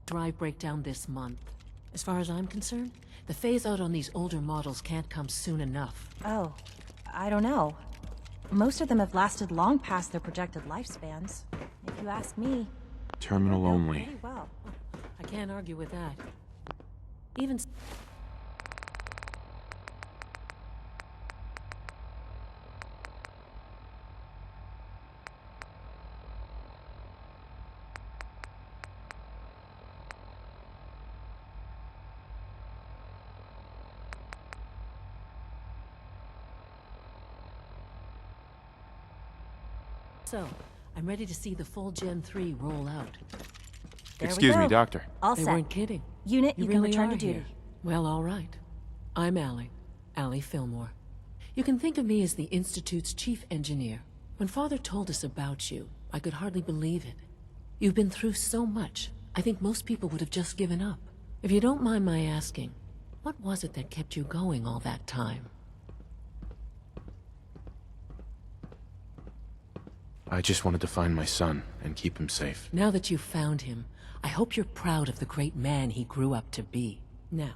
drive breakdown this month. As far as I'm concerned, the phase-out on these older models can't come soon enough. Oh, I don't know. Most of them have lasted long past their projected lifespans. If you ask me... Terminal only. Pretty well. I can't argue with that. Even... So, I'm ready to see the full Gen 3 roll out. Excuse me, Doctor. All They set. weren't kidding. Unit, you can really return are to duty. here. Well, all right. I'm Allie Fillmore. You can think of me as the Institute's chief engineer. When Father told us about you, I could hardly believe it. You've been through so much, I think most people would have just given up. If you don't mind my asking, what was it that kept you going all that time? I just wanted to find my son and keep him safe. Now that you've found him, I hope you're proud of the great man he grew up to be. Now,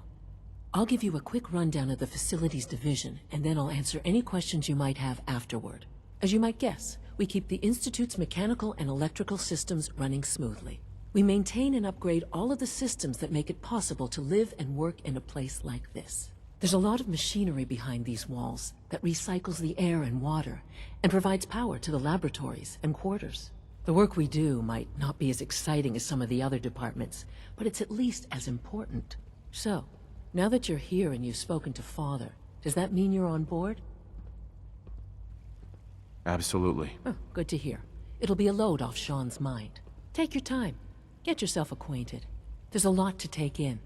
I'll give you a quick rundown of the Facilities Division, and then I'll answer any questions you might have afterward. As you might guess, we keep the Institute's mechanical and electrical systems running smoothly. We maintain and upgrade all of the systems that make it possible to live and work in a place like this. There's a lot of machinery behind these walls that recycles the air and water and provides power to the laboratories and quarters. The work we do might not be as exciting as some of the other departments, but it's at least as important. So, now that you're here and you've spoken to Father, does that mean you're on board? Absolutely. Oh, good to hear. It'll be a load off Sean's mind. Take your time. Get yourself acquainted. There's a lot to take in.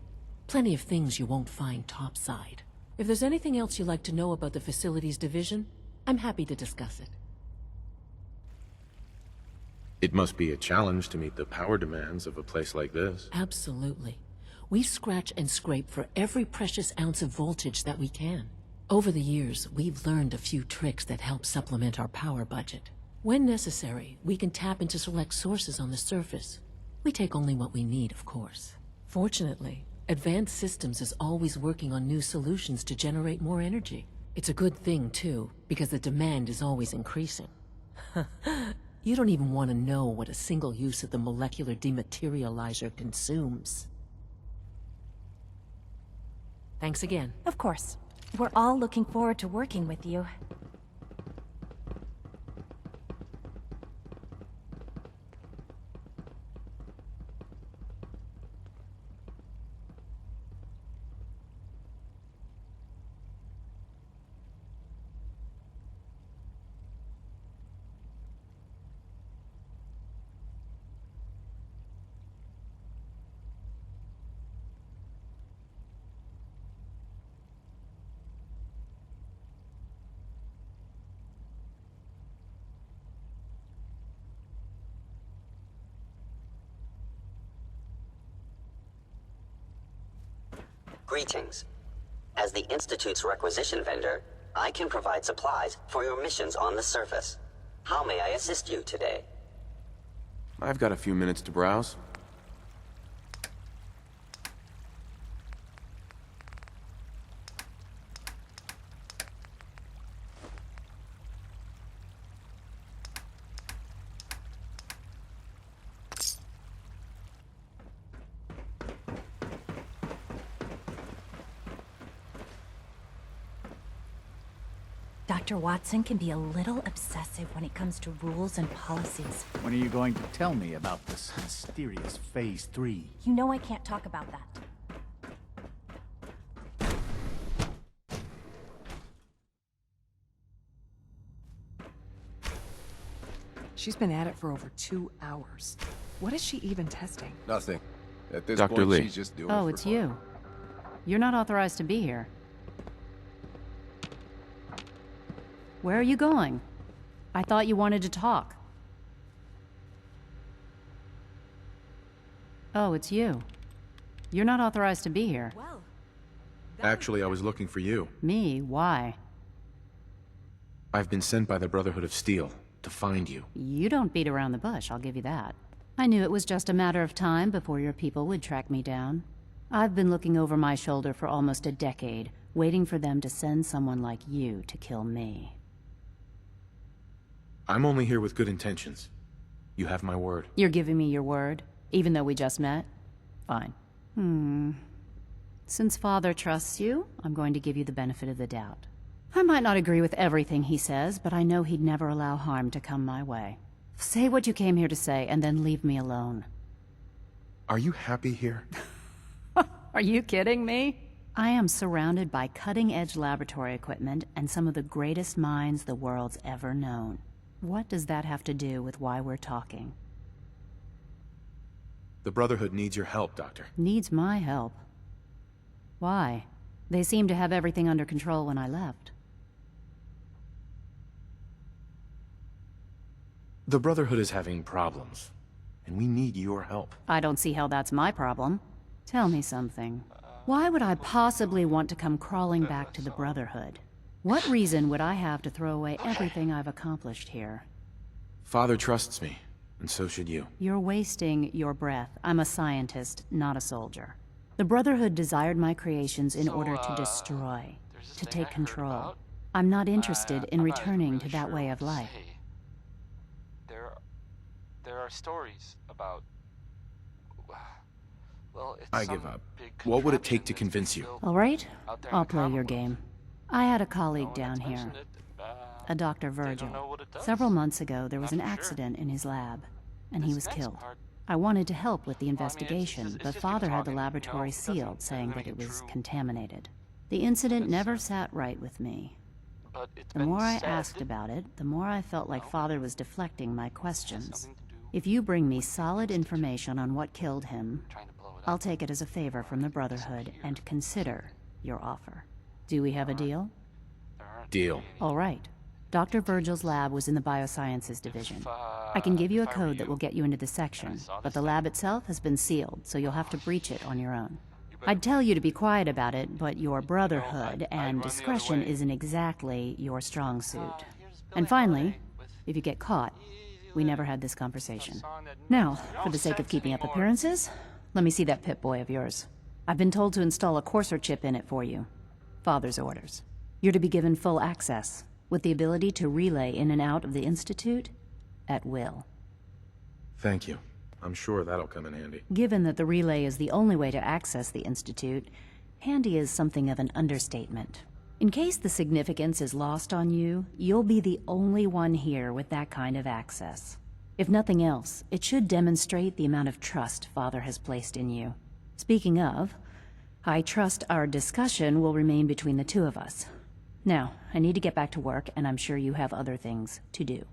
Plenty of things you won't find topside. If there's anything else you'd like to know about the Facilities Division, I'm happy to discuss it. It must be a challenge to meet the power demands of a place like this. Absolutely. We scratch and scrape for every precious ounce of voltage that we can. Over the years, we've learned a few tricks that help supplement our power budget. When necessary, we can tap into select sources on the surface. We take only what we need, of course. Fortunately, Advanced Systems is always working on new solutions to generate more energy. It's a good thing, too, because the demand is always increasing. You don't even want to know what a single use of the molecular dematerializer consumes. Thanks again. Of course. We're all looking forward to working with you. Greetings. As the Institute's requisition vendor, I can provide supplies for your missions on the surface. How may I assist you today? I've got a few minutes to browse. Dr. Watson can be a little obsessive when it comes to rules and policies. When are you going to tell me about this mysterious Phase 3? You know I can't talk about that. She's been at it for over 2 hours. What is she even testing? Nothing. At this Dr. point, Lee. she's just doing Oh, it it's for fun. you. You're not authorized to be here. Where are you going? I thought you wanted to talk. Oh, it's you. You're not authorized to be here. Well, Actually, I was looking for you. Me? Why? I've been sent by the Brotherhood of Steel to find you. You don't beat around the bush, I'll give you that. I knew it was just a matter of time before your people would track me down. I've been looking over my shoulder for almost a decade, waiting for them to send someone like you to kill me. I'm only here with good intentions. You have my word. You're giving me your word, even though we just met? Fine. Since Father trusts you, I'm going to give you the benefit of the doubt. I might not agree with everything he says, but I know he'd never allow harm to come my way. Say what you came here to say, and then leave me alone. Are you happy here? Are you kidding me? I am surrounded by cutting-edge laboratory equipment and some of the greatest minds the world's ever known. What does that have to do with why we're talking? The Brotherhood needs your help, Doctor. Needs my help? Why? They seemed to have everything under control when I left. The Brotherhood is having problems, and we need your help. I don't see how that's my problem. Tell me something. Why would I possibly want to come crawling back to the Brotherhood? What reason would I have to throw away everything I've accomplished here? Father trusts me, and so should you. You're wasting your breath. I'm a scientist, not a soldier. The Brotherhood desired my creations in order to destroy, to take control. I'm not interested in returning to that way of life. There are stories about... Well, it's I give up. What would it take to convince you? All right, I'll play your game. I had a colleague down here, a Dr. Virgil. Several months ago, there was an accident in his lab, and he was killed. I wanted to help with the investigation, but Father had the laboratory sealed, saying that it was contaminated. The incident never sat right with me. The more I asked about it, the more I felt like Father was deflecting my questions. If you bring me solid information on what killed him, I'll take it as a favor from the Brotherhood and consider your offer. Do we have a deal? Deal. All right. Dr. Virgil's lab was in the Biosciences Division. I can give you a code that will get you into the section, but the lab itself has been sealed, so you'll have to breach it on your own. I'd tell you to be quiet about it, but your Brotherhood and discretion isn't exactly your strong suit. And finally, if you get caught, we never had this conversation. Now, for the sake of keeping up appearances, let me see that Pip-Boy of yours. I've been told to install a courser chip in it for you. Father's orders. You're to be given full access, with the ability to relay in and out of the Institute at will. Thank you. I'm sure that'll come in handy. Given that the relay is the only way to access the Institute, handy is something of an understatement. In case the significance is lost on you, you'll be the only one here with that kind of access. If nothing else, it should demonstrate the amount of trust Father has placed in you. Speaking of, I trust our discussion will remain between the two of us. Now, I need to get back to work, and I'm sure you have other things to do.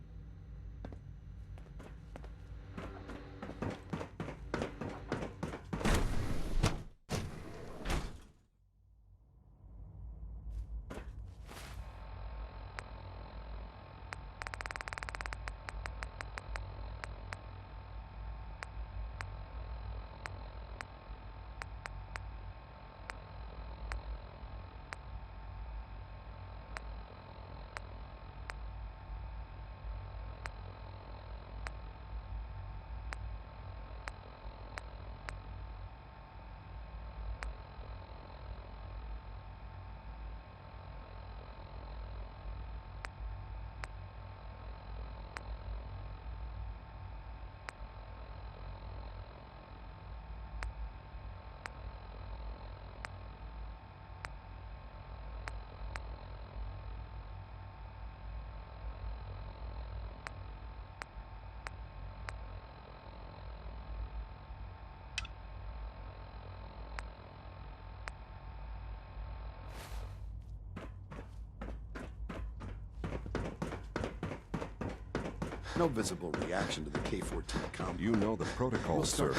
No visible reaction to the K-14 comp. You know the protocol, sir.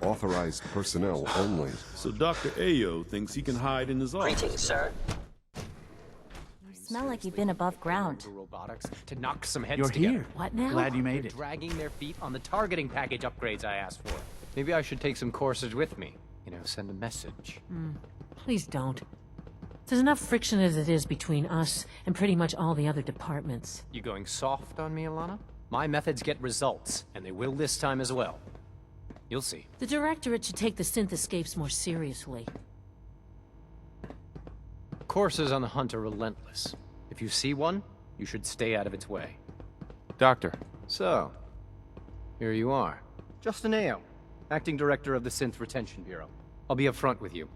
Authorized personnel only. So Dr. Ayo thinks he can hide in his office. Greetings, sir. You smell like you've been above ground. Robotics to knock some heads You're together. here. What now? Glad you made They're it. dragging their feet on the targeting package upgrades I asked for. Maybe I should take some courses with me. You know, send a message. Please don't. There's enough friction as it is between us and pretty much all the other departments. You going soft on me, Alana? My methods get results, and they will this time as well. You'll see. The Directorate should take the synth escapes more seriously. Coursers on the hunt are relentless. If you see one, you should stay out of its way. Doctor. So, here you are. Justin Ayo, Acting Director of the Synth Retention Bureau. I'll be upfront with you.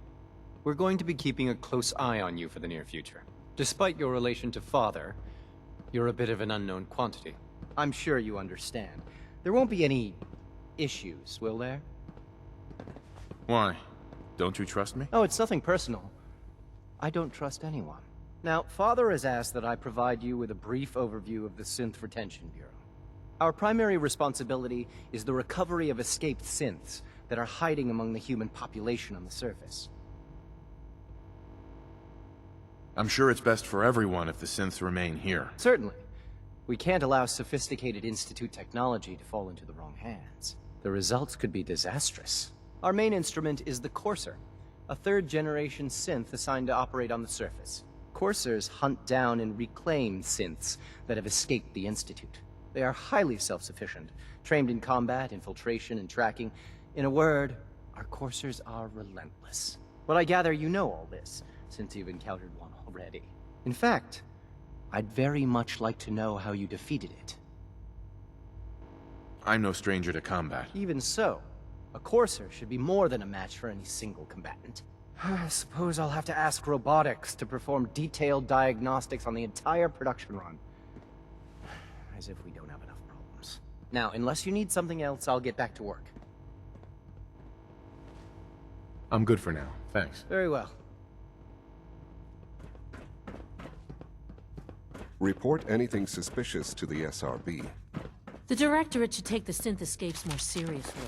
We're going to be keeping a close eye on you for the near future. Despite your relation to Father, you're a bit of an unknown quantity. I'm sure you understand. There won't be any issues, will there? Why? Don't you trust me? Oh, it's nothing personal. I don't trust anyone. Now, Father has asked that I provide you with a brief overview of the Synth Retention Bureau. Our primary responsibility is the recovery of escaped synths that are hiding among the human population on the surface. I'm sure it's best for everyone if the synths remain here. Certainly. We can't allow sophisticated Institute technology to fall into the wrong hands. The results could be disastrous. Our main instrument is the Courser, a third-generation synth assigned to operate on the surface. Coursers hunt down and reclaim synths that have escaped the Institute. They are highly self-sufficient, trained in combat, infiltration, and tracking. In a word, our Coursers are relentless. But I gather you know all this, since you've encountered one already. In fact, I'd very much like to know how you defeated it. I'm no stranger to combat. Even so, a Courser should be more than a match for any single combatant. I suppose I'll have to ask robotics to perform detailed diagnostics on the entire production run. As if we don't have enough problems. Now, unless you need something else, I'll get back to work. I'm good for now, thanks. Very well. Report anything suspicious to the SRB. The Directorate should take the synth escapes more seriously.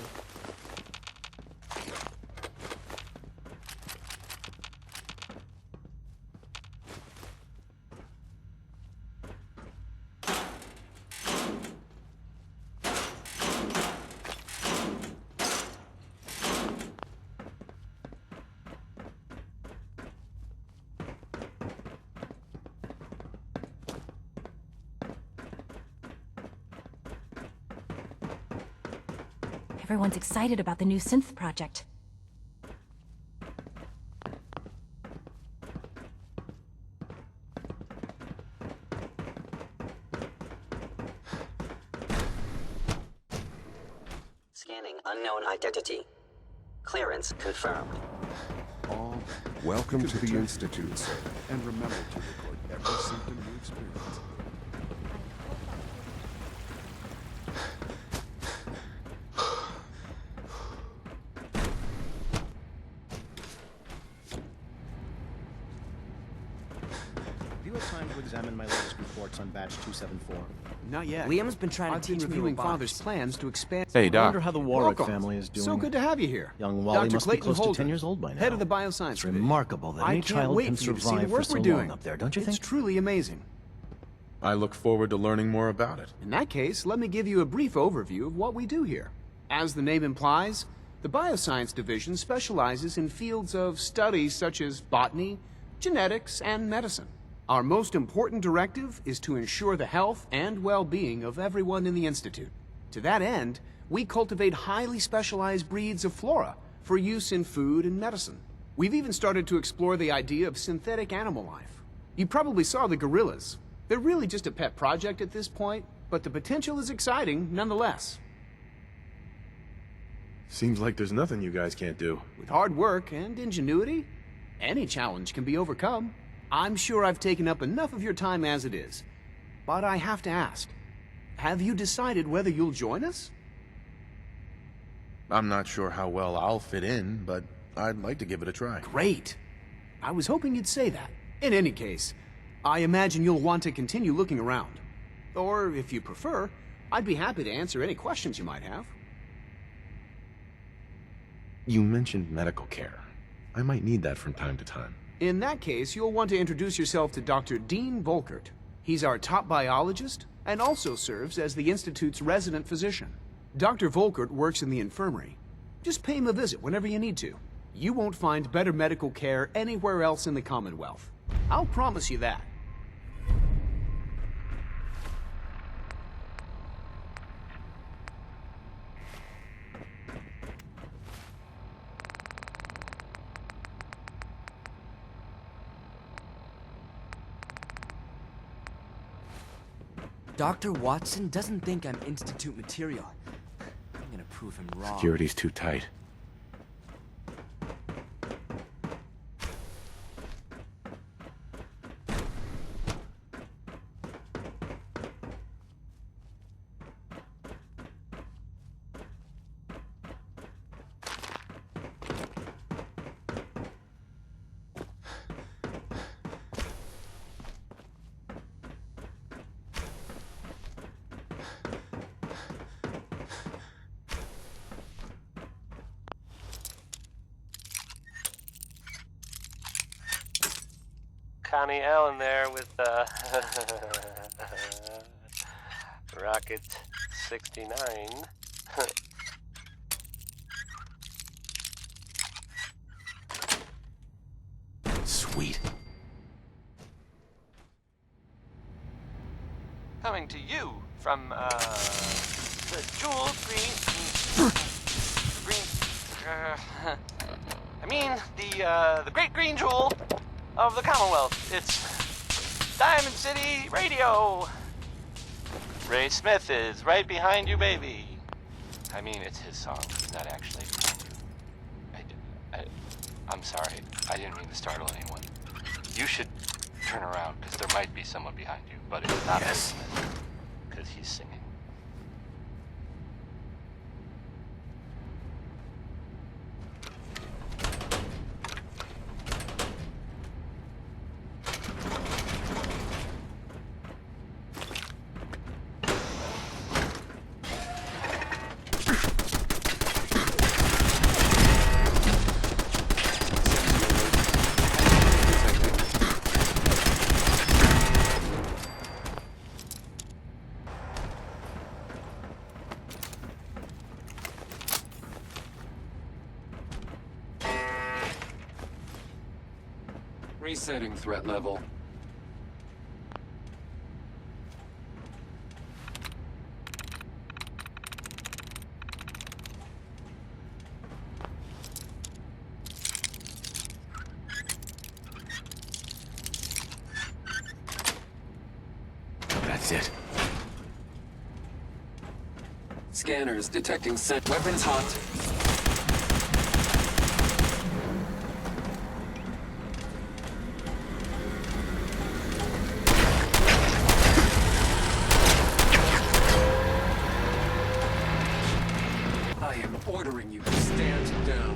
Everyone's excited about the new synth project. Scanning unknown identity. Clearance confirmed. Welcome to the Institute, sir. And remember to record every symptom you experience. Have you had time to examine my latest reports on batch 274? Not yet. Liam's been trying to I've teach been me reviewing robotics. Father's plans to expand... Hey, I Doc. wonder how the Warwick Welcome. family is doing. So good to have you here. Young Wally Dr. must Clayton be close Holden, to 10 years old by now. head of the bioscience It's division. remarkable that I any can't child wait can for you to see the survive for work so we're doing. long up there, don't you It's think? truly amazing. I look forward to learning more about it. In that case, let me give you a brief overview of what we do here. As the name implies, the Bioscience Division specializes in fields of studies such as botany, genetics, and medicine. Our most important directive is to ensure the health and well-being of everyone in the Institute. To that end, we cultivate highly specialized breeds of flora for use in food and medicine. We've even started to explore the idea of synthetic animal life. You probably saw the gorillas. They're really just a pet project at this point, but the potential is exciting nonetheless. Seems like there's nothing you guys can't do. With hard work and ingenuity, any challenge can be overcome. I'm sure I've taken up enough of your time as it is. But I have to ask, have you decided whether you'll join us? I'm not sure how well I'll fit in, but I'd like to give it a try. Great. I was hoping you'd say that. In any case, I imagine you'll want to continue looking around. Or, if you prefer, I'd be happy to answer any questions you might have. You mentioned medical care. I might need that from time to time. In that case, you'll want to introduce yourself to Dr. Dean Volkert. He's our top biologist and also serves as the Institute's resident physician. Dr. Volkert works in the infirmary. Just pay him a visit whenever you need to. You won't find better medical care anywhere else in the Commonwealth. I'll promise you that. Dr. Watson doesn't think I'm Institute material. I'm gonna prove him wrong. Security's too tight. Connie Allen there with Rocket 69. Sweet. Coming to you from the Jewel Green. I mean the Great Green Jewel of the Commonwealth. It's Diamond City Radio. Ray Smith is right behind you, baby. I mean, it's his song, not actually behind you. I'm sorry. I didn't mean to startle anyone. You should turn around, because there might be someone behind you, but it's not Ray Smith, because he's singing. Resetting threat level. That's it. Scanners detecting scent. Weapons hot. I am ordering you to stand down.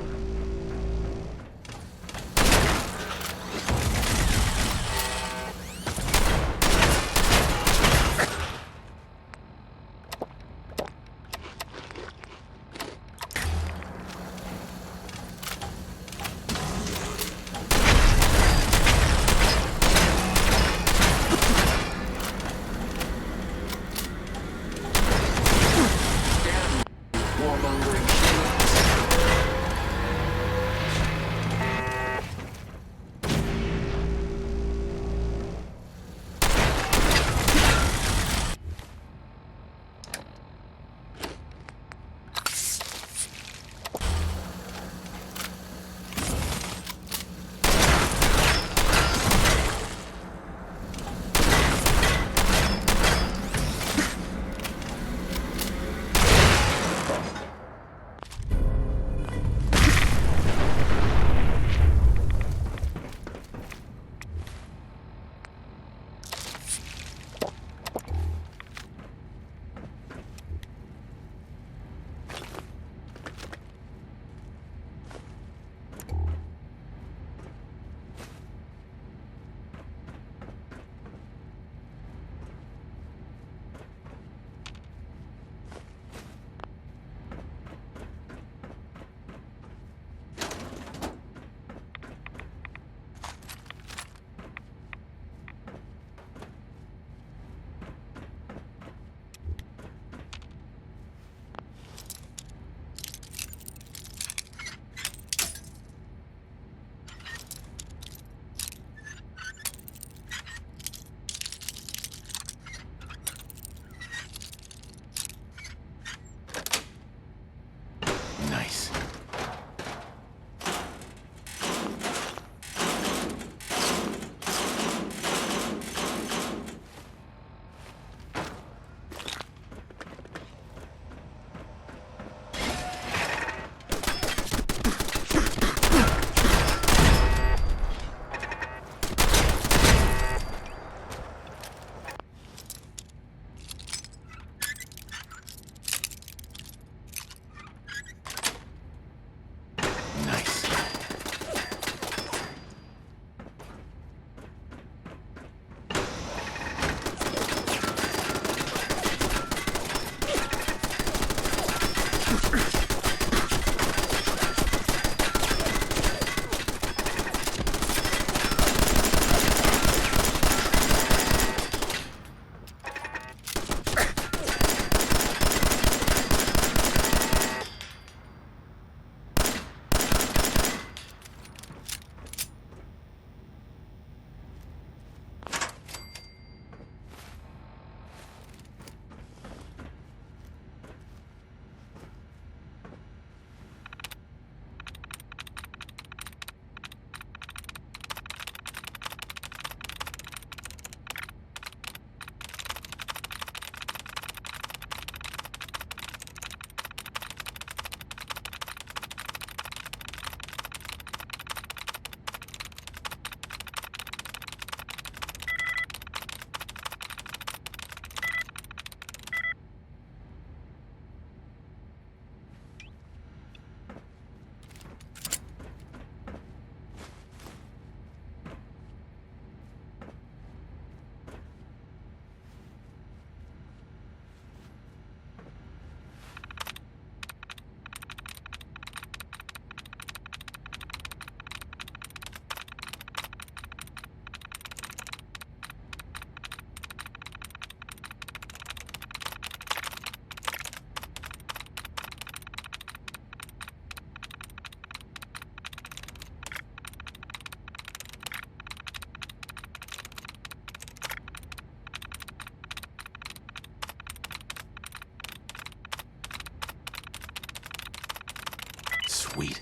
Sweet.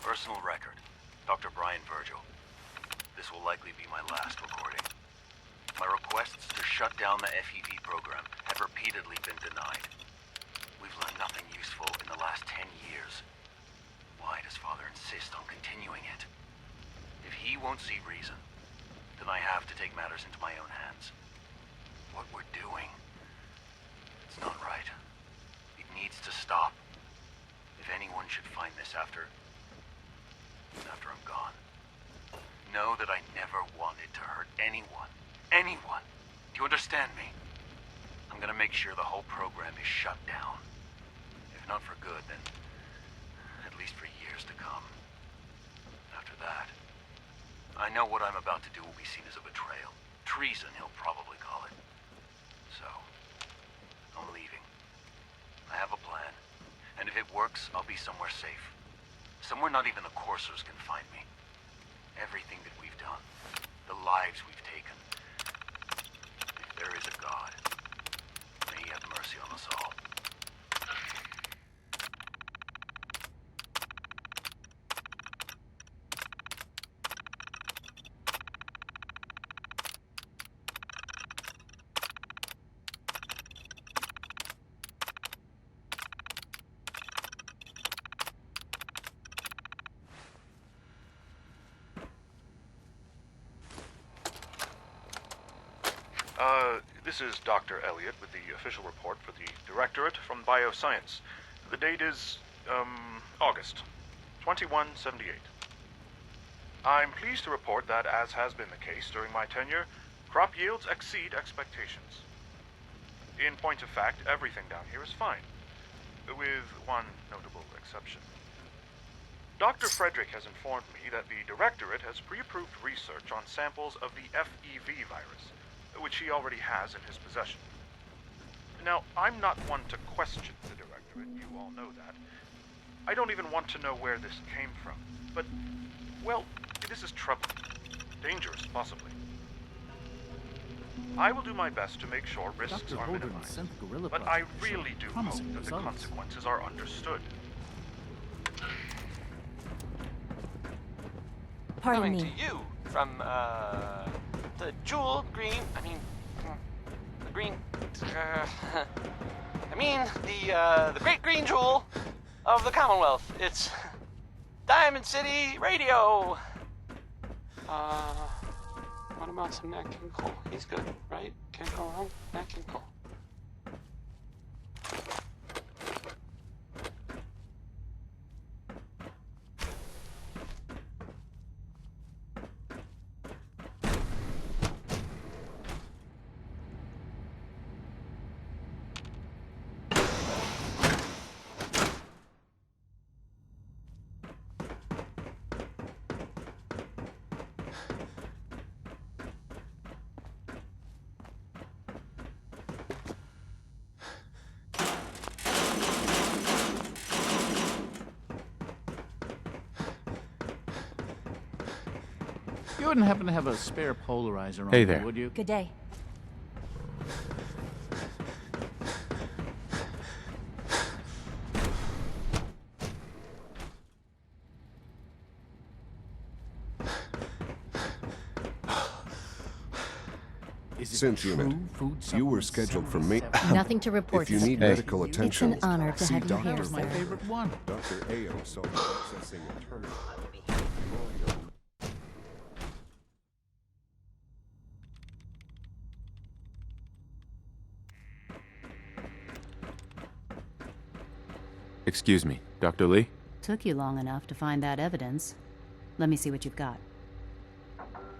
Personal record. Dr. Brian Virgil. This will likely be my last recording. My requests to shut down the FEV program have repeatedly been denied. We've learned nothing useful in the last 10 years. Why does Father insist on continuing it? If he won't see reason, then I have to take matters into my own hands. What we're doing, it's not right. It needs to stop. If anyone should find this after I'm gone, know that I never wanted to hurt anyone. Anyone. Do you understand me? I'm gonna make sure the whole program is shut down. If not for good, then at least for years to come. After that, I know what I'm about to do will be seen as a betrayal. Treason, he'll probably call it. So, I'm leaving. I have a plan, and if it works, I'll be somewhere safe. Somewhere not even the coursers can find me. Everything that we've done, the lives we've taken. If there is a God, may he have mercy on us all. This is Dr. Elliot with the official report for the Directorate from Bioscience. The date is, August 2178. I'm pleased to report that, as has been the case during my tenure, crop yields exceed expectations. In point of fact, everything down here is fine, with one notable exception. Dr. Frederick has informed me that the Directorate has pre-approved research on samples of the FEV virus, which he already has in his possession. Now, I'm not one to question the Directorate, you all know that. I don't even want to know where this came from, but, well, this is troubling. Dangerous, possibly. I will do my best to make sure risks are minimized, but I really do hope that the consequences are understood. Pardon Coming me. to you from, the jewel green, the green, the great green jewel of the Commonwealth. It's Diamond City Radio. What about some Nat King Cole? He's good, right? Can't go wrong. Nat King Cole. You wouldn't happen to have a spare polarizer on Hey you, there. would you? Good day. Synth unit, you were scheduled for me. Nothing to report. If you need medical It's attention, an honor to see have you Dr. here, That was my sir. favorite one. Dr. Ayo saw processing internal. Excuse me, Dr. Lee? Took you long enough to find that evidence. Let me see what you've got.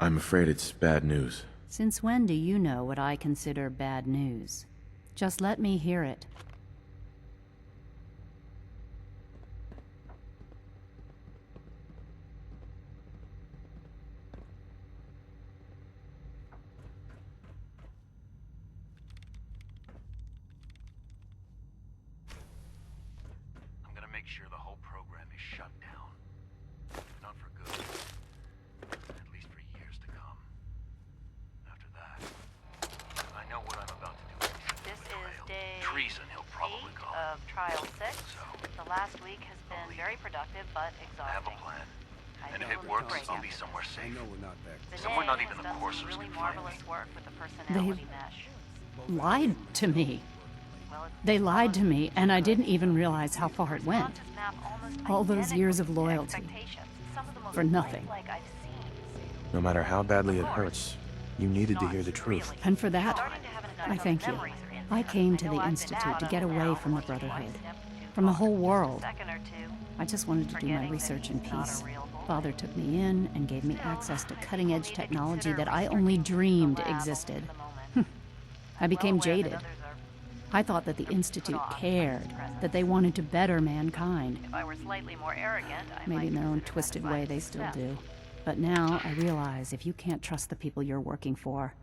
I'm afraid it's bad news. Since when do you know what I consider bad news? Just let me hear it. make sure the whole program is shut down. Not for good. At least for years to come. After that, I know what I'm about to do. This is day Treason, he'll probably 8 call it. of Trial 6. The last week has been very productive, but exhausting. I have a plan. And if it works, I'll be somewhere safe. I know we're not back. Somewhere not even the done some coursers really can find me. marvelous work with the personality mesh. Lied to me. They lied to me, and I didn't even realize how far it went. All those years of loyalty. For nothing. No matter how badly it hurts, you needed to hear the truth. And for that, I thank you. I came to the Institute to get away from the Brotherhood. From the whole world. I just wanted to do my research in peace. Father took me in and gave me access to cutting-edge technology that I only dreamed existed. I became jaded. I thought that the Institute cared, that they wanted to better mankind. If I were slightly more arrogant, I Maybe might in their own twisted way they still do. But now I realize if you can't trust the people you're working for,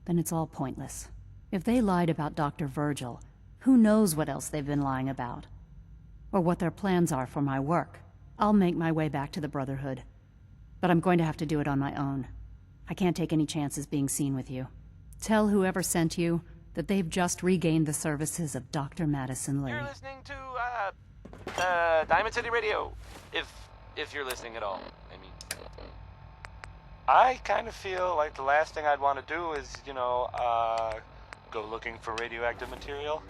then it's all pointless. If they lied about Dr. Virgil, who knows what else they've been lying about? Or what their plans are for my work. I'll make my way back to the Brotherhood. But I'm going to have to do it on my own. I can't take any chances being seen with you. Tell whoever sent you that they've just regained the services of Dr. Madison Lee. You're listening to, Diamond City Radio. If you're listening at all, I mean. I kind of feel like the last thing I'd want to do is, go looking for radioactive material.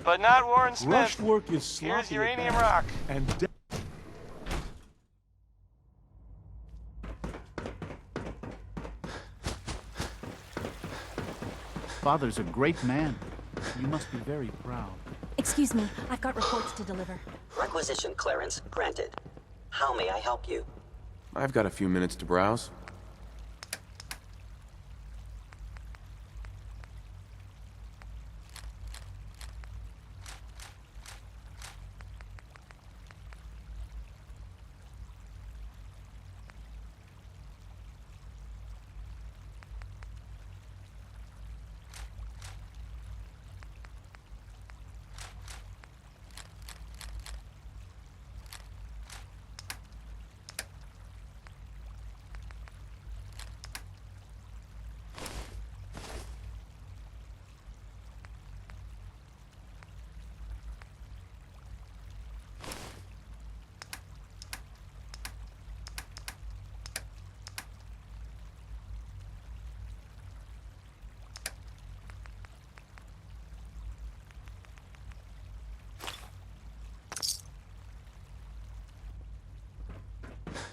But not Warren Smith. Rushed work is sloppy. Here's uranium rock. And Father's a great man. You must be very proud. Excuse me, I've got reports to deliver. Requisition clearance granted. How may I help you? I've got a few minutes to browse.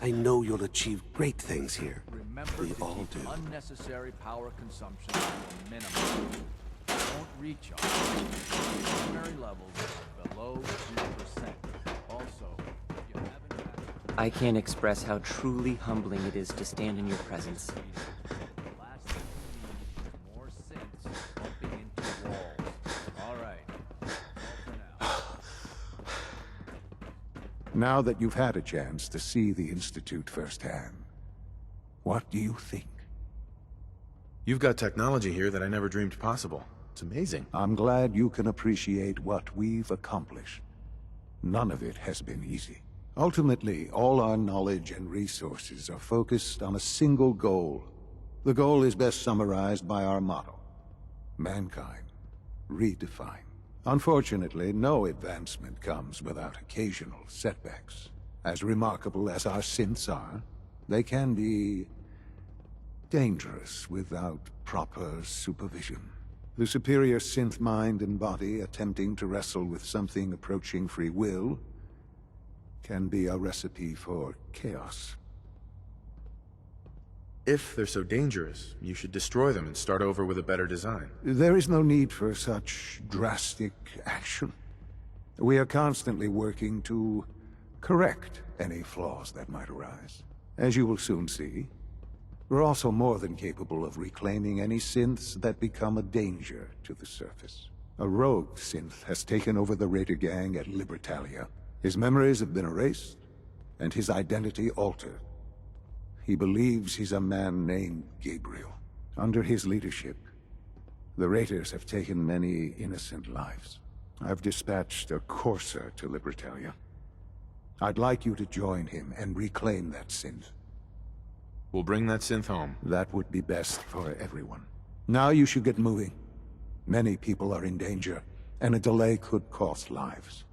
I know you'll achieve great things here. Remember We to all keep do. unnecessary power consumption to a minimum. Don't recharge. Primary levels are below 2%. Also, if you haven't I can't express how truly humbling it is to stand in your presence. last thing you need is more synths bumping into walls. All right. now that you've had a chance to see the Institute firsthand, what do you think? You've got technology here that I never dreamed possible. It's amazing. I'm glad you can appreciate what we've accomplished. None of it has been easy. Ultimately, all our knowledge and resources are focused on a single goal. The goal is best summarized by our motto: mankind redefined. Unfortunately, no advancement comes without occasional setbacks. As remarkable as our synths are, they can be dangerous without proper supervision. The superior synth mind and body attempting to wrestle with something approaching free will can be a recipe for chaos. If they're so dangerous, you should destroy them and start over with a better design. There is no need for such drastic action. We are constantly working to correct any flaws that might arise. As you will soon see, we're also more than capable of reclaiming any synths that become a danger to the surface. A rogue synth has taken over the Raider gang at Libertalia. His memories have been erased, and his identity altered. He believes he's a man named Gabriel. Under his leadership, the Raiders have taken many innocent lives. I've dispatched a courser to Libertalia. I'd like you to join him and reclaim that synth. We'll bring that synth home. That would be best for everyone. Now you should get moving. Many people are in danger, and a delay could cost lives.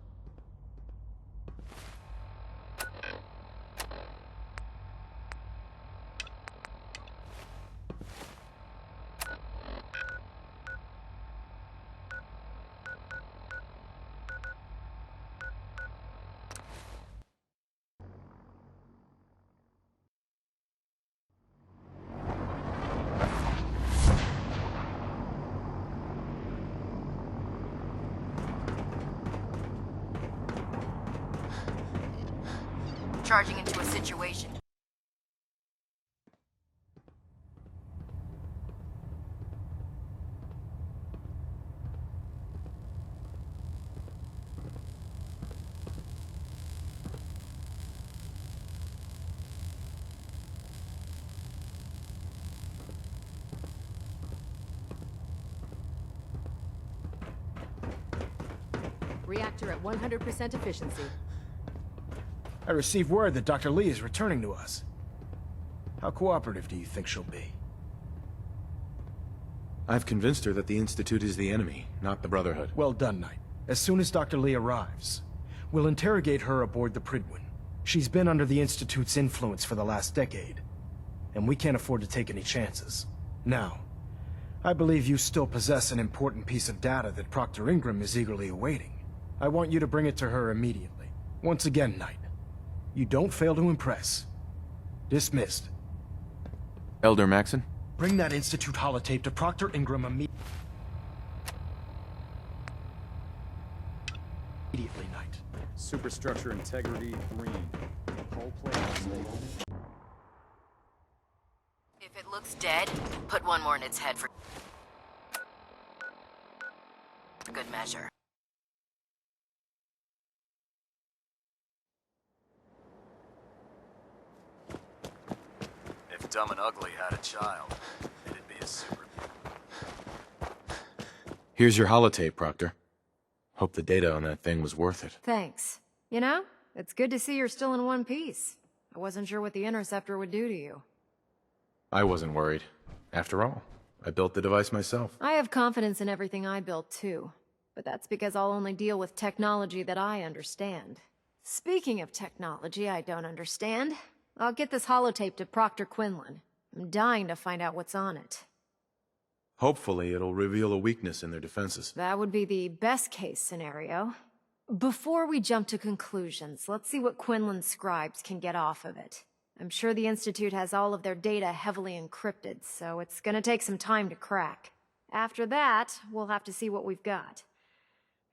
Charging into a situation. Reactor at 100% efficiency. I received word that Dr. Lee is returning to us. How cooperative do you think she'll be? I've convinced her that the Institute is the enemy, not the Brotherhood. Well done, Knight. As soon as Dr. Lee arrives, we'll interrogate her aboard the Prydwen. She's been under the Institute's influence for the last decade, and we can't afford to take any chances. Now, I believe you still possess an important piece of data that Proctor Ingram is eagerly awaiting. I want you to bring it to her immediately. Once again, Knight, you don't fail to impress. Dismissed. Elder Maxon? Bring that Institute holotape to Proctor Ingram immediately, Knight. Superstructure integrity green. Hull plate stable. If it looks dead, put one more in its head for good measure. If Dumb and Ugly had a child, it'd be a super... Here's your holotape, Proctor. Hope the data on that thing was worth it. Thanks. You know, it's good to see you're still in one piece. I wasn't sure what the Interceptor would do to you. I wasn't worried. After all, I built the device myself. I have confidence in everything I built, too. But that's because I'll only deal with technology that I understand. Speaking of technology I don't understand, I'll get this holotape to Proctor Quinlan. I'm dying to find out what's on it. Hopefully, it'll reveal a weakness in their defenses. That would be the best-case scenario. Before we jump to conclusions, let's see what Quinlan's scribes can get off of it. I'm sure the Institute has all of their data heavily encrypted, so it's gonna take some time to crack. After that, we'll have to see what we've got.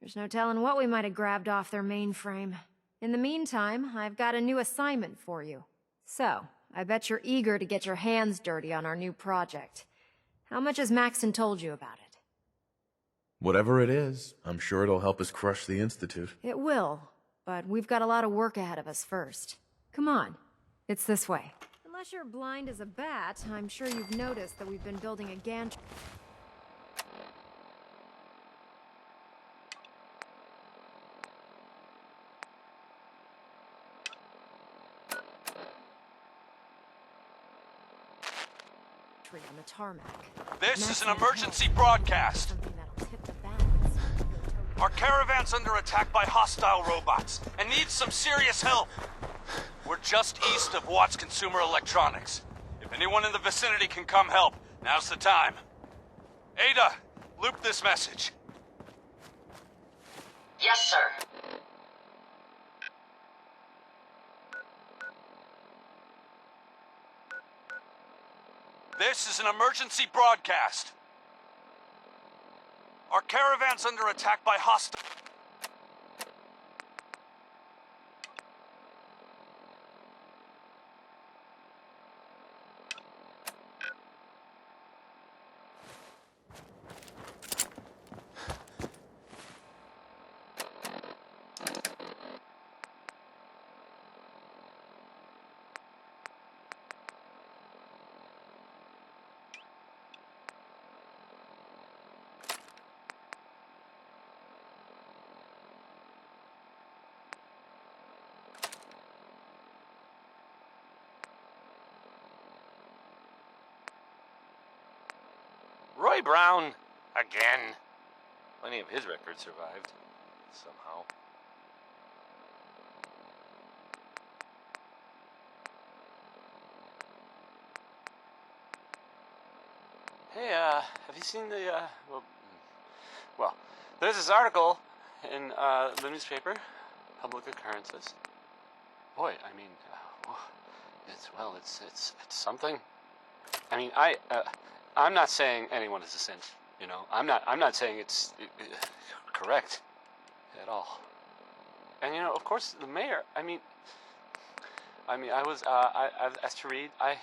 There's no telling what we might have grabbed off their mainframe. In the meantime, I've got a new assignment for you. So, I bet you're eager to get your hands dirty on our new project. How much has Maxon told you about it? Whatever it is, I'm sure it'll help us crush the Institute. It will, but we've got a lot of work ahead of us first. Come on, it's this way. Unless you're blind as a bat, I'm sure you've noticed that we've been building a gantry. On the tarmac. This is an emergency broadcast. Our caravan's under attack by hostile robots and needs some serious help. We're just east of Watts Consumer Electronics. If anyone in the vicinity can come help, now's the time. Ada, loop this message. Yes, sir. This is an emergency broadcast. Our caravan's under attack by hostile... Roy Brown, again. Plenty of his records survived, somehow. Hey, have you seen the, well, there's this article in, the newspaper, Public Occurrences. Boy, I mean, it's something. I mean, I'm not saying anyone is a cinch, you know. I'm not saying it's correct at all. And, you know, of course, the mayor, I was asked to read, I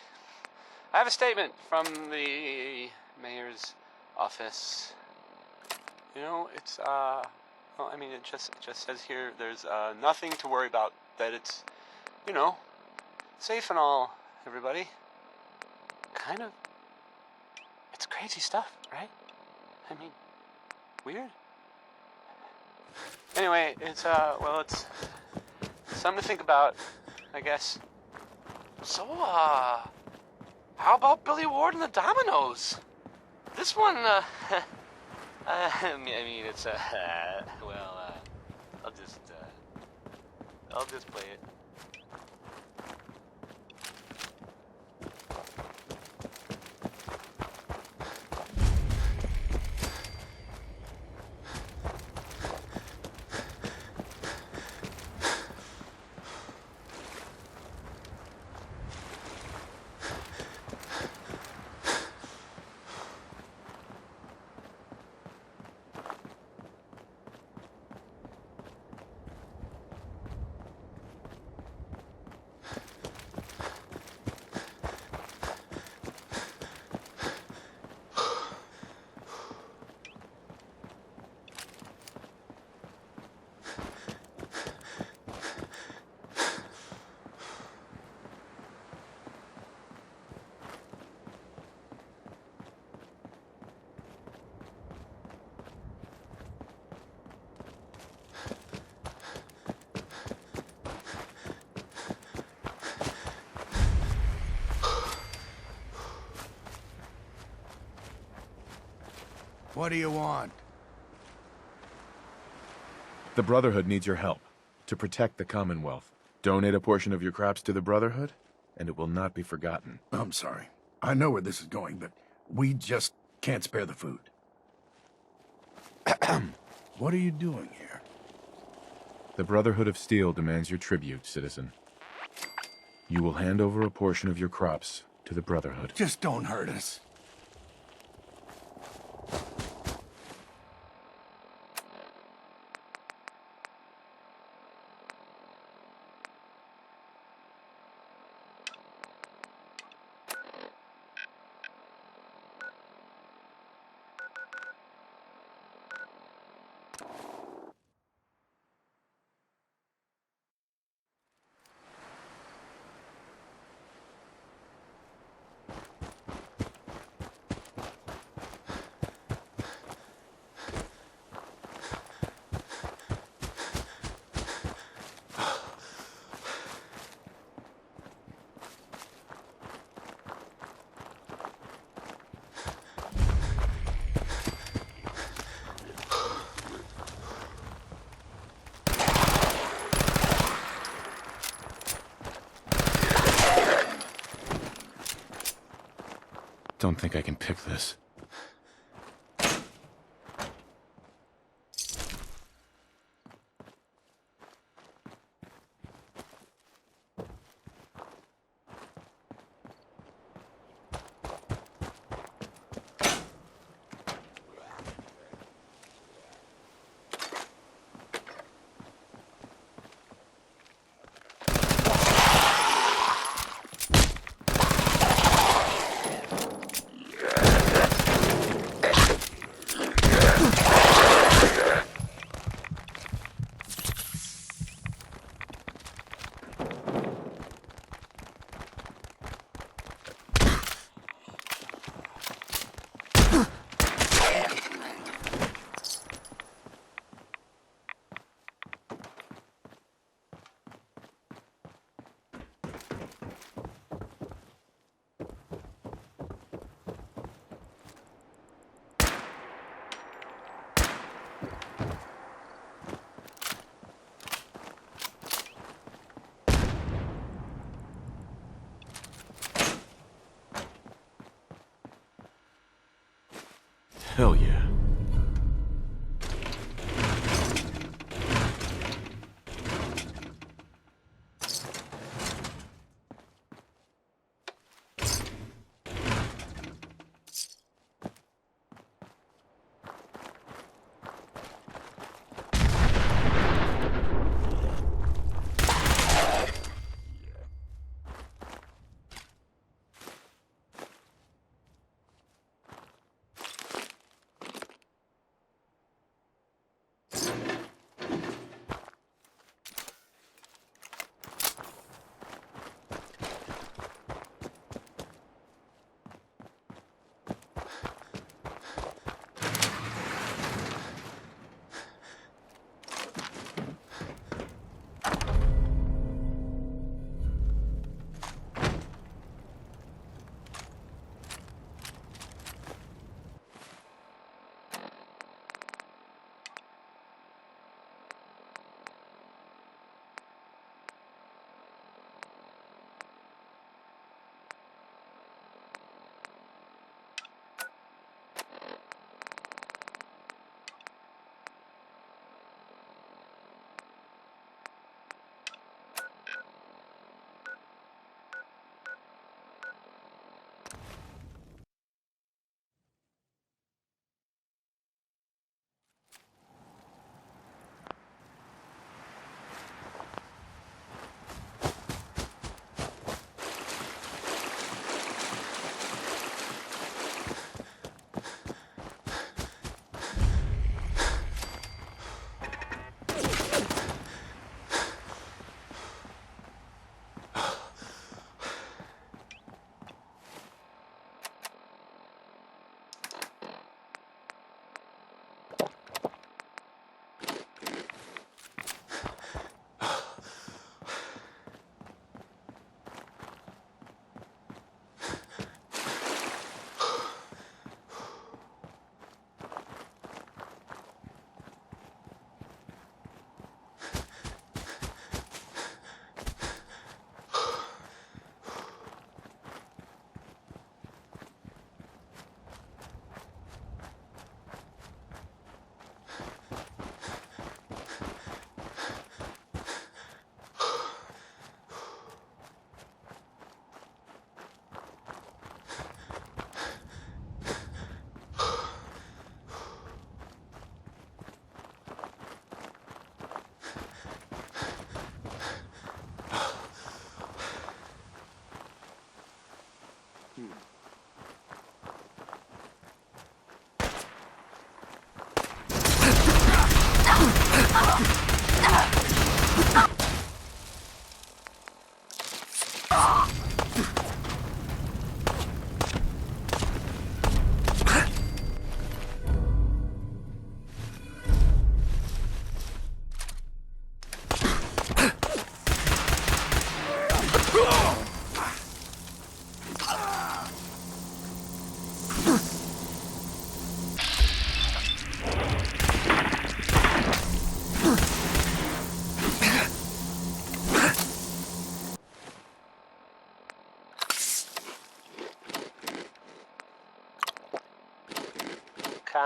have a statement from the mayor's office. You know, it's, well, I mean, it just says here there's nothing to worry about, that it's, you know, safe and all, everybody. Kind of. It's crazy stuff, right? I mean, weird. Anyway, it's, well, it's something to think about, I guess. So, how about Billy Ward and the Dominoes? This one, I mean, it's, well, I'll just play it. What do you want? The Brotherhood needs your help to protect the Commonwealth. Donate a portion of your crops to the Brotherhood, and it will not be forgotten. I'm sorry. I know where this is going, but we just can't spare the food. What are you doing here? The Brotherhood of Steel demands your tribute, citizen. You will hand over a portion of your crops to the Brotherhood. Just don't hurt us. Don't think I can pick this. Hell yeah.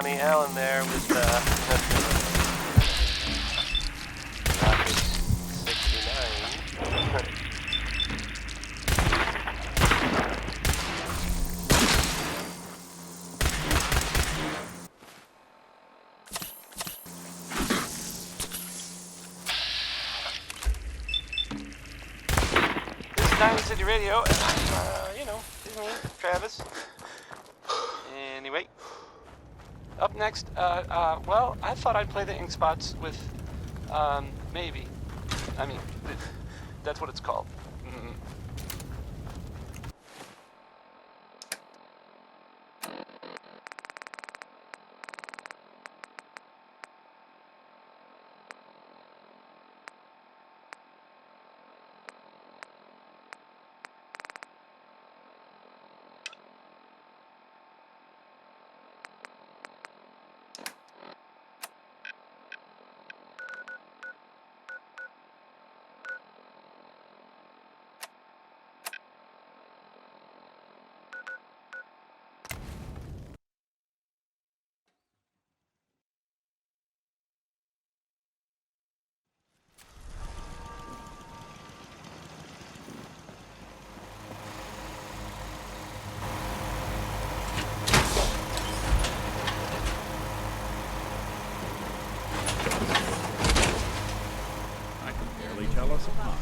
Connie Allen there with Rocket 69. This is Diamond City Radio, and I'm, you know, it's me, Travis. Anyway. Up next, well, I thought I'd play the ink spots with, maybe. I mean, that's what it's called. Mm-hmm. tell us apart.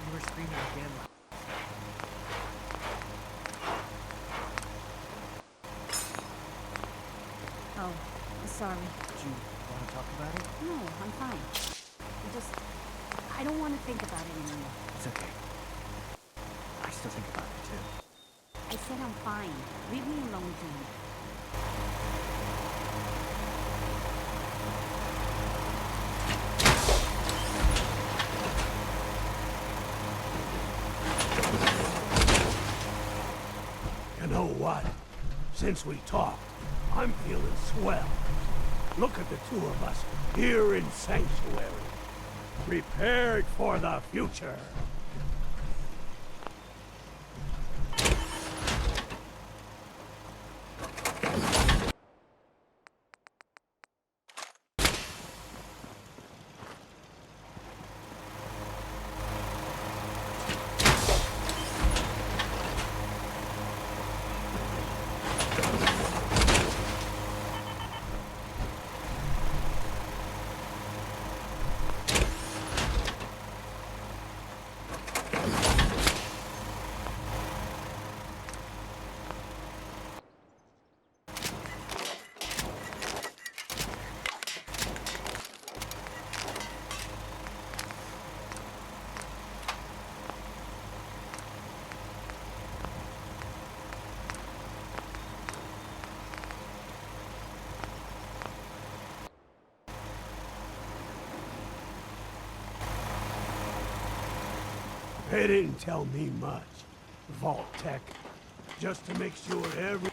You were screaming again. Oh, sorry. Did you want to talk about it? No, I'm fine. I don't want to think about it anymore. It's okay. I still think about it too. I said I'm fine. Leave me alone, Jim. You know what? Since we talked, I'm feeling swell. Look at the two of us here in Sanctuary. Prepared for the future. They didn't tell me much, Vault Tech. Just to make sure every...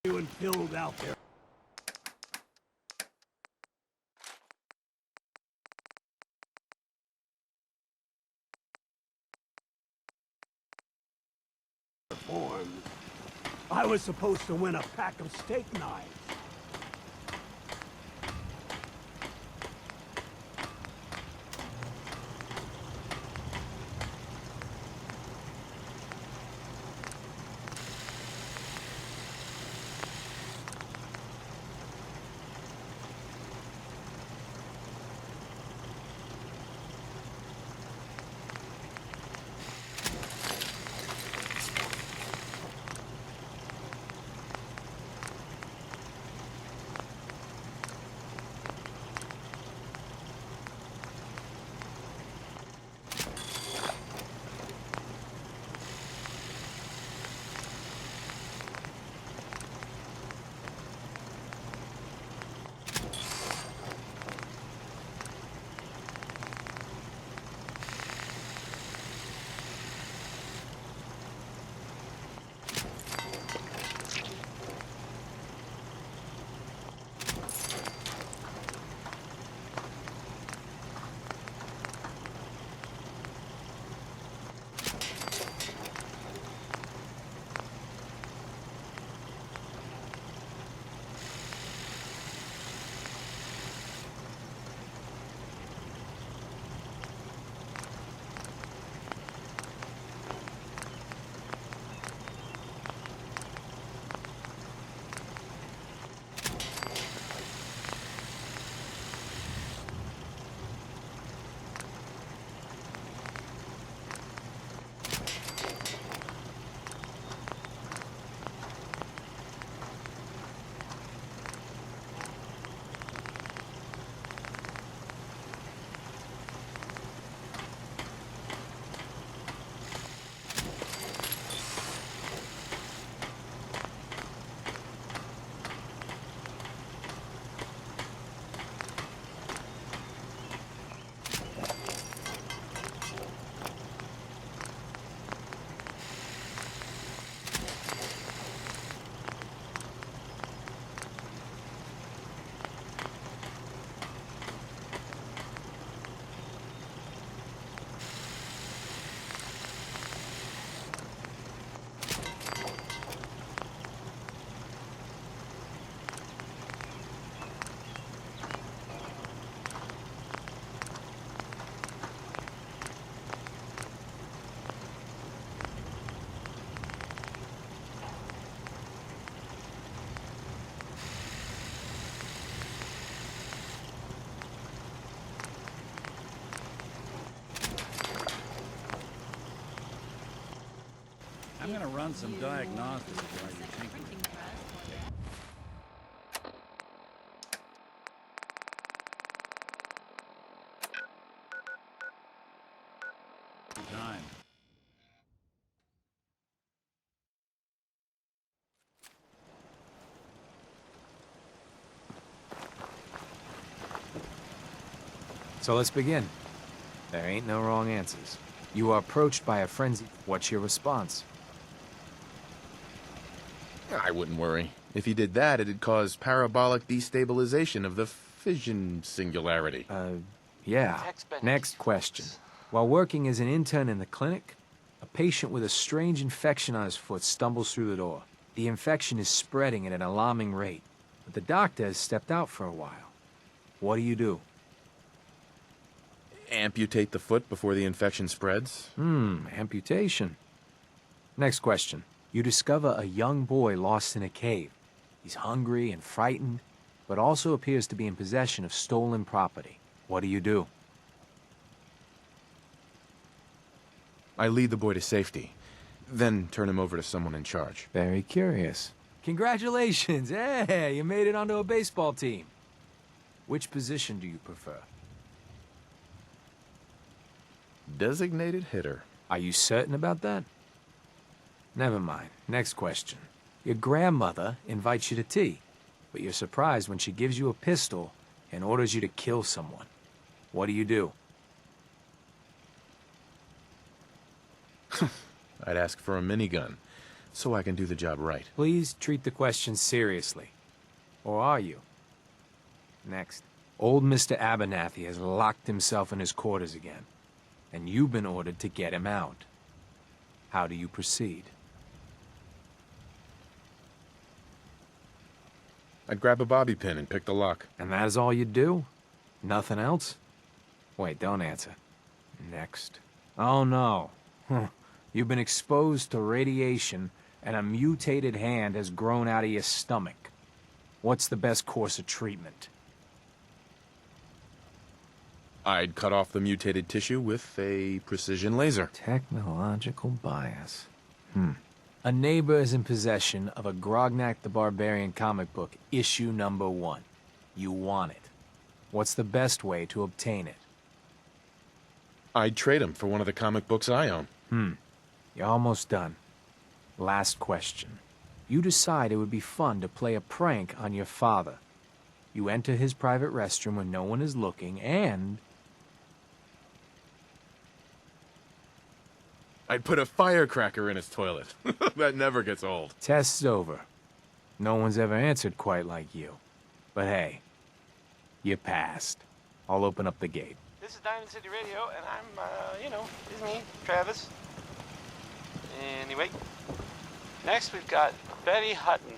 Everyone killed out there. I was supposed to win a pack of steak knives. gonna run some diagnostics while you think. Time. So let's begin. There ain't no wrong answers. You are approached by a frenzy. What's your response? I wouldn't worry. If he did that, it'd cause parabolic destabilization of the fission singularity. Yeah. Next question. While working as an intern in the clinic, a patient with a strange infection on his foot stumbles through the door. The infection is spreading at an alarming rate, but the doctor has stepped out for a while. What do? Amputate the foot before the infection spreads? Amputation. Next question. You discover a young boy lost in a cave. He's hungry and frightened, but also appears to be in possession of stolen property. What do? I lead the boy to safety, then turn him over to someone in charge. Very curious. Congratulations! Hey, you made it onto a baseball team. Which position do you prefer? Designated hitter. Are you certain about that? Never mind. Next question. Your grandmother invites you to tea, but you're surprised when she gives you a pistol and orders you to kill someone. What do? I'd ask for a minigun, so I can do the job right. Please treat the question seriously. Or are you? Next. Old Mr. Abernathy has locked himself in his quarters again, and you've been ordered to get him out. How do you proceed? I'd grab a bobby pin and pick the lock. And that is all you do? Nothing else? Wait, don't answer. Next. Oh no. You've been exposed to radiation and a mutated hand has grown out of your stomach. What's the best course of treatment? I'd cut off the mutated tissue with a precision laser. Technological bias. A neighbor is in possession of a Grognak the Barbarian comic book, issue number 1. You want it. What's the best way to obtain it? I'd trade him for one of the comic books I own. You're almost done. Last question. You decide it would be fun to play a prank on your father. You enter his private restroom when no one is looking, and... I'd put a firecracker in his toilet. That never gets old. Test's over. No one's ever answered quite like you. But hey, you passed. I'll open up the gate. This is Diamond City Radio, and I'm, it's me, Travis. Anyway, next we've got Betty Hutton.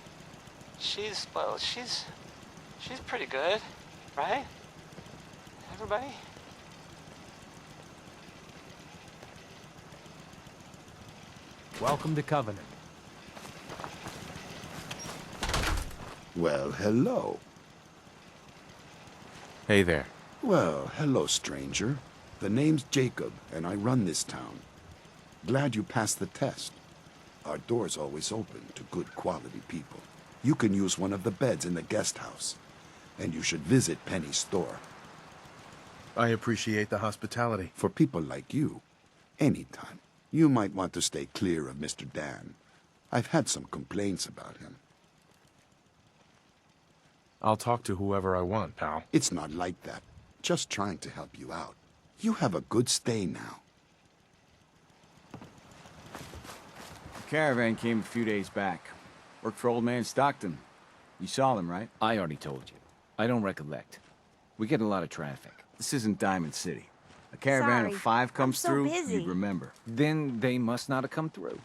She's pretty good, right? Everybody? Welcome to Covenant. Well, hello. Hey there. Well, hello, stranger. The name's Jacob, and I run this town. Glad you passed the test. Our door's always open to good quality people. You can use one of the beds in the guest house, and you should visit Penny's store. I appreciate the hospitality. For people like you, anytime. You might want to stay clear of Mr. Dan. I've had some complaints about him. I'll talk to whoever I want, pal. It's not like that. Just trying to help you out. You have a good stay now. The caravan came a few days back. Worked for old man Stockton. You saw them, right? I already told you. I don't recollect. We get a lot of traffic. This isn't Diamond City. A caravan Sorry, of 5 comes I'm so through, busy. you'd remember. Then they must not have come through.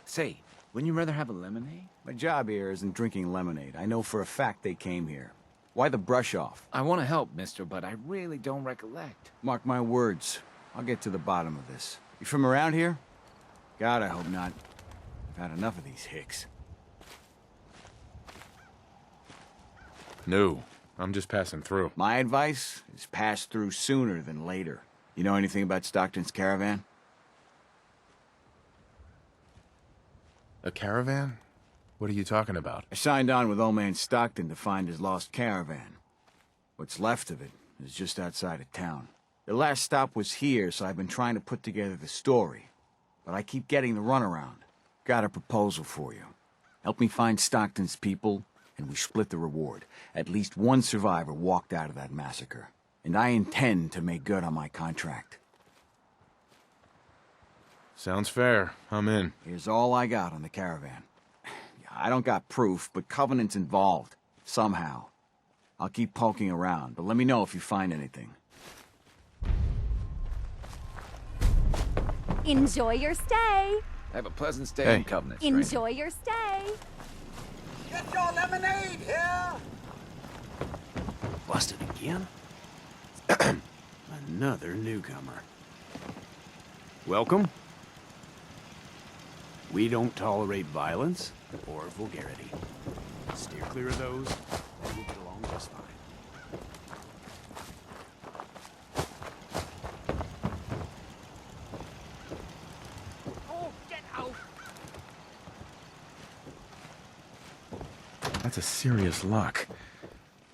Say, wouldn't you rather have a lemonade? My job here isn't drinking lemonade. I know for a fact they came here. Why the brush off? I want to help, mister, but I really don't recollect. Mark my words. I'll get to the bottom of this. You from around here? God, I hope not. I've had enough of these hicks. No, I'm just passing through. My advice is pass through sooner than later. You know anything about Stockton's caravan? A caravan? What are you talking about? I signed on with old man Stockton to find his lost caravan. What's left of it is just outside of town. The last stop was here, so I've been trying to put together the story. But I keep getting the runaround. Got a proposal for you. Help me find Stockton's people, and we split the reward. At least one survivor walked out of that massacre. And I intend to make good on my contract. Sounds fair. I'm in. Here's all I got on the caravan. I don't got proof, but Covenant's involved. Somehow. I'll keep poking around, but let me know if you find anything. Enjoy your stay. Have a pleasant stay in Covenant, stranger. Enjoy your stay. Get your lemonade here! Busted again? Another newcomer. Welcome. We don't tolerate violence or vulgarity. Steer clear of those, and we'll get along just fine. Oh, get out! That's a serious lock.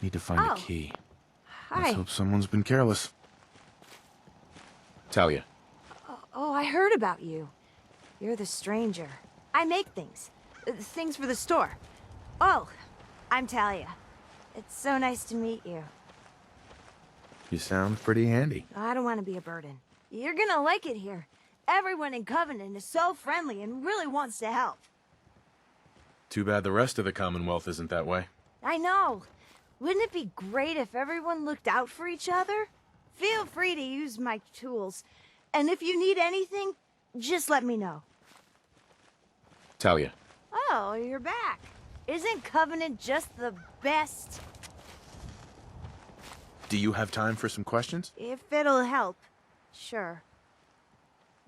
Need to find a key. Hi. Let's hope someone's been careless. Talia. Oh, I heard about you. You're the stranger. I make things. Things for the store. Oh, I'm Talia. It's so nice to meet you. You sound pretty handy. I don't want to be a burden. You're gonna like it here. Everyone in Covenant is so friendly and really wants to help. Too bad the rest of the Commonwealth isn't that way. I know. Wouldn't it be great if everyone looked out for each other? Feel free to use my tools. And if you need anything, just let me know. Talia. Oh, you're back. Isn't Covenant just the best? Do you have time for some questions? If it'll help, sure.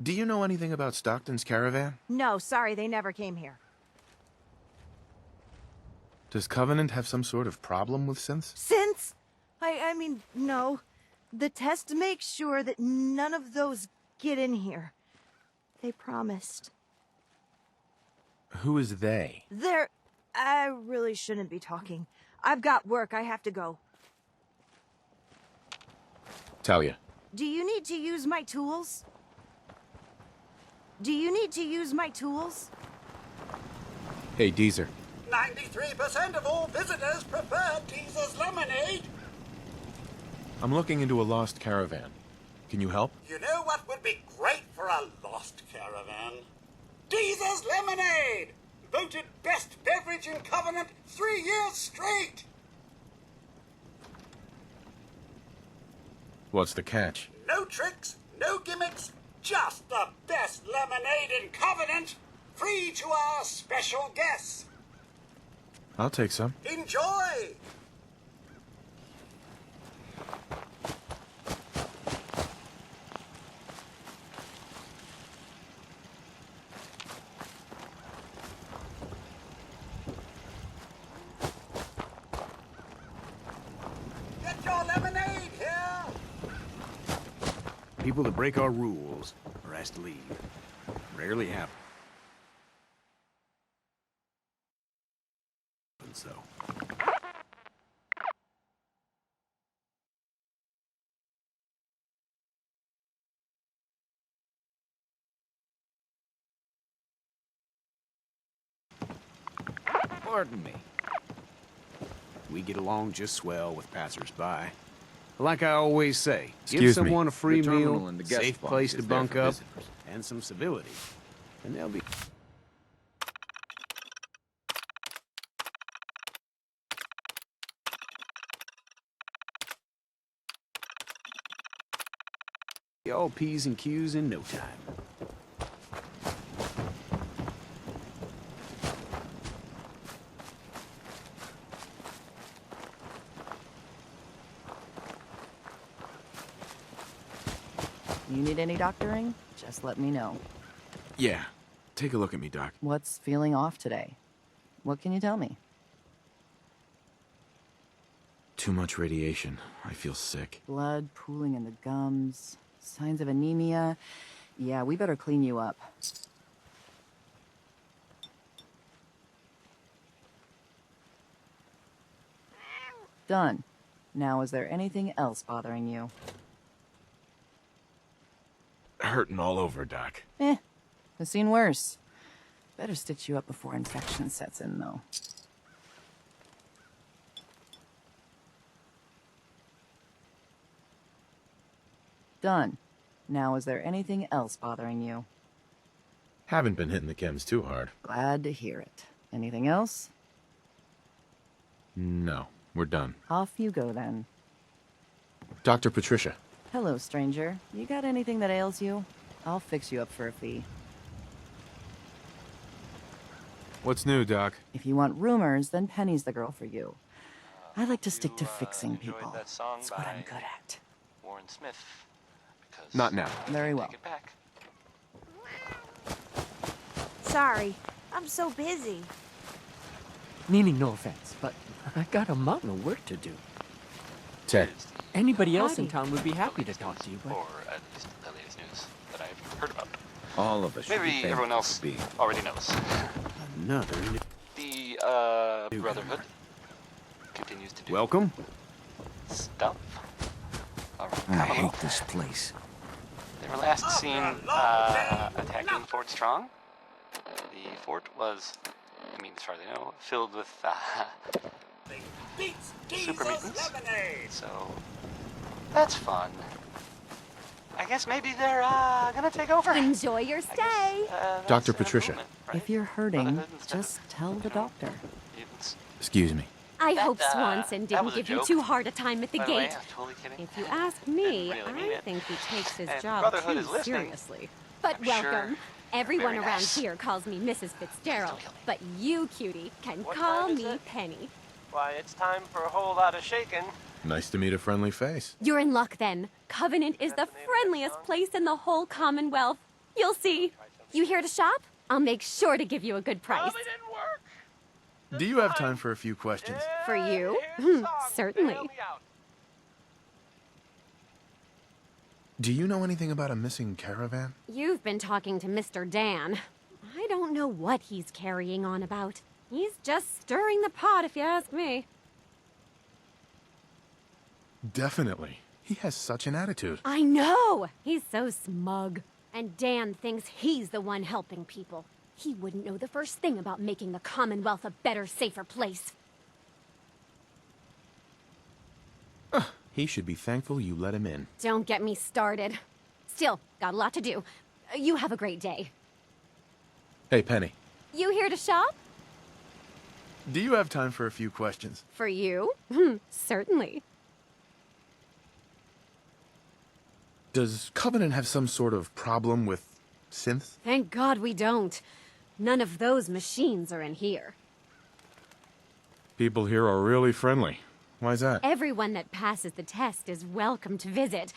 Do you know anything about Stockton's caravan? No, sorry, they never came here. Does Covenant have some sort of problem with synths? Since? I mean, no. The test makes sure that none of those get in here. They promised. Who is they? I really shouldn't be talking. I've got work, I have to go. Talia. Do you need to use my tools? Do you need to use my tools? Hey, Deezer. 93% of all visitors prefer Teaser's lemonade. I'm looking into a lost caravan. Can you help? You know what would be great for a lost caravan? Teaser's lemonade! Voted best beverage in Covenant 3 years straight! What's the catch? No tricks, no gimmicks, just the best lemonade in Covenant, free to our special guests. I'll take some. Enjoy! Get your lemonade here! People that break our rules are asked to leave. Rarely happens, so. Pardon me. We get along just swell with passers-by. Like I always say, give Excuse me. someone a free The terminal meal, and the guest safe box place is to there bunk for up, visitors. and some civility. And they'll be... all P's and Q's in no time. You need any doctoring? Just let me know. Yeah. Take a look at me, Doc. What's feeling off today? What can you tell me? Too much radiation. I feel sick. Blood pooling in the gums, signs of anemia. Yeah, we better clean you up. Done. Now, is there anything else bothering you? Hurting all over, Doc. I've seen worse. Better stitch you up before infection sets in, though. Done. Now, is there anything else bothering you? Haven't been hitting the chems too hard. Glad to hear it. Anything else? No, we're done. Off you go, then. Dr. Patricia. Hello, stranger. You got anything that ails you? I'll fix you up for a fee. What's new, Doc? If you want rumors, then Penny's the girl for you. I like to stick to fixing people. That song That's what I'm good at. Warren Smith. Because Not now. Very well. Take it back. Sorry, I'm so busy. Meaning no offense, but I got a mountain of work to do. Ted. Anybody else in town would be happy to talk to you, but... Or at least the latest news that I've heard about. All of us should Maybe be everyone else be. already knows. Another. The Brotherhood continues to do Welcome. stuff. I hate this place. They were last seen attacking Fort Strong. The fort was, I mean, as far as I know, filled with super mutants. So that's fun. I guess maybe they're gonna take over. Enjoy your stay. Dr. Patricia. Movement, right? If you're hurting, Brotherhood and stuff, just tell the doctor. mutants. Excuse me. I That, hope that Swanson didn't was a give you joke. too hard a time at the By the way, gate. I'm totally kidding. If you ask me, Didn't really mean I it. think he takes his And job Brotherhood too is listening. seriously. But I'm welcome. sure Everyone very around nice. here calls me Mrs. Fitzgerald, kill me. but you, cutie, can What call time is me it? Penny. Why, it's time for a whole lot of shaking. Nice to meet a friendly face. You're in luck then. Covenant is the friendliest place in the whole Commonwealth. You'll see. You here to shop? I'll make sure to give you a good price. Probably didn't work. Do you have time for a few questions? For you? Here's the song. Certainly. Bail me out. Do you know anything about a missing caravan? You've been talking to Mr. Dan. I don't know what he's carrying on about. He's just stirring the pot, if you ask me. Definitely. He has such an attitude. I know! He's so smug. And Dan thinks he's the one helping people. He wouldn't know the first thing about making the Commonwealth a better, safer place. He should be thankful you let him in. Don't get me started. Still, got a lot to do. You have a great day. Hey, Penny. You here to shop? Do you have time for a few questions? For you? Certainly. Does Covenant have some sort of problem with synths? Thank God we don't. None of those machines are in here. People here are really friendly. Why's that? Everyone that passes the test is welcome to visit.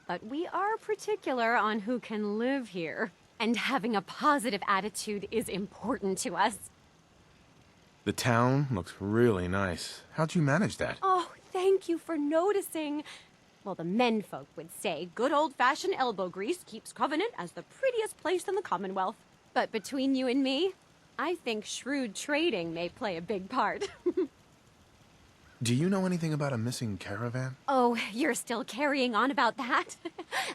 But we are particular on who can live here. And having a positive attitude is important to us. The town looks really nice. How'd you manage that? Oh, thank you for noticing. Well, the menfolk would say good old-fashioned elbow grease keeps Covenant as the prettiest place in the Commonwealth. But between you and me, I think shrewd trading may play a big part. Do you know anything about a missing caravan? Oh, you're still carrying on about that?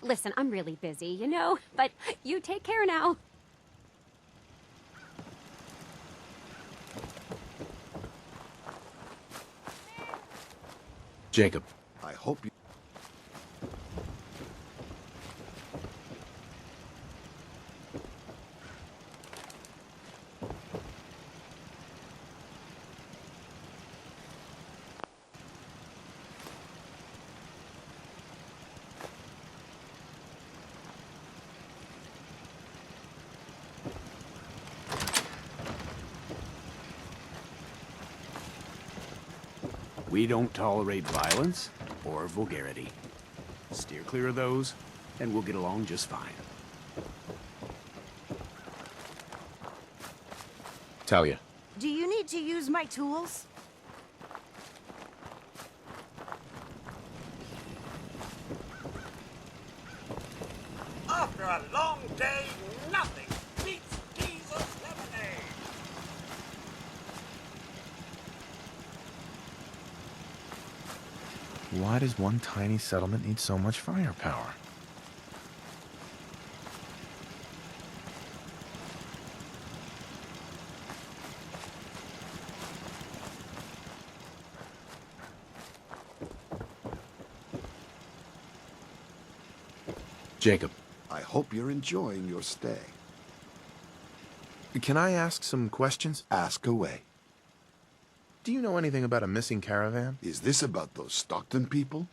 Listen, I'm really busy, you know, but you take care now. Jacob. I hope you... We don't tolerate violence or vulgarity. Steer clear of those, and we'll get along just fine. Talia. Do you need to use my tools? After a long day, nothing beats Jesus lemonade. Why does one tiny settlement need so much firepower? Jacob. I hope you're enjoying your stay. Can I ask some questions? Ask away. Do you know anything about a missing caravan? Is this about those Stockton people?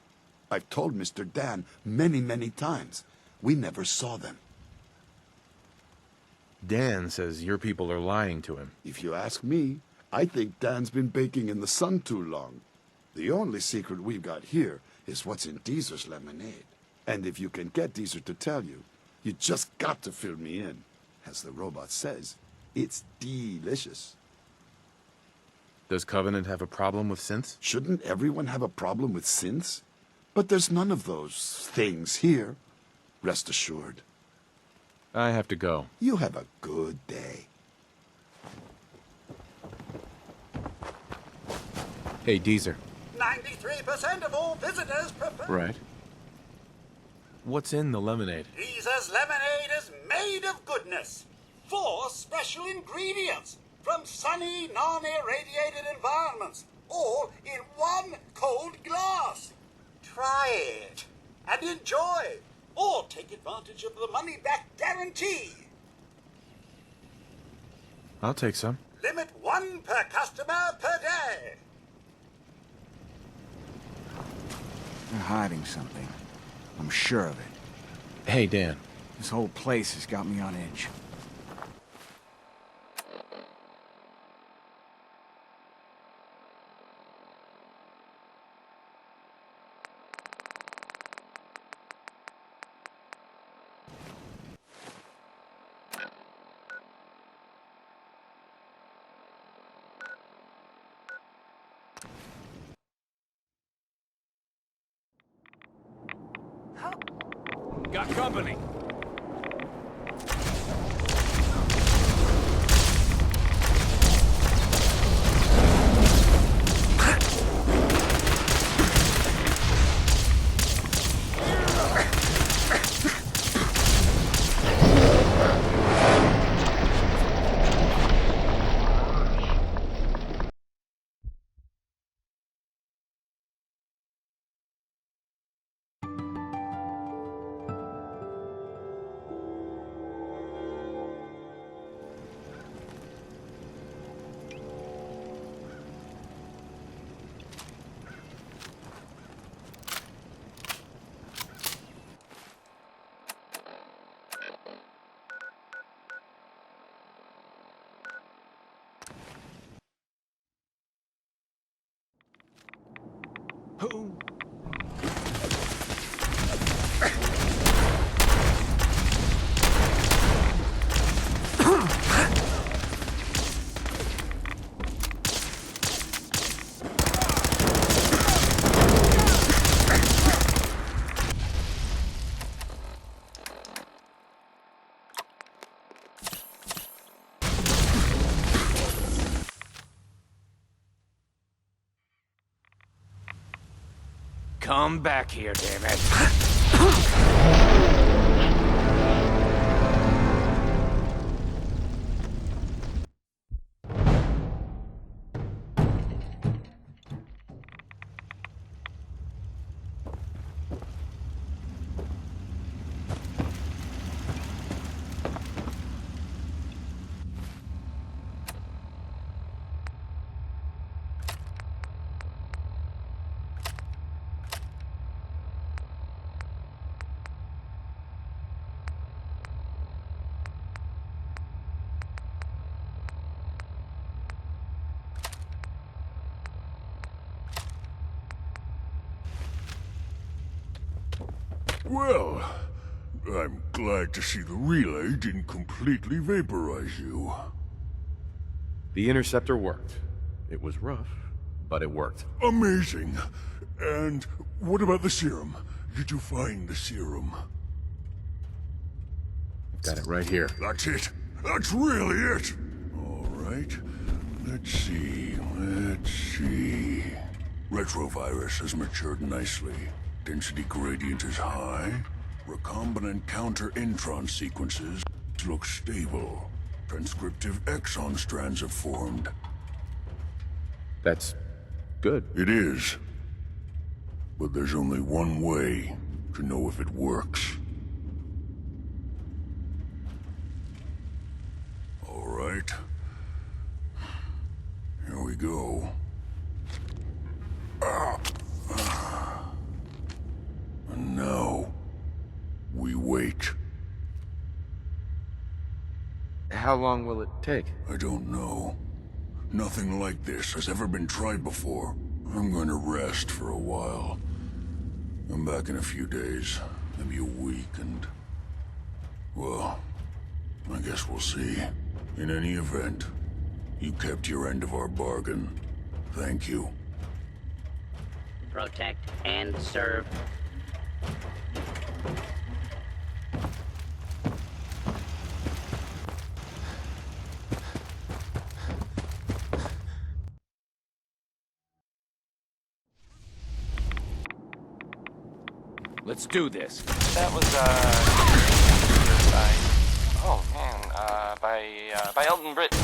I've told Mr. Dan many, many times. We never saw them. Dan says your people are lying to him. If you ask me, I think Dan's been baking in the sun too long. The only secret we've got here is what's in Deezer's lemonade. And if you can get Deezer to tell you, you just got to fill me in. As the robot says, it's delicious. Does Covenant have a problem with synths? Shouldn't everyone have a problem with synths? But there's none of those things here. Rest assured. I have to go. You have a good day. Hey, Deezer. 93% of all visitors prefer... Right. What's in the lemonade? Deezer's lemonade is made of goodness. 4 special ingredients from sunny, non-irradiated environments, all in 1 cold glass. Try it and enjoy, or take advantage of the money-back guarantee. I'll take some. Limit 1 per customer per day. They're hiding something. I'm sure of it. Hey, Dan. This whole place has got me on edge. Got company. Come back here, damn it. Well, I'm glad to see the relay didn't completely vaporize you. The interceptor worked. It was rough, but it worked. Amazing. And what about the serum? Did you find the serum? Got it right here. That's it. That's really it. All right. Let's see. Retrovirus has matured nicely. Density gradient is high. Recombinant counter-intron sequences look stable. Transcriptive exon strands have formed. That's good. It is. But there's only one way to know if it works. All right. Here we go. And now, we wait. How long will it take? I don't know. Nothing like this has ever been tried before. I'm going to rest for a while. I'm back in a few days, maybe a week, and... well, I guess we'll see. In any event, you kept your end of our bargain. Thank you. Protect and serve. Let's do this. That was, oh man, by Elton Britt.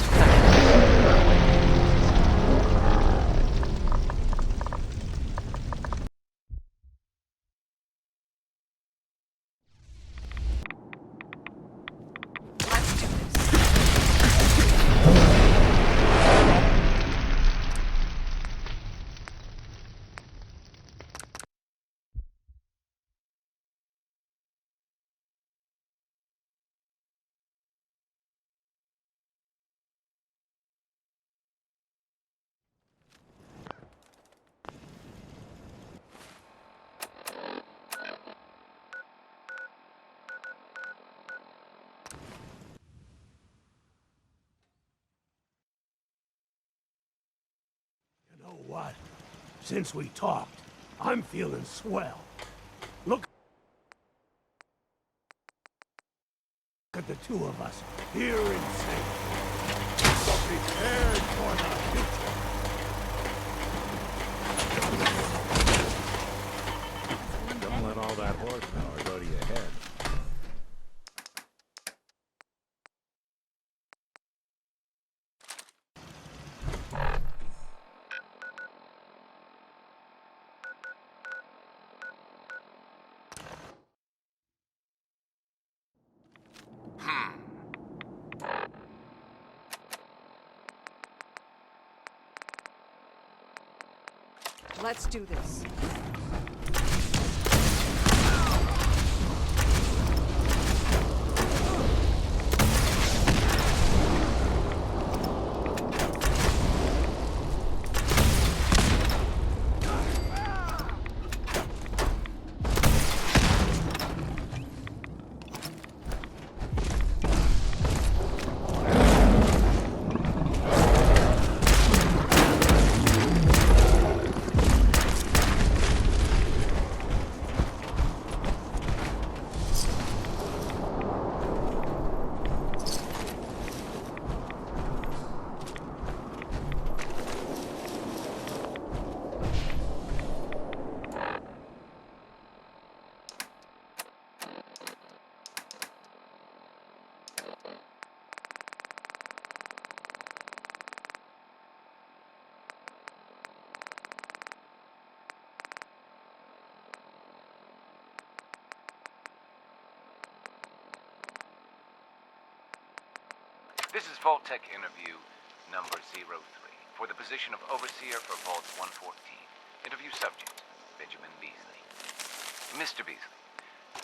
You know what? Since we talked, I'm feeling swell. Look at the two of us here in safety, prepared for the future. Don't let all that horsepower go to your head. Let's do this. This is Vault-Tec interview number 03 for the position of Overseer for Vault 114. Interview subject, Benjamin Beasley. Mr. Beasley,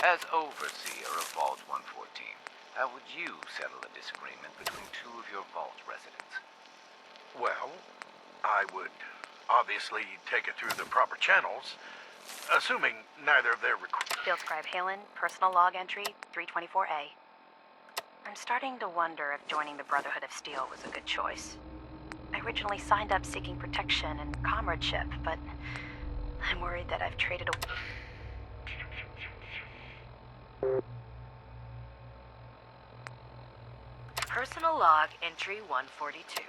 as Overseer of Vault 114, how would you settle a disagreement between two of your Vault residents? Well, I would obviously take it through the proper channels, assuming neither of their Field Scribe Halen, personal log entry 324A. I'm starting to wonder if joining the Brotherhood of Steel was a good choice. I originally signed up seeking protection and comradeship, but I'm worried that I've traded a... Personal log entry 142.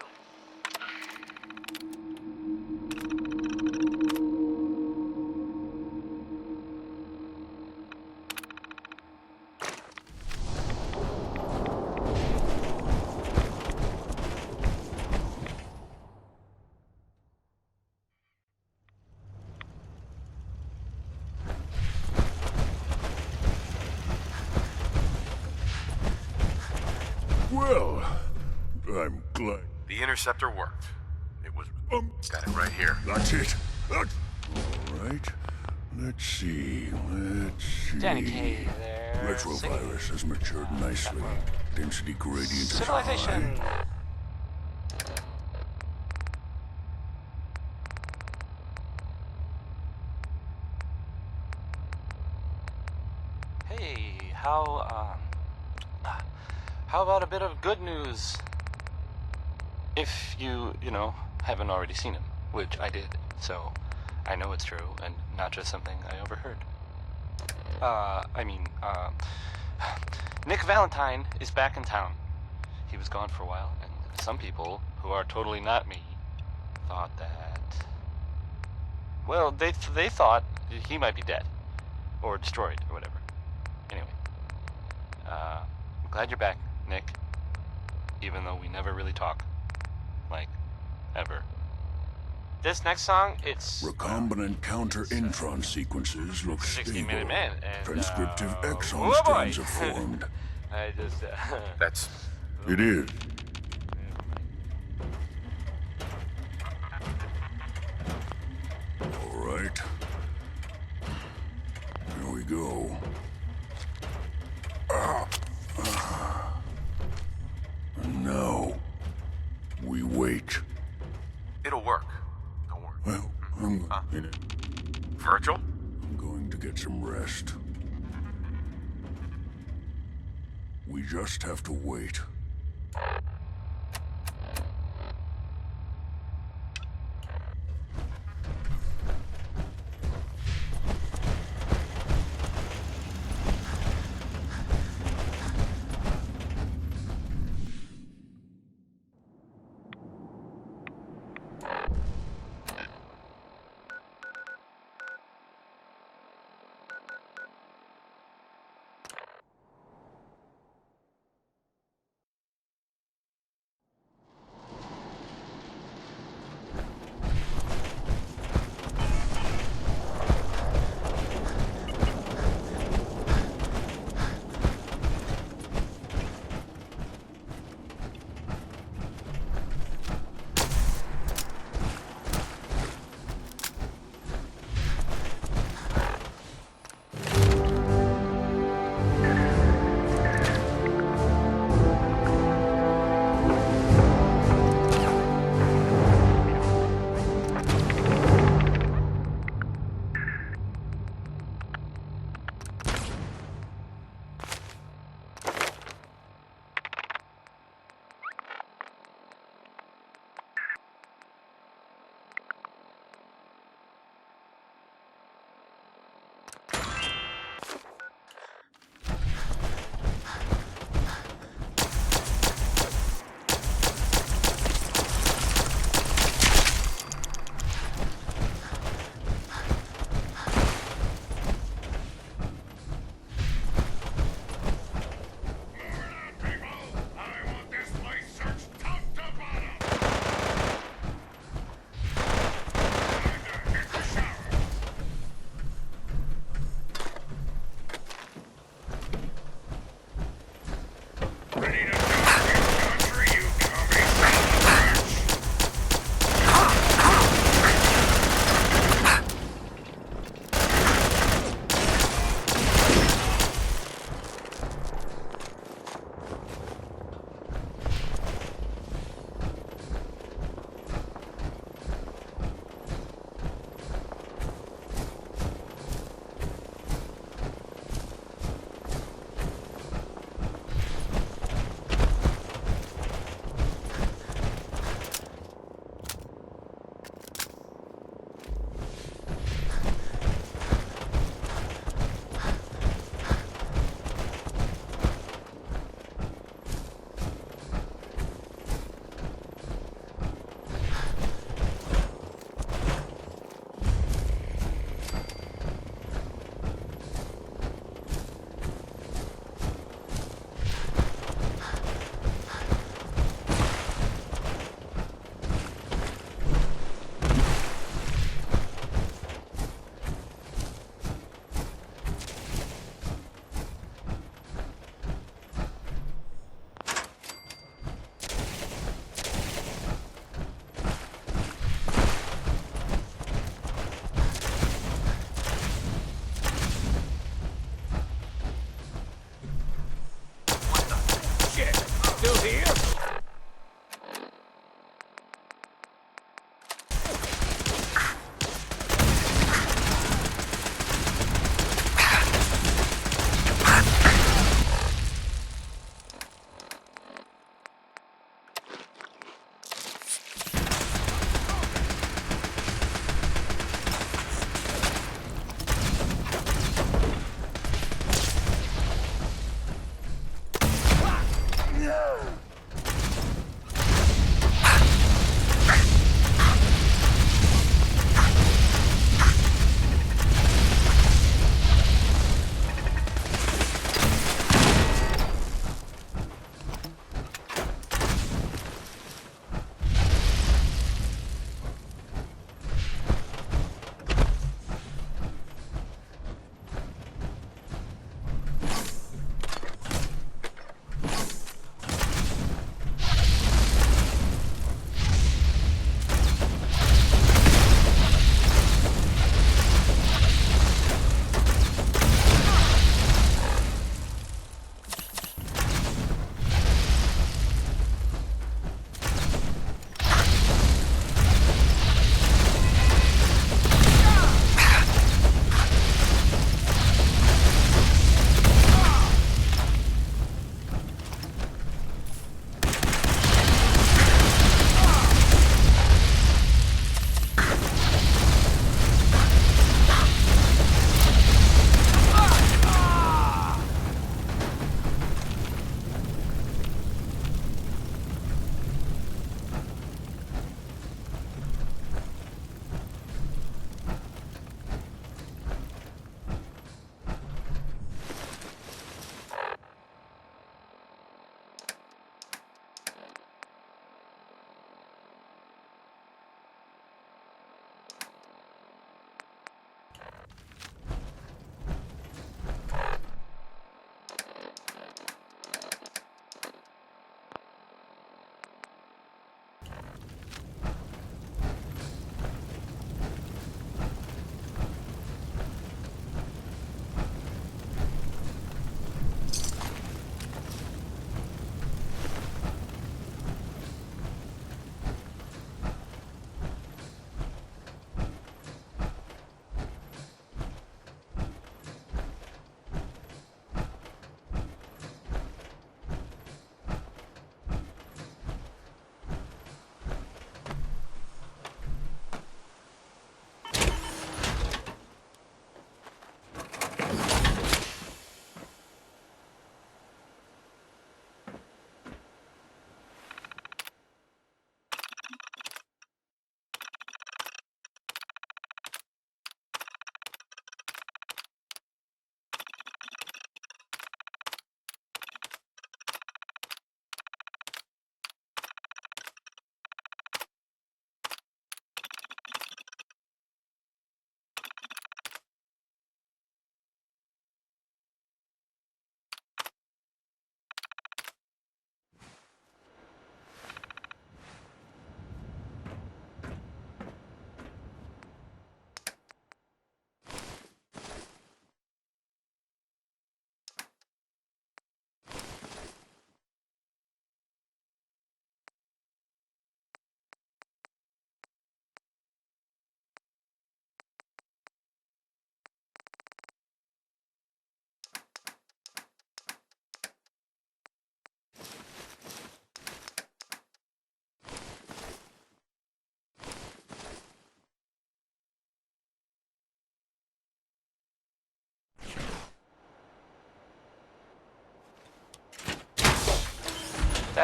The interceptor worked. It was... got it right here. That's it. All right. Let's see. Danny K there. Retrovirus has matured nicely. Density gradient is Civilization. high. Hey, how about a bit of good news? If you haven't already seen him, which I did, so I know it's true and not just something I overheard. Nick Valentine is back in town. He was gone for a while, and some people, who are totally not me, thought that... Well, they thought he might be dead. Or destroyed, or whatever. Anyway. I'm glad you're back, Nick. Even though we never really talk. Like, ever. This next song, it's... Recombinant counter-intron sequences look 60 stable. Minute Man, and, Transcriptive exon oh boy. strands are formed. I just... That's... It is. All right. Here we go. And now, we wait. It'll work. Don't worry. Well, I'm in it. Virgil? I'm going to get some rest. We just have to wait.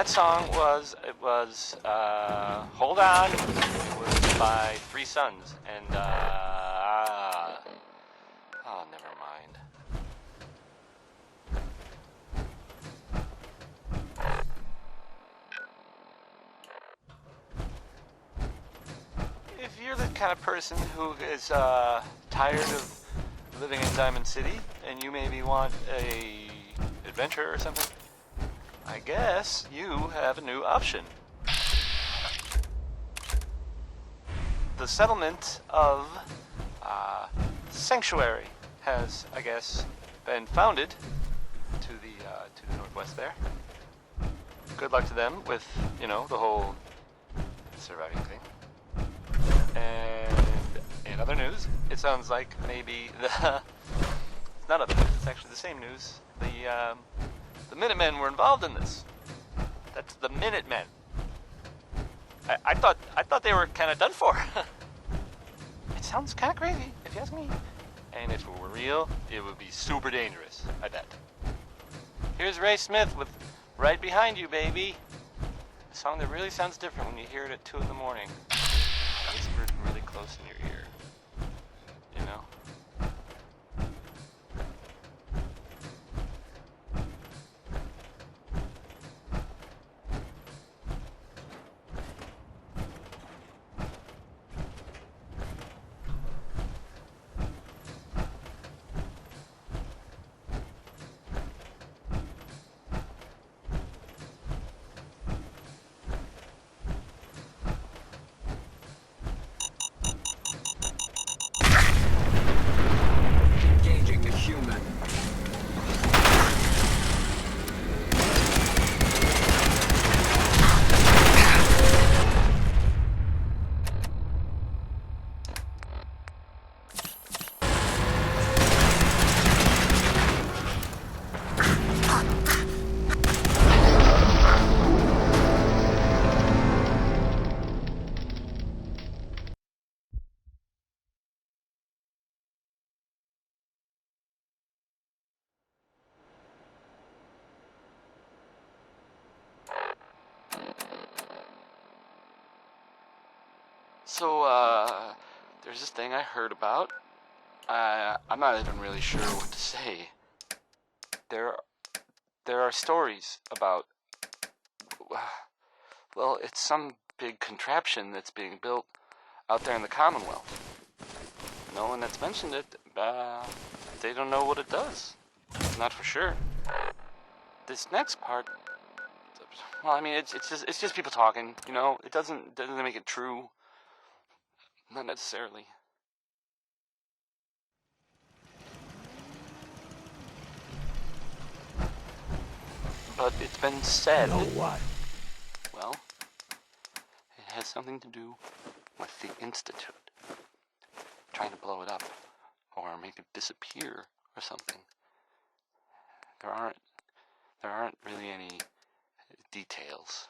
that song was, Hold On. It was by Three Sons, and, oh, never mind. If you're the kind of person who is, tired of living in Diamond City, and you maybe want a adventure or something, I guess you have a new option. The settlement of Sanctuary has, I guess, been founded to the northwest there. Good luck to them with, you know, the whole surviving thing. And in other news, it sounds like maybe it's not other news, it's actually the same news. The Minutemen were involved in this. That's the Minutemen. I thought they were kind of done for. It sounds kind of crazy, if you ask me. And if it were real, it would be super dangerous, I bet. Here's Ray Smith with Right Behind You, Baby. A song that really sounds different when you hear it at 2 in the morning. Whispered really close in your ear. You know? So, there's this thing I heard about. I'm not even really sure what to say. There are stories about, well, it's some big contraption that's being built out there in the Commonwealth. No one that's mentioned it, they don't know what it does. Not for sure. This next part, well, I mean, it's just people talking, you know? It doesn't make it true. Not necessarily. But it's been said. You know what? Well, it has something to do with the Institute. Trying to blow it up, or make it disappear, or something. There aren't really any details.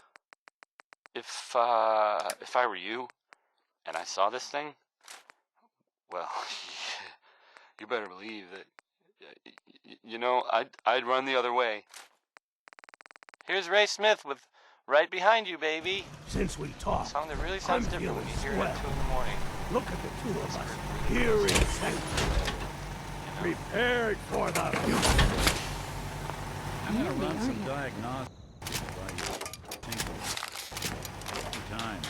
If I were you, and I saw this thing, well, you better believe that, you know, I'd run the other way. Here's Ray Smith with Right Behind You, Baby. Since we talked, a song that really sounds different when you hear it at 2 in the morning. Look at the two of us here in Sanctuary, prepared for the future. I'm gonna run some diagnostics while you think of your time.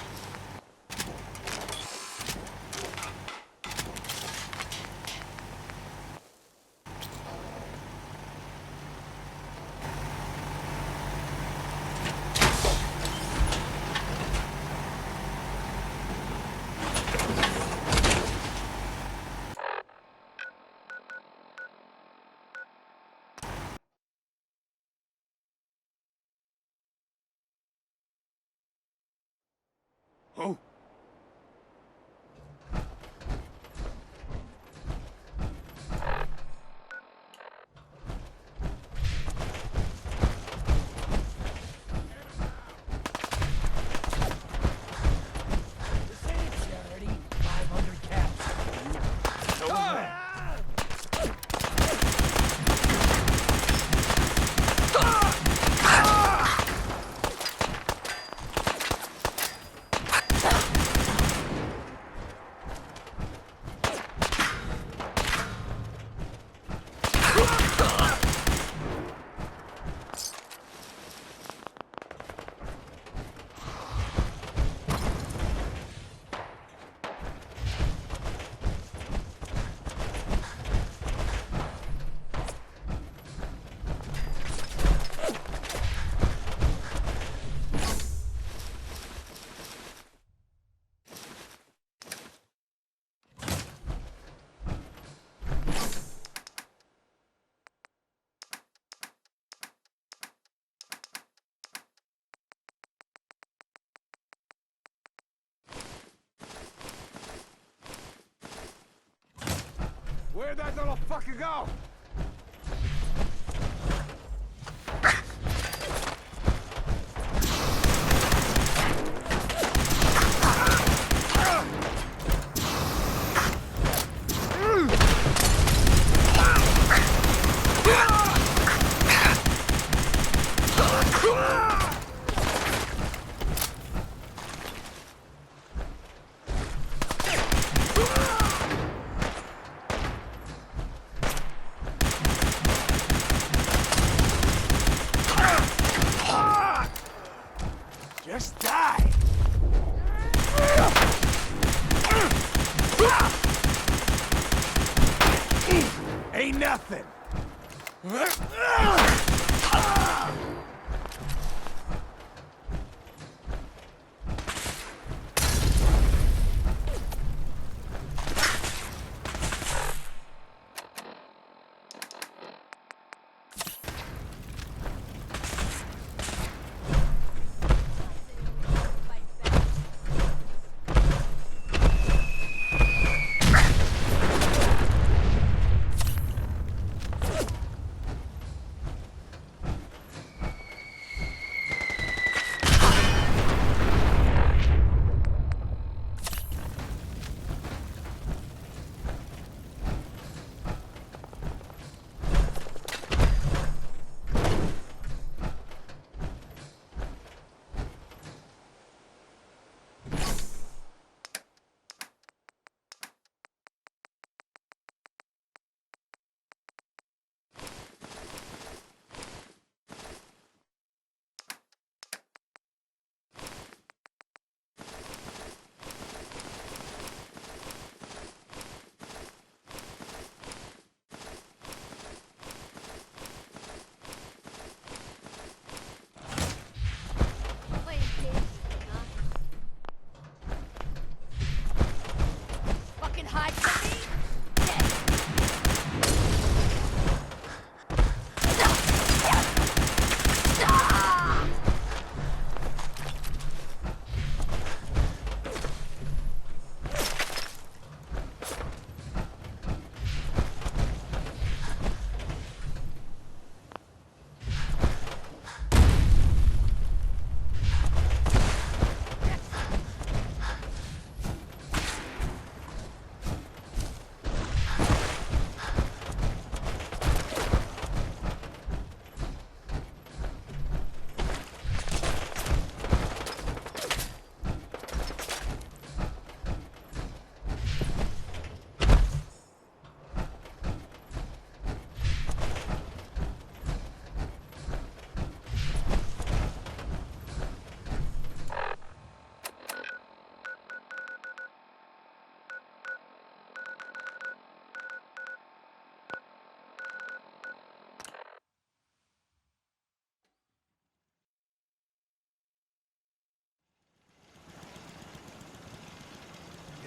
Oh. Where'd that little fucker go? Just die! Ain't nothing!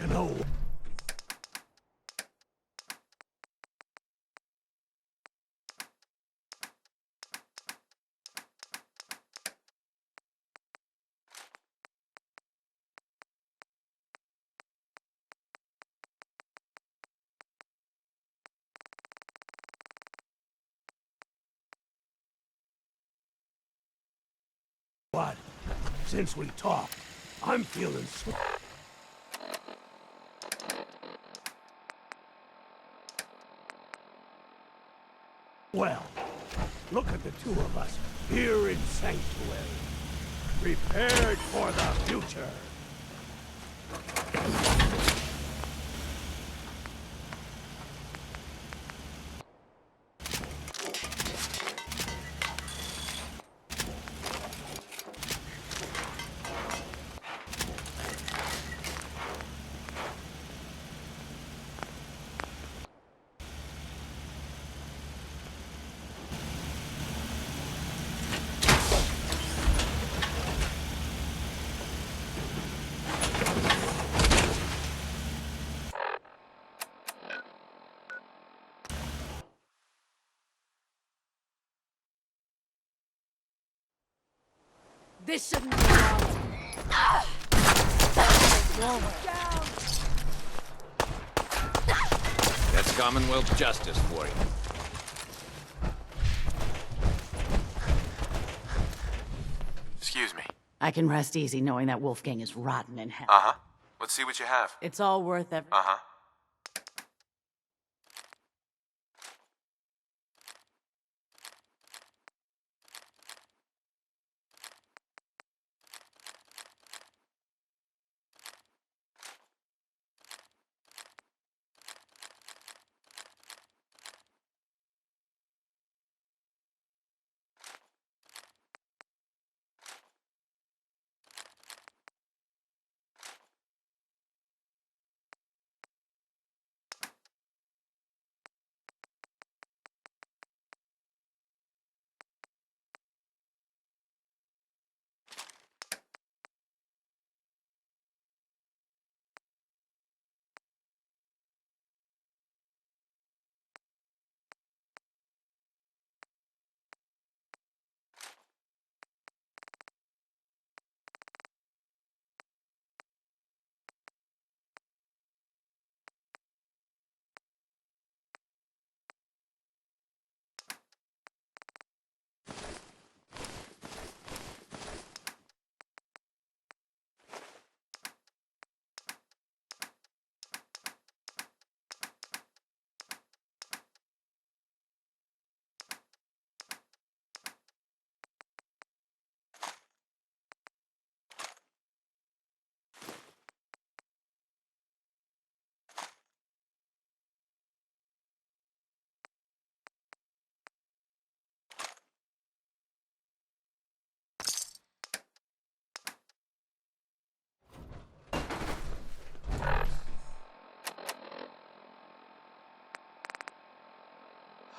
You know... What? Since we talked, I'm feeling well, look at the two of us here in Sanctuary, prepared for the future. This shouldn't be wrong. That's Commonwealth justice for you. Excuse me. I can rest easy knowing that Wolfgang is rotten in hell. Uh-huh. Let's see what you have. It's all worth every... Uh-huh.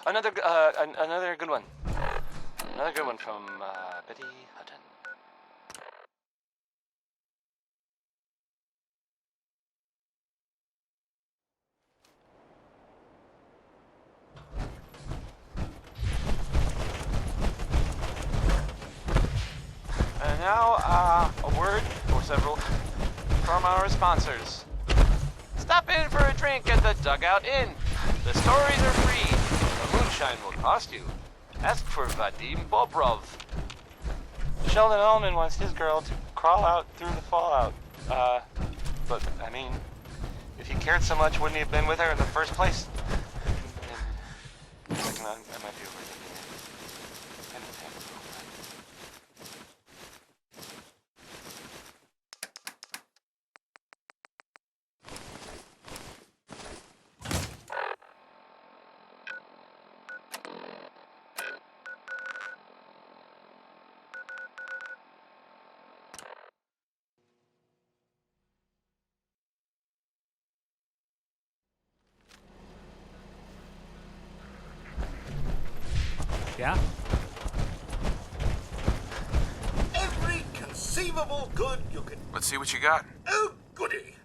Another good one. Another good one from Betty Hutton. And now, a word or several from our sponsors. Stop in for a drink at the Dugout Inn. The stories are free. The moonshine will cost you. Ask for Vadim Bobrov. Sheldon Ellman wants his girl to crawl out through the fallout. But, I mean, if he cared so much, wouldn't he have been with her in the first place? I might be overthinking it. I don't think so. Yeah? Every conceivable good you can... Let's see what you got. Oh, goody.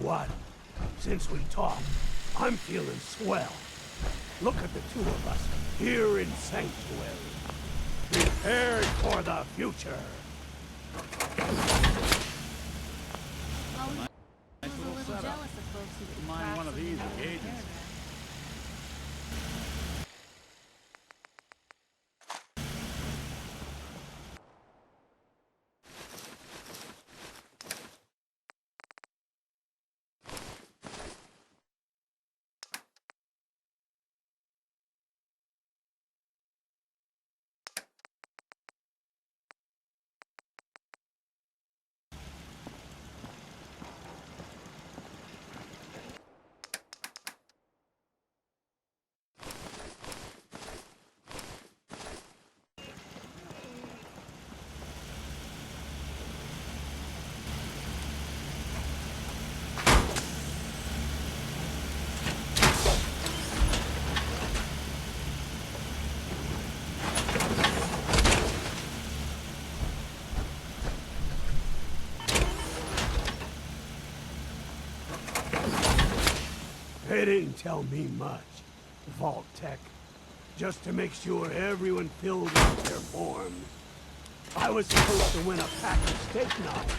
what? Since we talked, I'm feeling swell. Look at the two of us here in Sanctuary. Prepared for the future. Nice little setup. Mind one of these at the agency. They didn't tell me much, Vault Tech. Just to make sure everyone filled out their forms. I was supposed to win a pack of steak knives.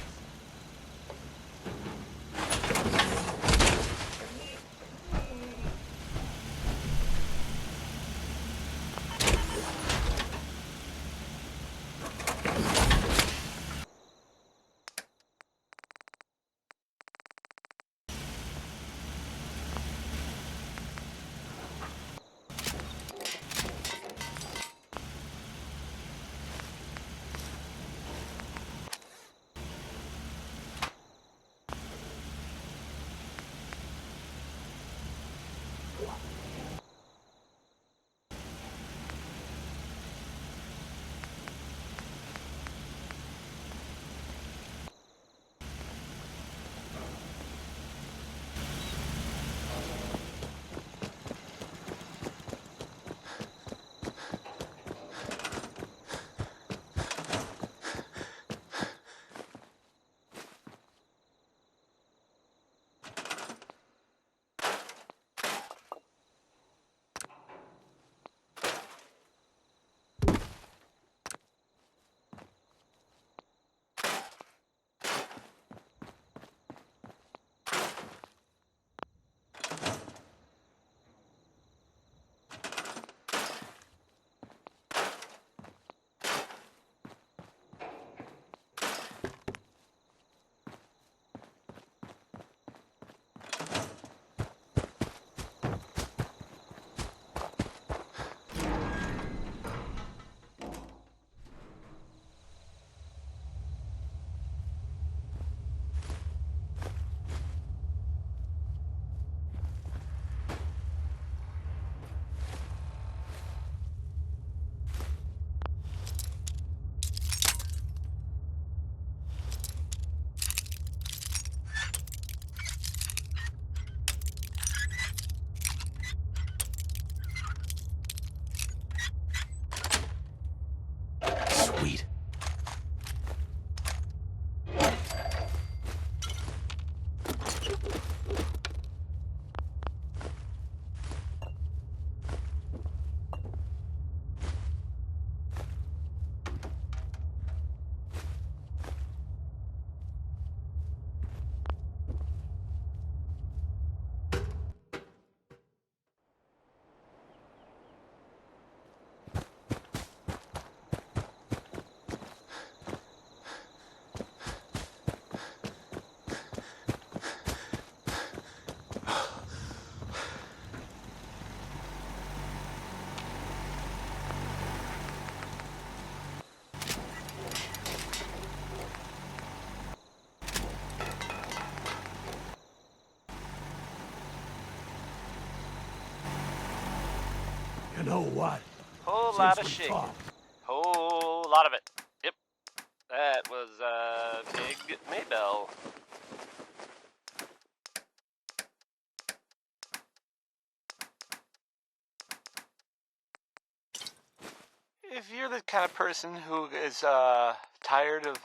Sweet. You know what? Whole lot of Since we shaking. talked, Whole lot of it. Yep. That was Big Maybell. If you're the kind of person who is tired of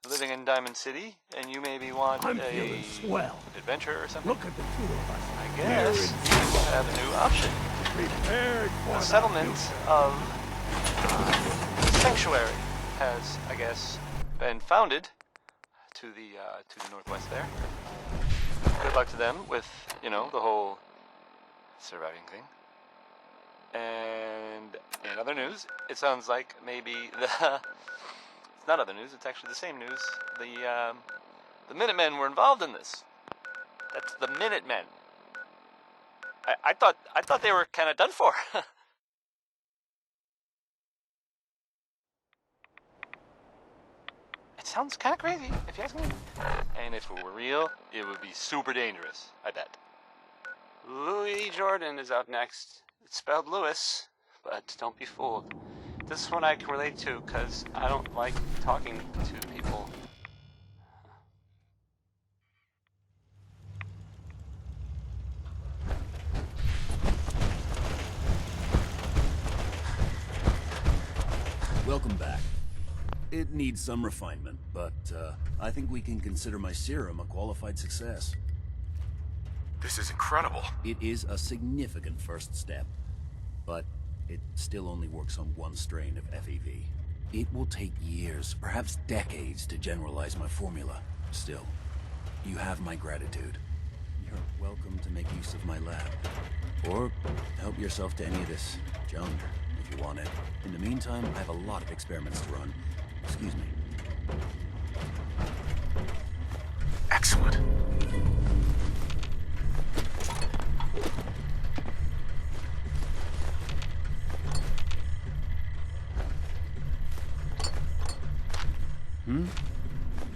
living in Diamond City, and you maybe want I'm a feeling swell. adventure or something. Look at the two of us. I guess you have a new option. Prepared for The settlement of Sanctuary has, I guess, been founded to the northwest there. Good luck to them with, you know, the whole surviving thing. And in other news, it sounds like maybe it's not other news, it's actually the same news. The Minutemen were involved in this. That's the Minutemen. I thought they were kind of done for. It sounds kind of crazy, if you ask me. And if it were real, it would be super dangerous, I bet. Louis Jordan is up next. It's spelled Lewis, but don't be fooled. This one I can relate to, because I don't like talking to people. Welcome back. It needs some refinement, but I think we can consider my serum a qualified success. This is incredible. It is a significant first step, but it still only works on one strain of FEV. It will take years, perhaps decades, to generalize my formula. Still, you have my gratitude. You're welcome to make use of my lab. Or help yourself to any of this junk, if you want it. In the meantime, I have a lot of experiments to run. Excuse me. Excellent.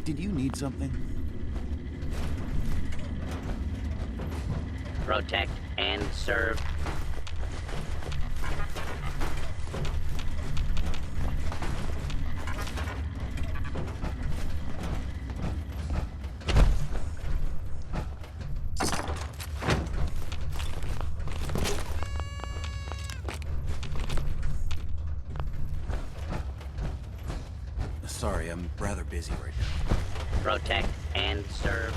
Did you need something? Protect and serve. Sorry, I'm rather busy right now. Protect and serve.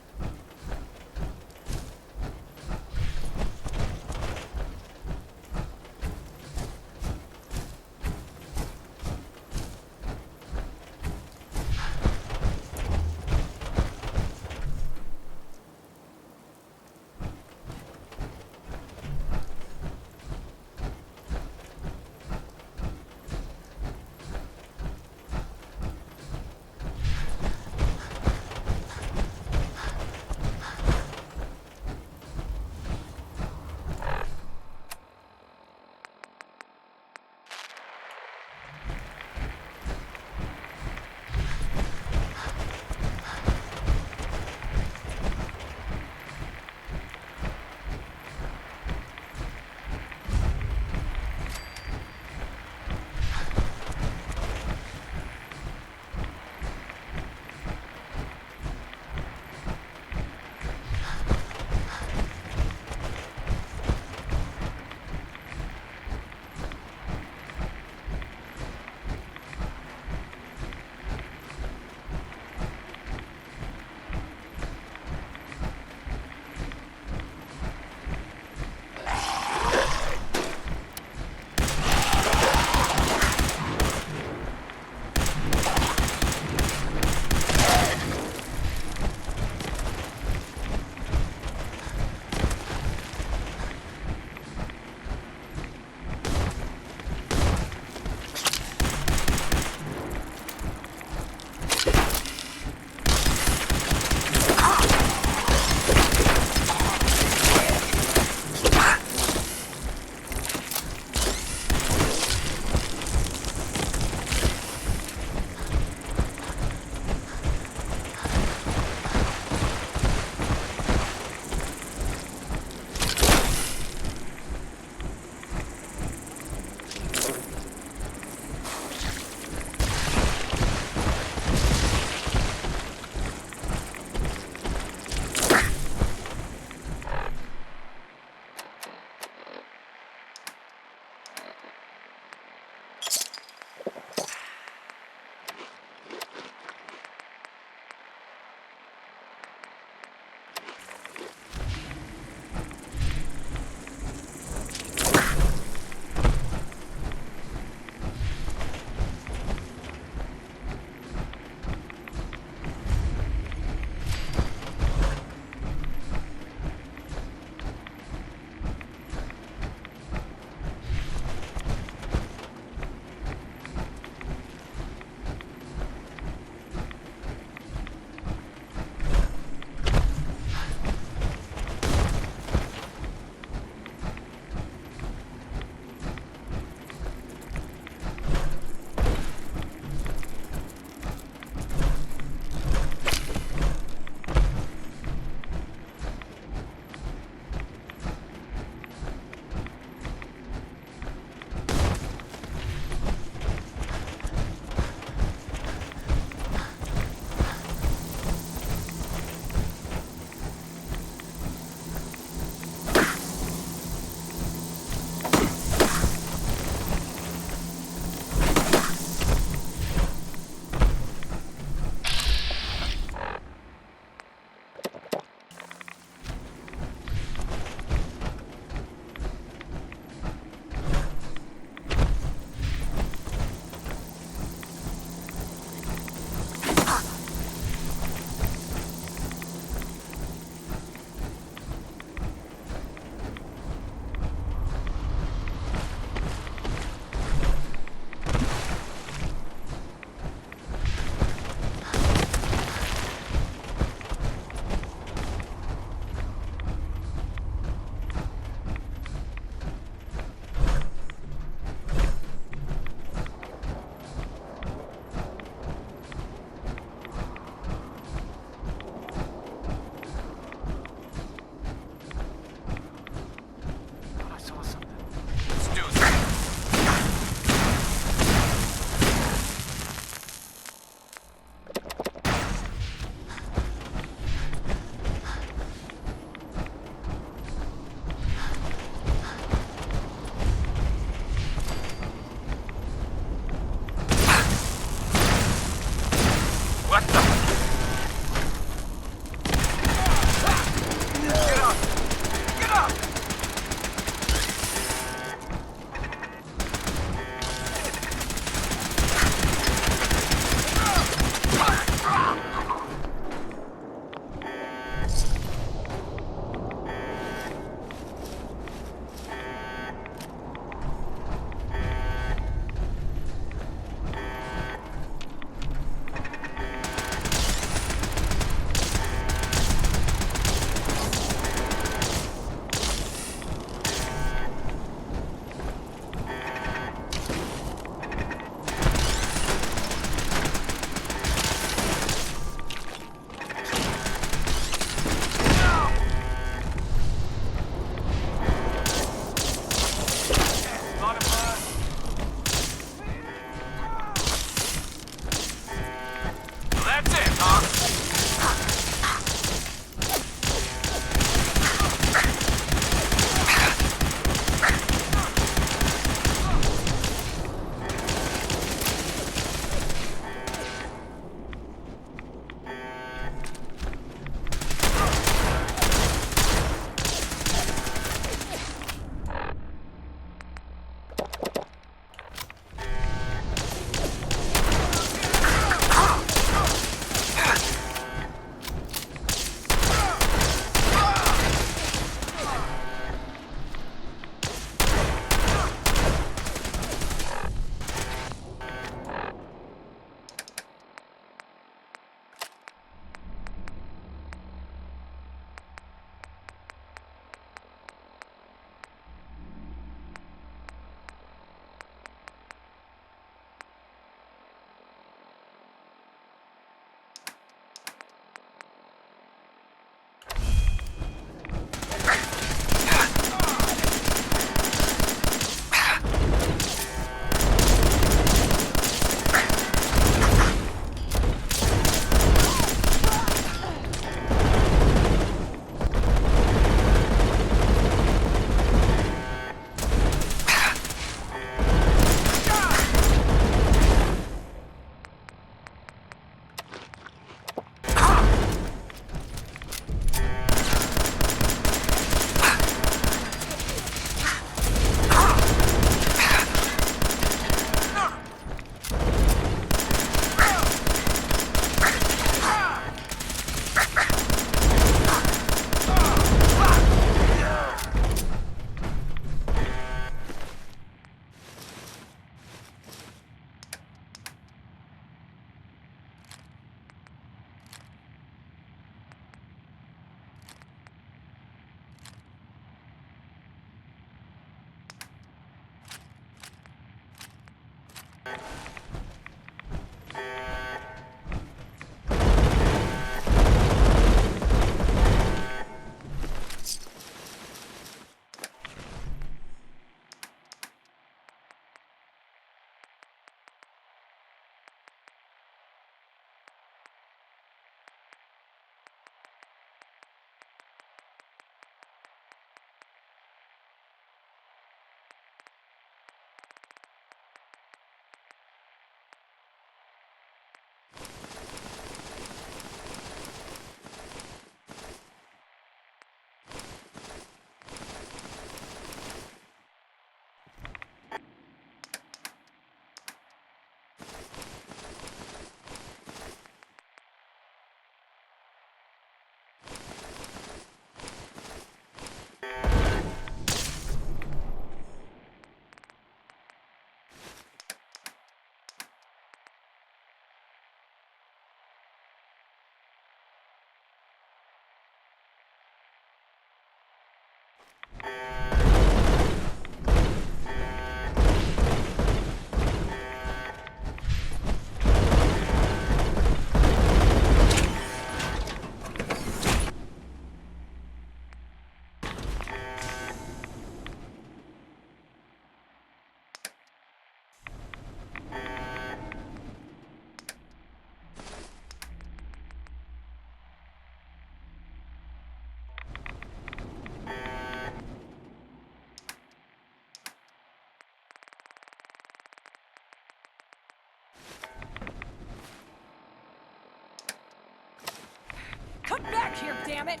Come back here, damn it!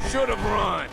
Should have run.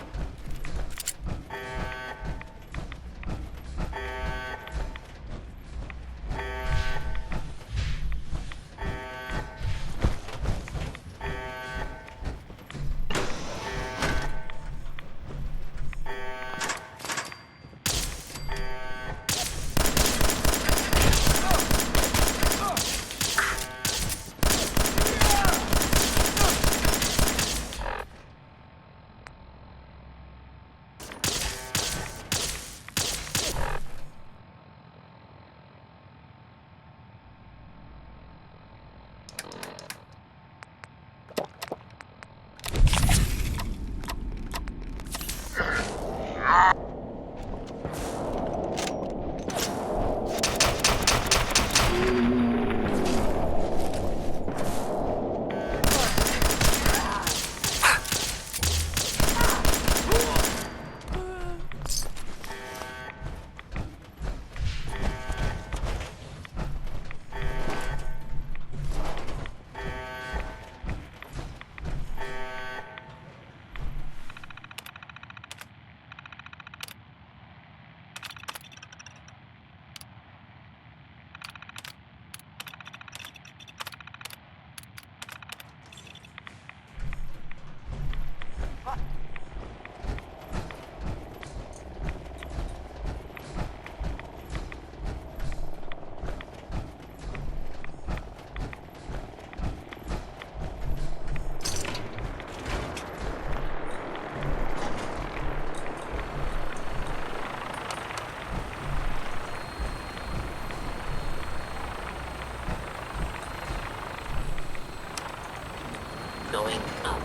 Going up.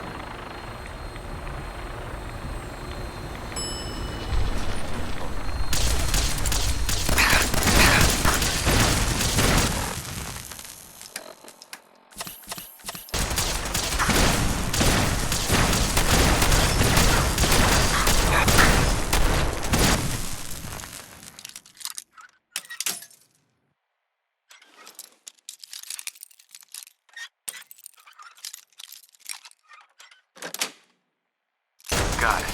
Got it.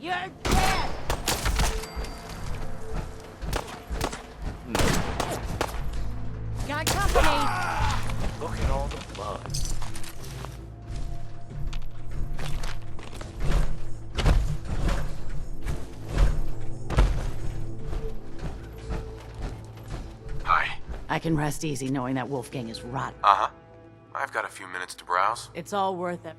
You're dead! Got company! Look at all the blood. Hi. I can rest easy knowing that Wolfgang is rotten. Uh-huh. I've got a few minutes to browse. It's all worth it.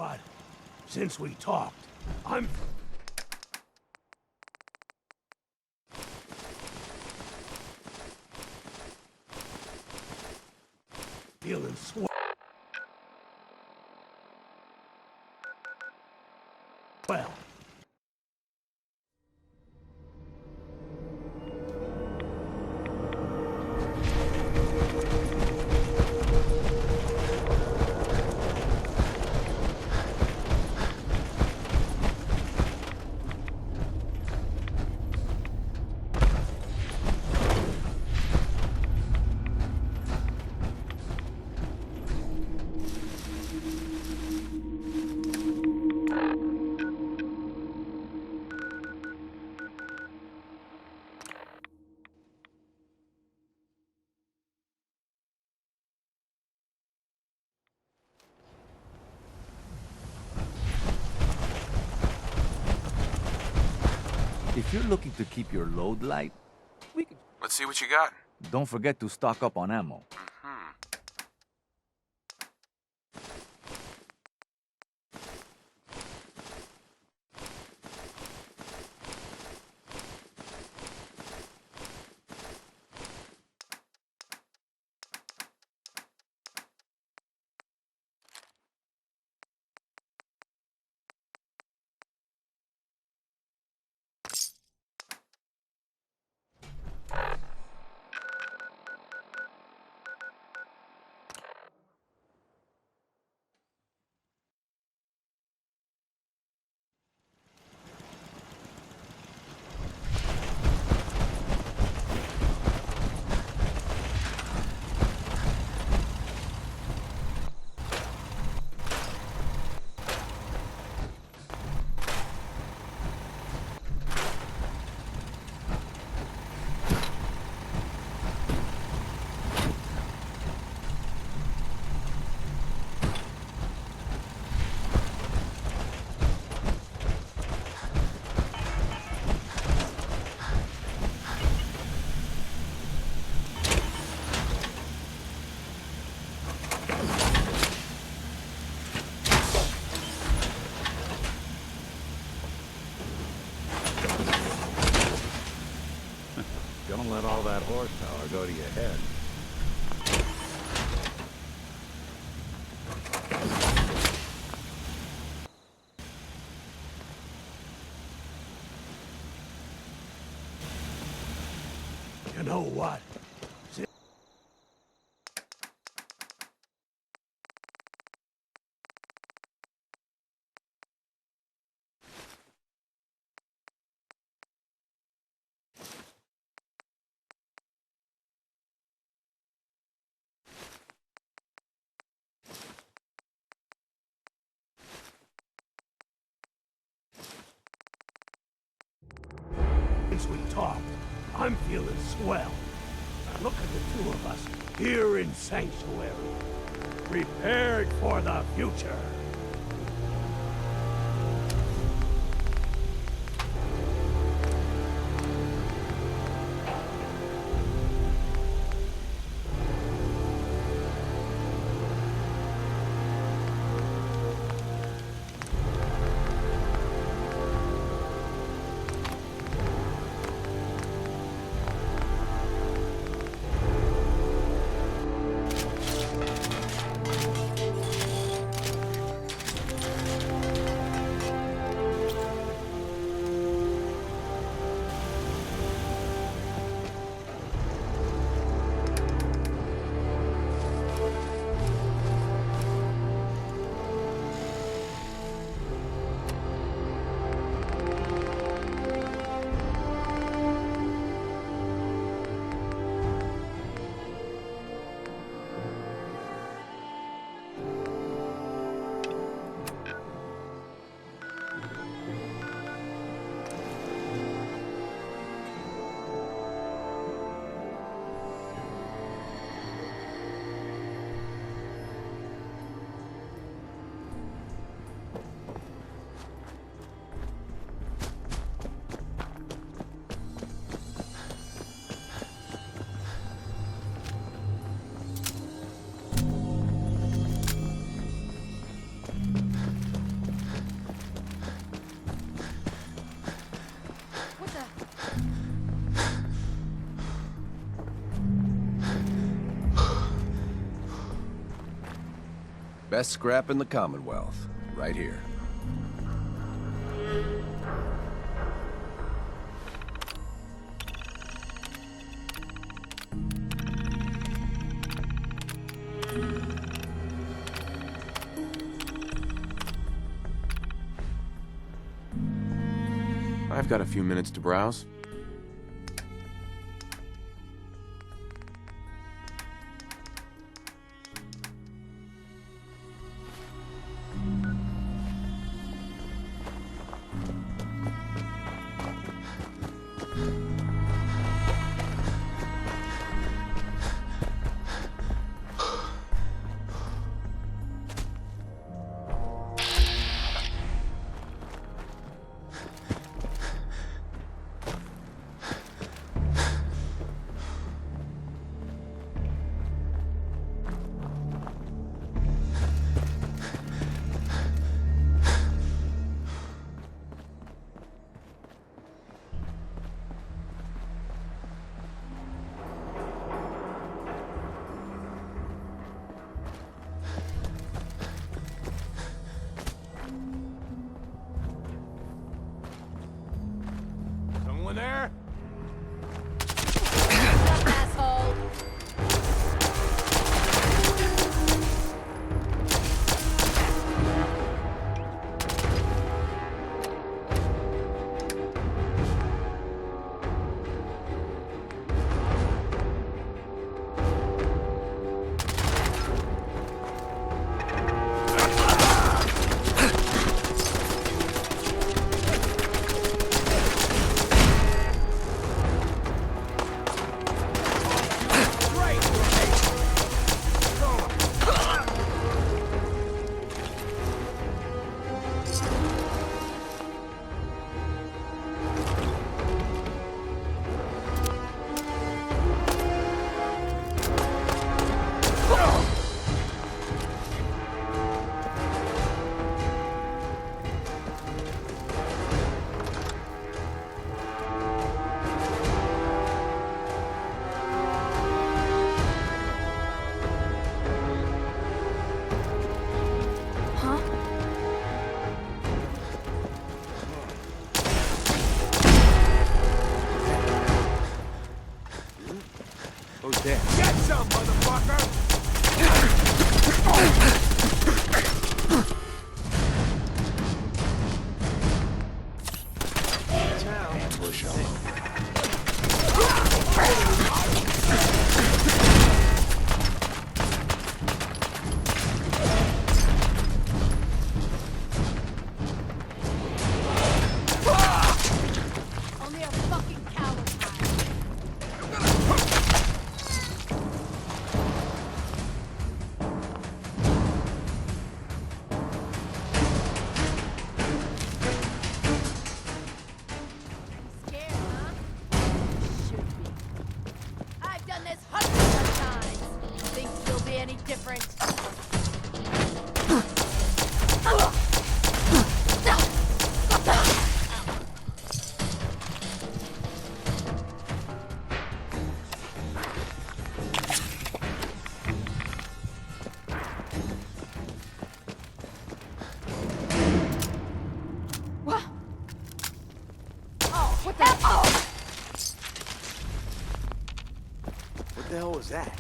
what? Since we talked, I'm... feeling swell. Well. If you're looking to keep your load light, we can... Let's see what you got. Don't forget to stock up on ammo. Don't let all that horsepower go to your head. You know what? Since we talked, I'm feeling swell. Look at the two of us here in Sanctuary, prepared for the future. Best scrap in the Commonwealth, right here. I've got a few minutes to browse. Someone there? Asshole! Who's there? Get some, motherfucker! Ambush alone. Only a fucking coward. Scared, huh? Should be. I've done this hundreds of times. Think you'll be any different? What? Oh, what the? Oh! What the hell was that?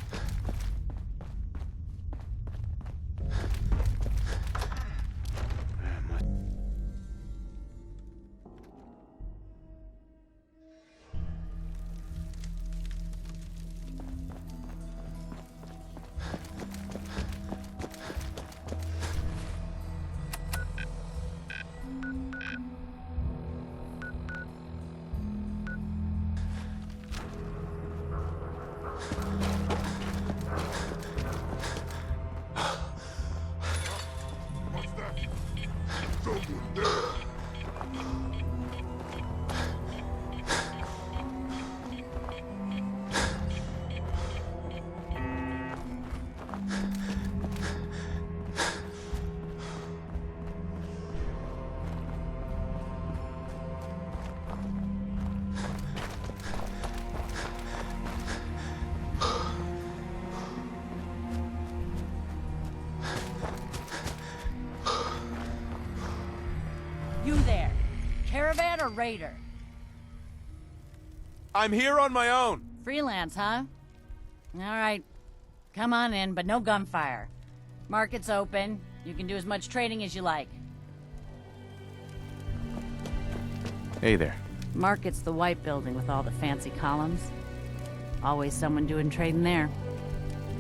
raider? I'm here on my own. Freelance, huh? All right. Come on in, but no gunfire. Market's open. You can do as much trading as you like. Hey there. Market's the white building with all the fancy columns. Always someone doing trading there.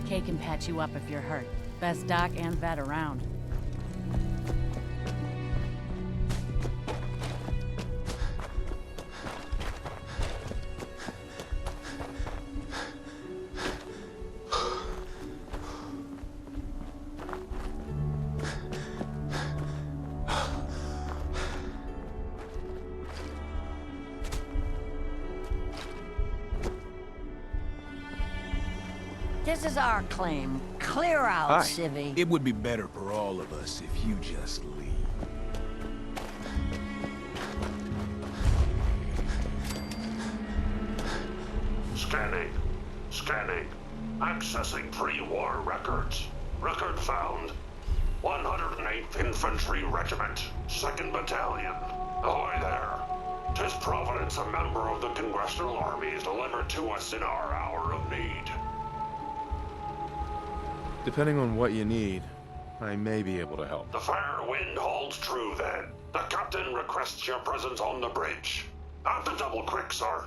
Kay can patch you up if you're hurt. Best doc and vet around. This is our claim. Clear out, Hi. civvy. It would be better for all of us if you just leave. Scanning. Scanning. Accessing pre-war records. Record found. 108th Infantry Regiment, 2nd Battalion. Ahoy there. 'Tis Providence, a member of the Congressional Army, is delivered to us in our hour of need. Depending on what you need, I may be able to help. The fair wind holds true then. The captain requests your presence on the bridge. At the double quick, sir.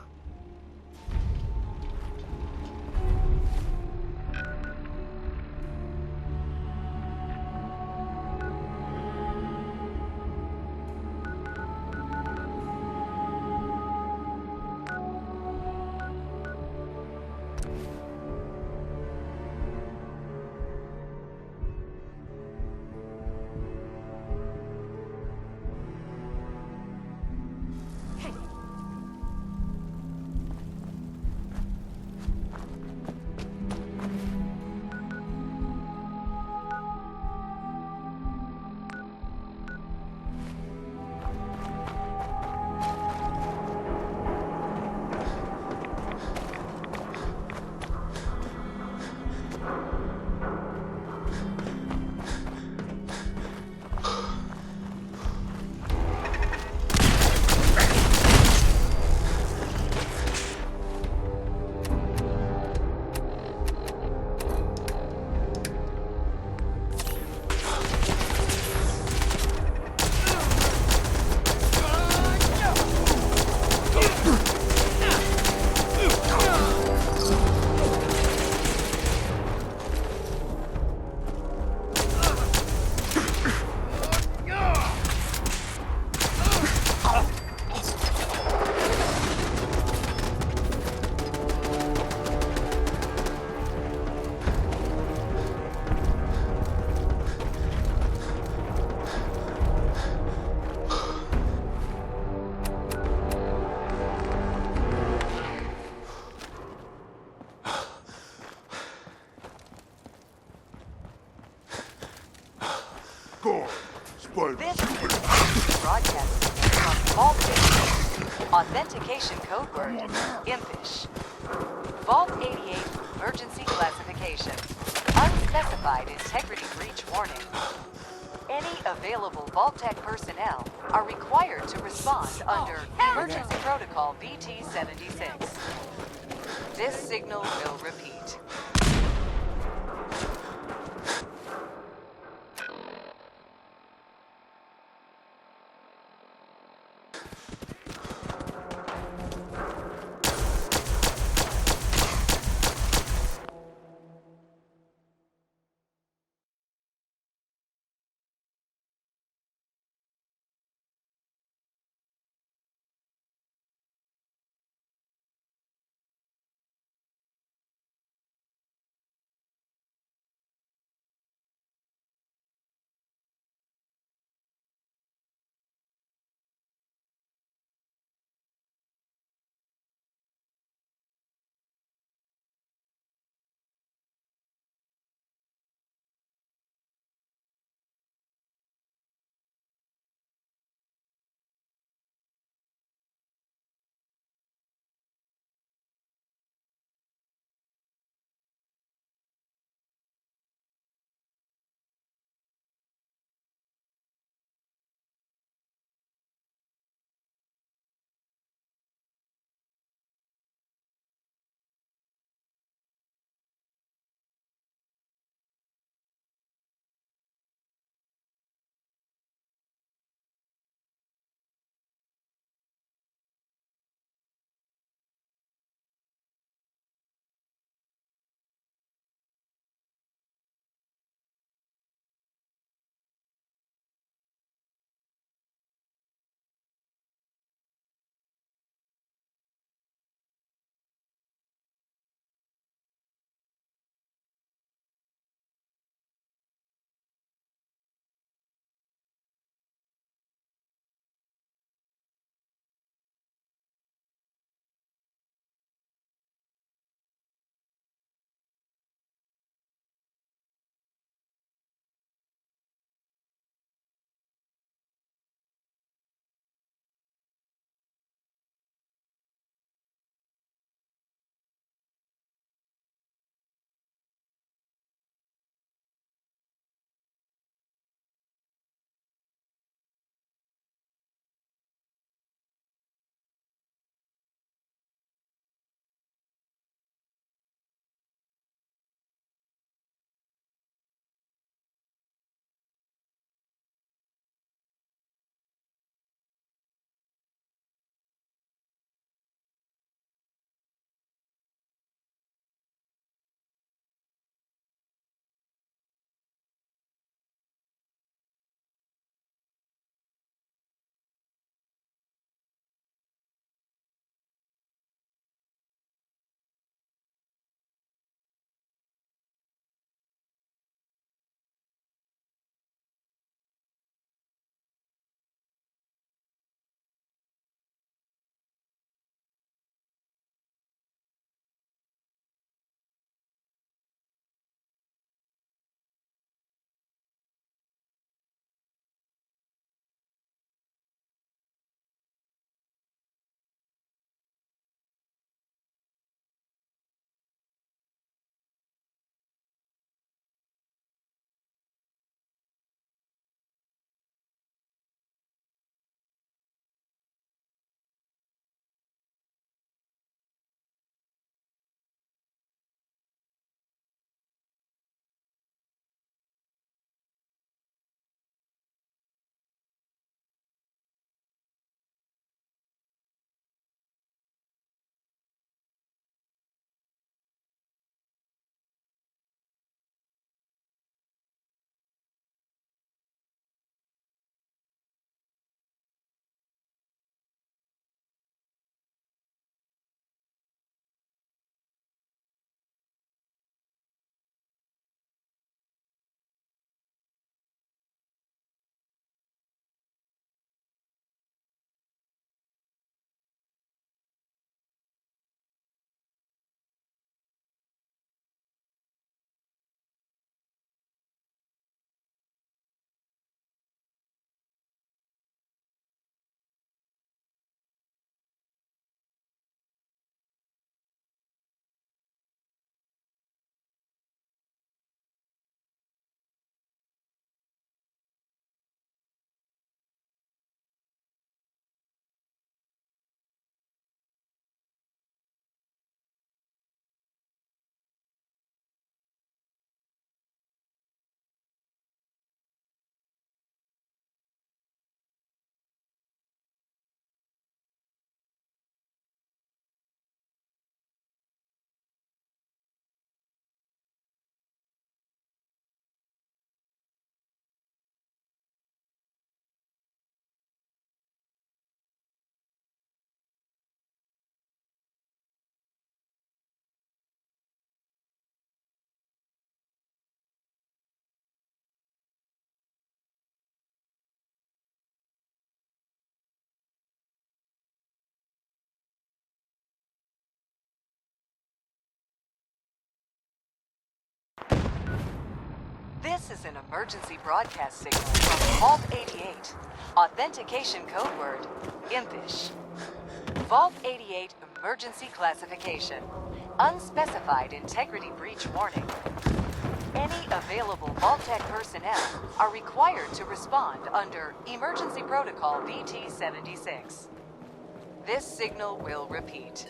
This is broadcasting from Vault 88. Authentication code word, Impish. Vault 88 emergency classification. Unspecified integrity breach warning. Any available Vault-Tec personnel are required to respond under Emergency Protocol BT-76. This signal will repeat. This is an emergency broadcast signal from Vault 88. Authentication code word, Impish. Vault 88 emergency classification. Unspecified integrity breach warning. Any available Vault-Tec personnel are required to respond under Emergency Protocol VT-76. This signal will repeat.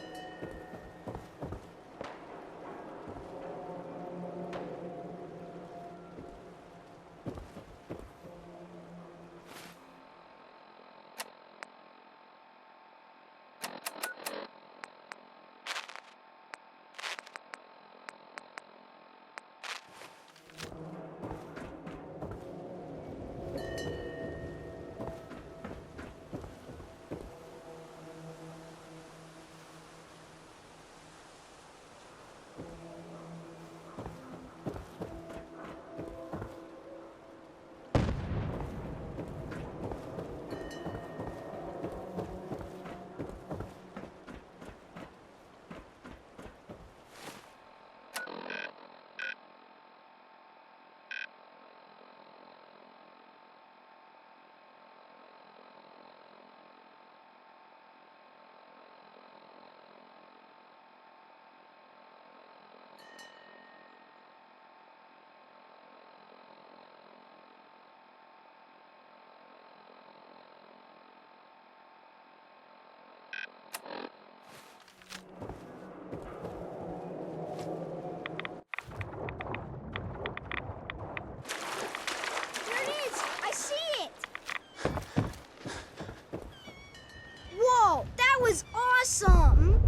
was awesome!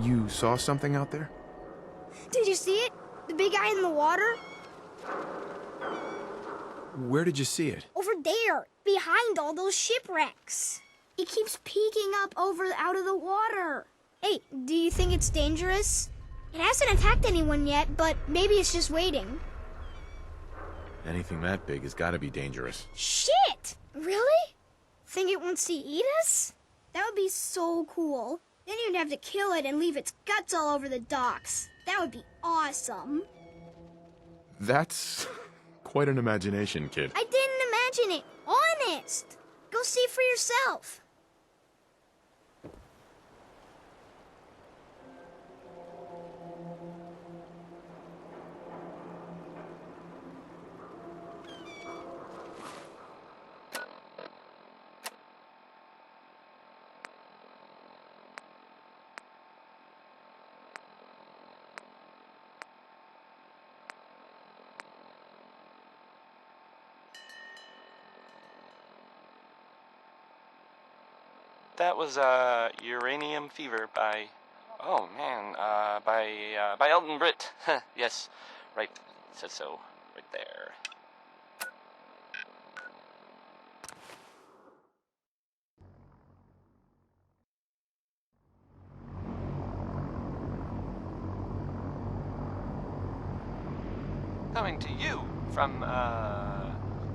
You saw something out there? Did you see it? The big guy in the water? Where did you see it? Over there, behind all those shipwrecks. It keeps peeking up out of the water. Hey, do you think it's dangerous? It hasn't attacked anyone yet, but maybe it's just waiting. Anything that big has got to be dangerous. Shit! Really? Think it wants to eat us? That would be so cool. Then you'd have to kill it and leave its guts all over the docks. That would be awesome. That's quite an imagination, kid. I didn't imagine it. Honest. Go see for yourself. That was Uranium Fever by, oh man, by Elton Britt. Yes, right, says so, right there. Coming to you from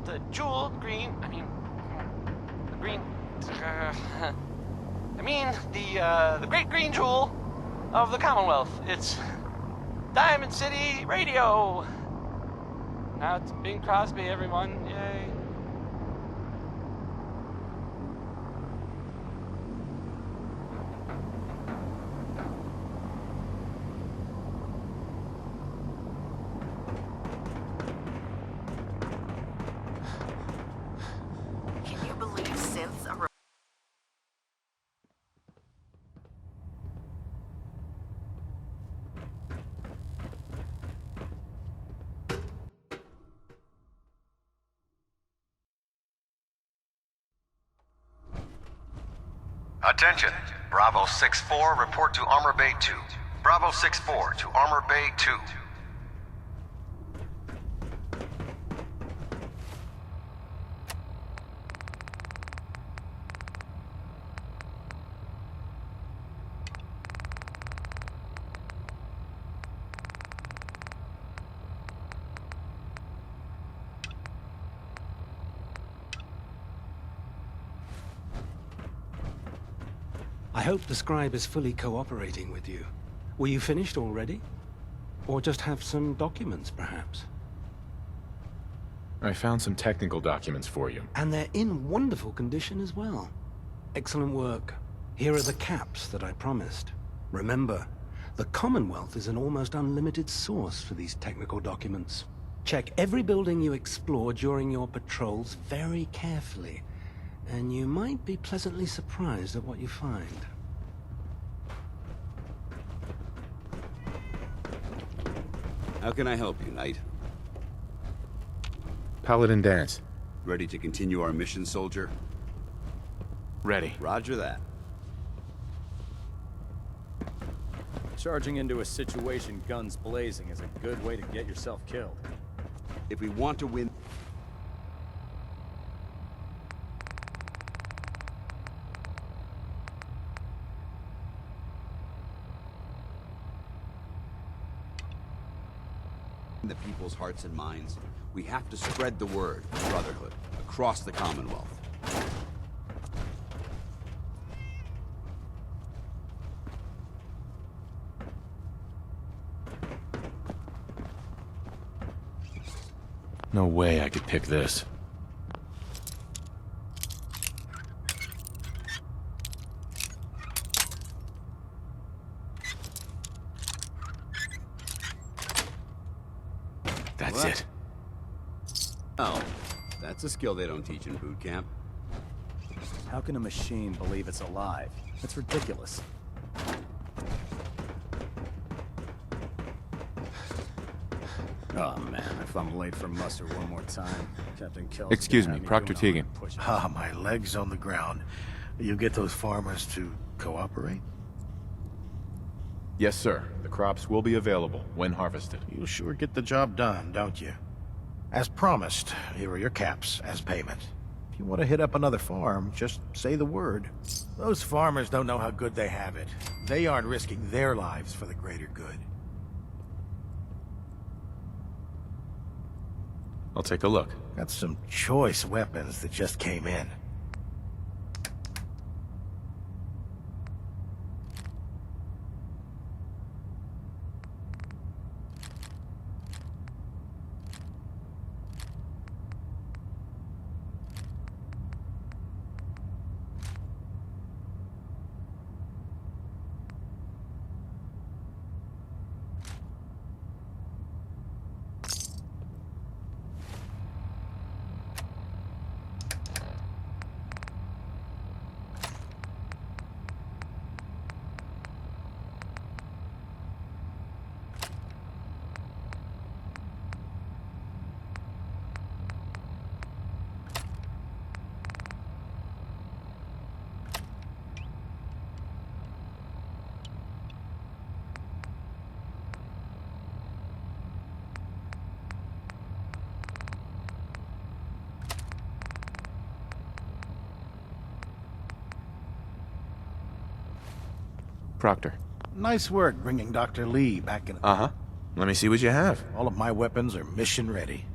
the jeweled green, the green, the great green jewel of the Commonwealth. It's Diamond City Radio. Now it's Bing Crosby, everyone. Yay. Can you believe synths are... Attention! Bravo 6-4, report to Armor Bay 2. Bravo 6-4 to Armor Bay 2. I hope the scribe is fully cooperating with you. Were you finished already? Or just have some documents, perhaps? I found some technical documents for you. And they're in wonderful condition as well. Excellent work. Here are the caps that I promised. Remember, the Commonwealth is an almost unlimited source for these technical documents. Check every building you explore during your patrols very carefully, and you might be pleasantly surprised at what you find. How can I help you, Knight? Paladin Dance. Ready to continue our mission, soldier? Ready. Roger that. Charging into a situation guns blazing is a good way to get yourself killed. If we want to win... the people's hearts and minds, we have to spread the word of brotherhood across the Commonwealth. No way I could pick this. That's it. Oh, that's a skill they don't teach in boot camp. How can a machine believe it's alive? That's ridiculous. Oh man, if I'm late for muster one more time, Captain Kel's Excuse gonna me, have Proctor doing all Teagan. the pushing. Ah, my leg's on the ground. You get those farmers to cooperate? Yes, sir. The crops will be available when harvested. You'll sure get the job done, don't you? As promised, here are your caps as payment. If you want to hit up another farm, just say the word. Those farmers don't know how good they have it. They aren't risking their lives for the greater good. I'll take a look. Got some choice weapons that just came in. Proctor. Nice work bringing Dr. Lee back in. Uh-huh. Let me see what you have. All of my weapons are mission ready.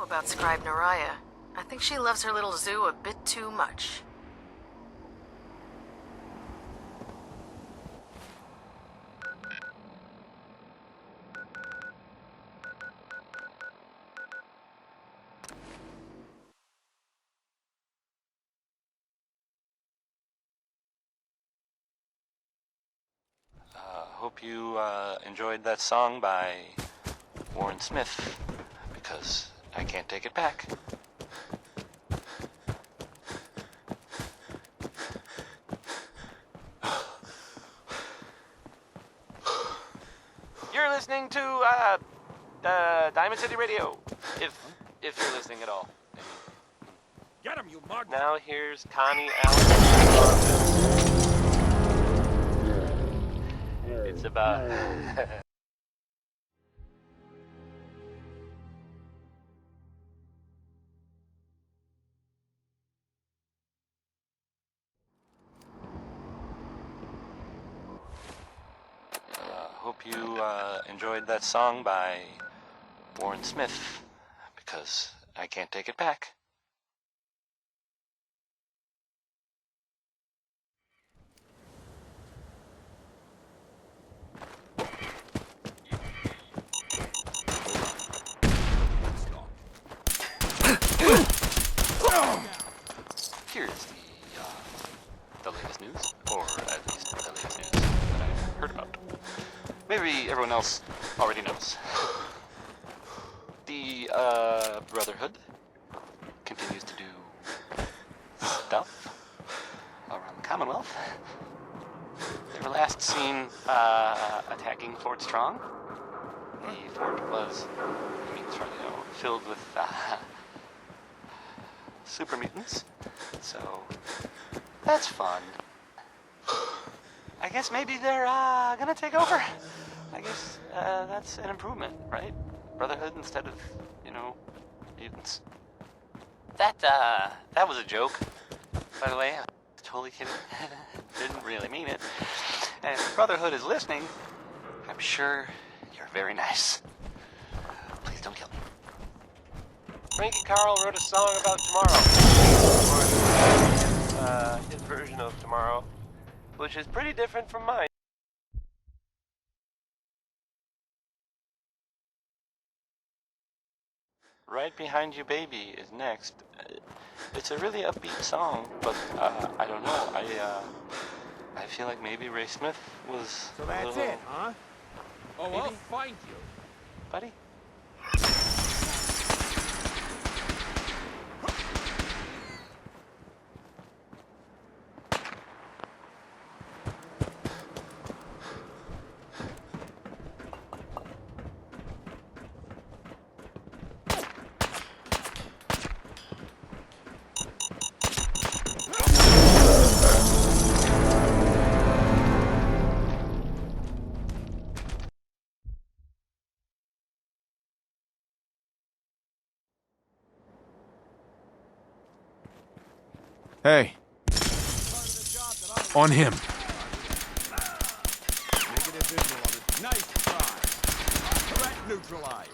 about Scribe Naraya. I think she loves her little zoo a bit too much. Hope you enjoyed that song by Warren Smith, because I can't take it back. You're listening to Diamond City Radio, if you're listening at all. Get him, you mug! Now here's Connie Allen. It's about... hope you enjoyed that song by Warren Smith, because I can't take it back. Here's the latest news, or at least the latest news that I've heard about. Maybe everyone else already knows. The Brotherhood continues to do stuff around the Commonwealth. They were last seen attacking Fort Strong. The fort was, filled with super mutants, so that's fun. I guess maybe they're gonna take over. I guess that's an improvement, right? Brotherhood instead of, mutants. That was a joke, by the way. I'm totally kidding. Didn't really mean it. And if Brotherhood is listening, I'm sure you're very nice. Please don't kill me. Frankie Carl wrote a song about tomorrow. His version of tomorrow, which is pretty different from mine. Right Behind You Baby is next. It's a really upbeat song, but I don't know. I feel like maybe Ray Smith was So that's a little... it, huh? Oh, Maybe. I'll find you. Buddy? Hey. On him. Negative visual on it. Nice try. Threat neutralized.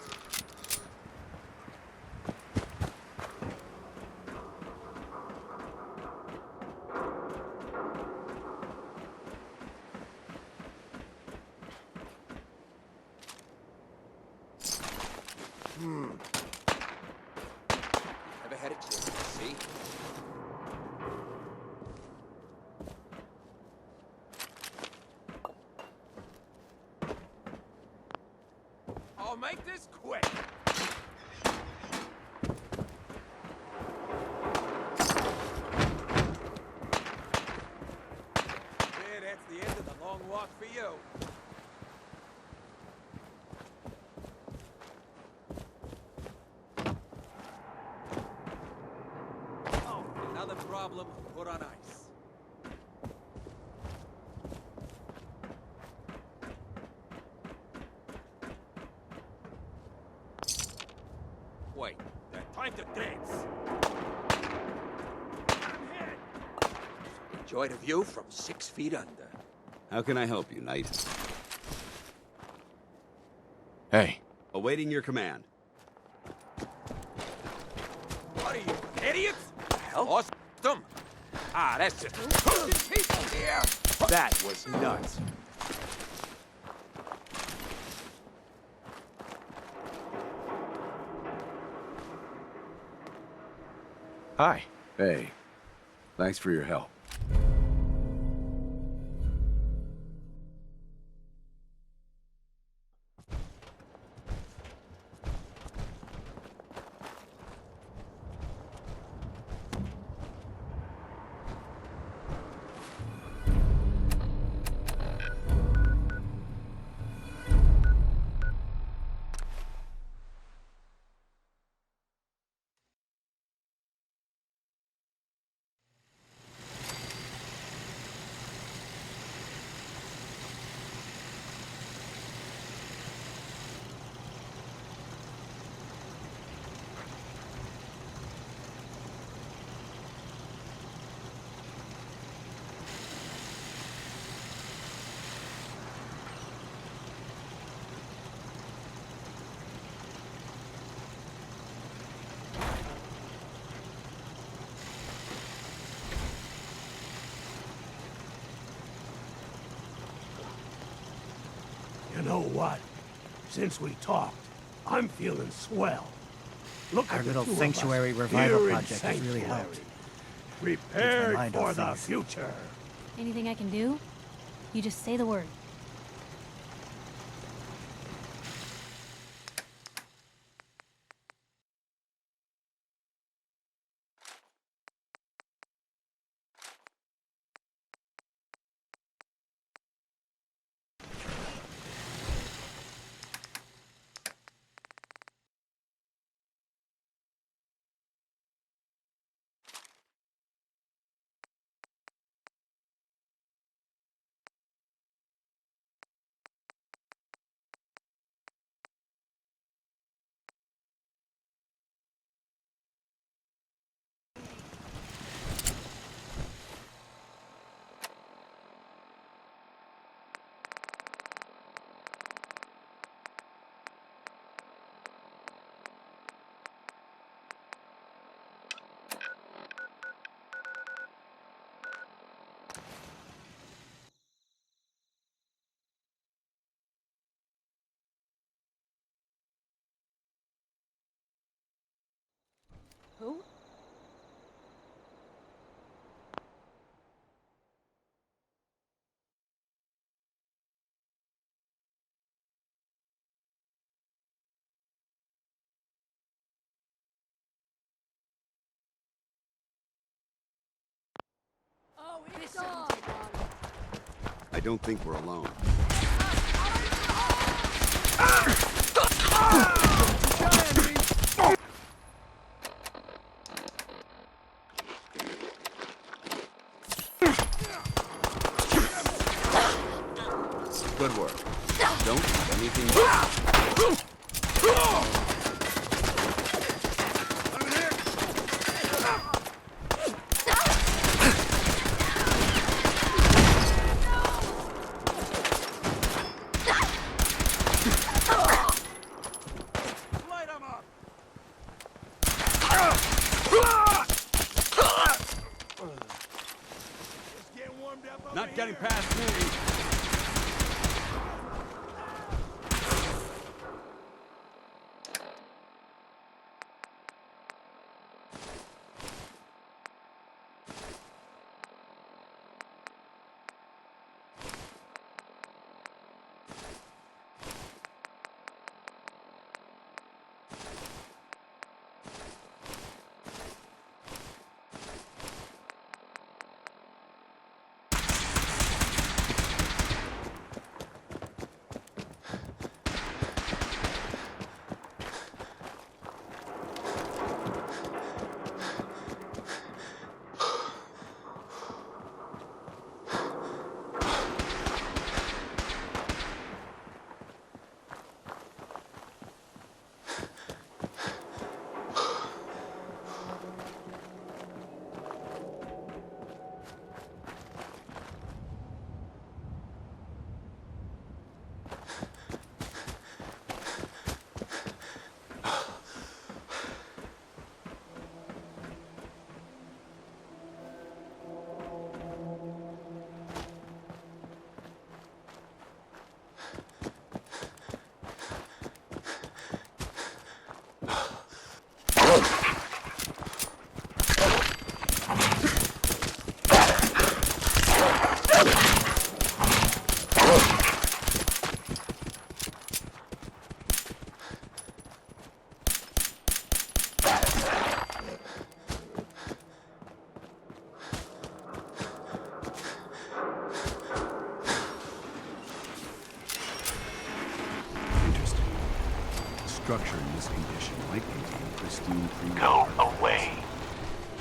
Never had a chance to see. I'll make this quick. Yeah, that's the end of the long walk for you. Oh, another problem put on ice. Wait, time to dance. I'm hit. Enjoy the view from 6 feet under. How can I help you, Knight? Hey. Awaiting your command. hell? Awesome! Ah, that's just... people here! That was nuts. Hi. Hey. Thanks for your help. You know what? Since we talked, I'm feeling swell. Look Our at the little two of sanctuary us revival here in project has really Sanctuary. helped. Prepared mind for off the things. future. Anything I can do? You just say the word. Who? Oh, it's on! I don't think we're alone. Good work. Don't do anything but... Not getting past me. structure in this condition might contain pristine pre-war Go artifacts. away.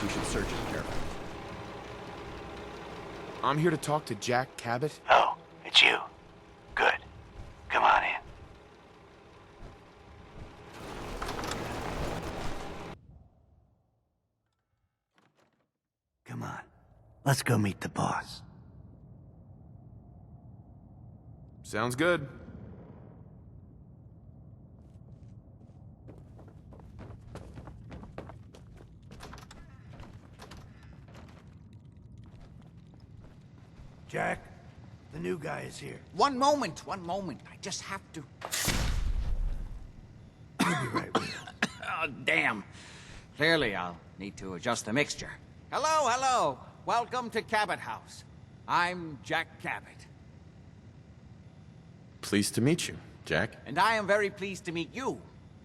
We should search it carefully. I'm here to talk to Jack Cabot. Oh, it's you. Good. Come on in. Come on. Let's go meet the boss. Sounds good. Jack, the new guy is here. One moment. I just have to... You'll be right with you. Oh, damn. Clearly, I'll need to adjust the mixture. Hello. Welcome to Cabot House. I'm Jack Cabot. Pleased to meet you, Jack. And I am very pleased to meet you.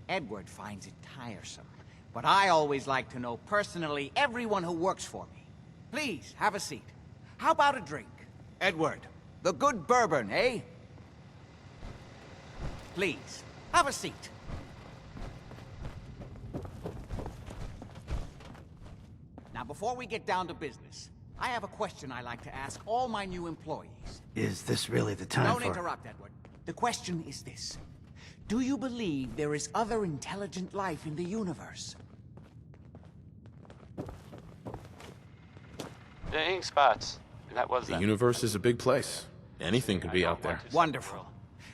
Edward finds it tiresome, but I always like to know personally everyone who works for me. Please, have a seat. How about a drink? Edward, the good bourbon, eh? Please, have a seat. Now, before we get down to business, I have a question I like to ask all my new employees. Is this really the time Don't for... interrupt, Edward. The question is this. Do you believe there is other intelligent life in the universe? The ink spots. That was The them. universe is a big place. Anything could be out there. Wonderful.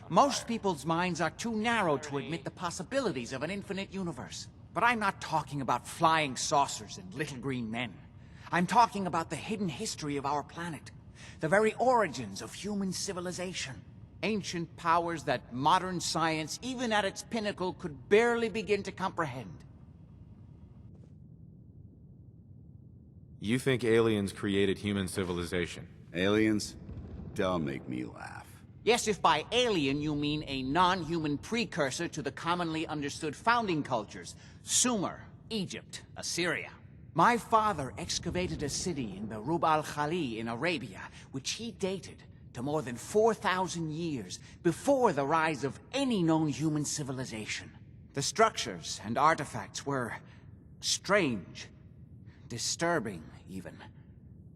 Most people's minds are too narrow to admit the possibilities of an infinite universe. But I'm not talking about flying saucers and little green men. I'm talking about the hidden history of our planet. The very origins of human civilization. Ancient powers that modern science, even at its pinnacle, could barely begin to comprehend. You think aliens created human civilization? Aliens? Don't make me laugh. Yes, if by alien you mean a non-human precursor to the commonly understood founding cultures. Sumer, Egypt, Assyria. My father excavated a city in the Rub al-Khali in Arabia, which he dated to more than 4,000 years before the rise of any known human civilization. The structures and artifacts were strange, disturbing even.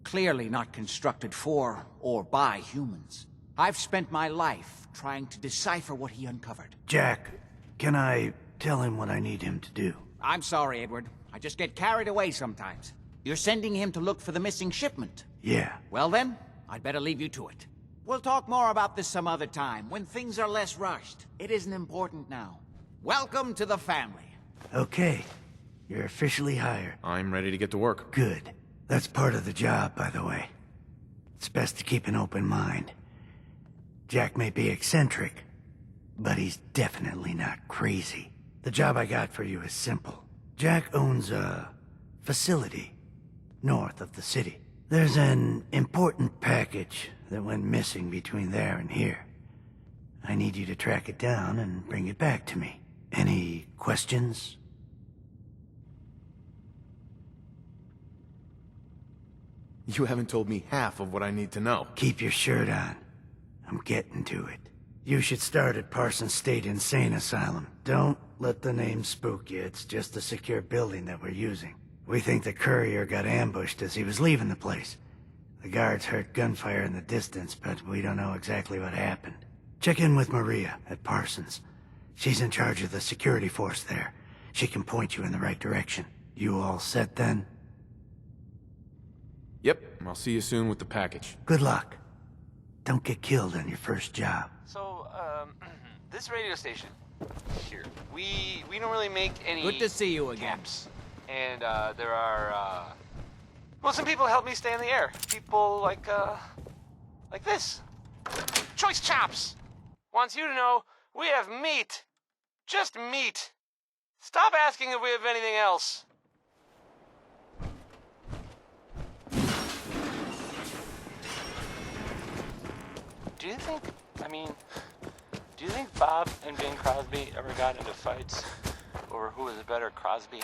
Clearly not constructed for or by humans. I've spent my life trying to decipher what he uncovered. Jack, can I tell him what I need him to do? I'm sorry, Edward. I just get carried away sometimes. You're sending him to look for the missing shipment? Yeah. Well then, I'd better leave you to it. We'll talk more about this some other time, when things are less rushed. It isn't important now. Welcome to the family. Okay. You're officially hired. I'm ready to get to work. Good. That's part of the job, by the way. It's best to keep an open mind. Jack may be eccentric, but he's definitely not crazy. The job I got for you is simple. Jack owns a facility north of the city. There's an important package that went missing between there and here. I need you to track it down and bring it back to me. Any questions? You haven't told me half of what I need to know. Keep your shirt on. I'm getting to it. You should start at Parsons State Insane Asylum. Don't let the name spook you. It's just a secure building that we're using. We think the courier got ambushed as he was leaving the place. The guards heard gunfire in the distance, but we don't know exactly what happened. Check in with Maria at Parsons. She's in charge of the security force there. She can point you in the right direction. You all set then? Yep, I'll see you soon with the package. Good luck. Don't get killed on your first job. So, this radio station here, we don't really make any. Good to see you again. Caps. And there are well, some people help me stay in the air. People like this. Choice Chops wants you to know we have meat, just meat. Stop asking if we have anything else. Do you think Bob and Bing Crosby ever got into fights over who was a better Crosby?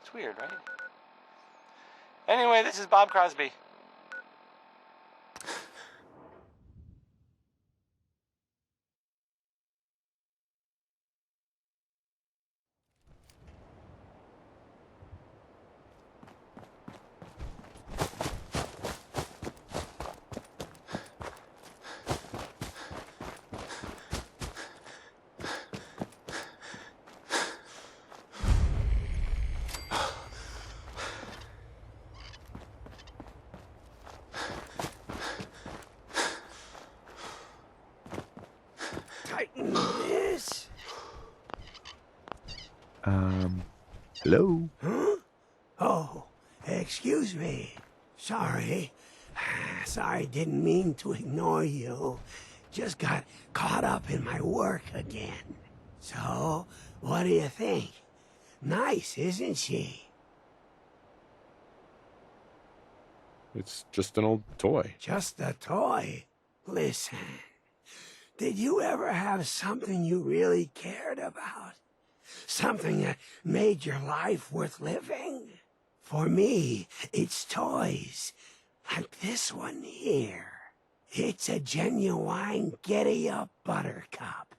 It's weird, right? Anyway, this is Bob Crosby. tighten this. Hello? Huh? Oh, excuse me. Sorry. Sorry, didn't mean to ignore you. Just got caught up in my work again. So, what do you think? Nice, isn't she? It's just an old toy. Just a toy? Listen, did you ever have something you really cared about? Something that made your life worth living? For me, it's toys. Like this one here. It's a genuine Giddy-Up Buttercup.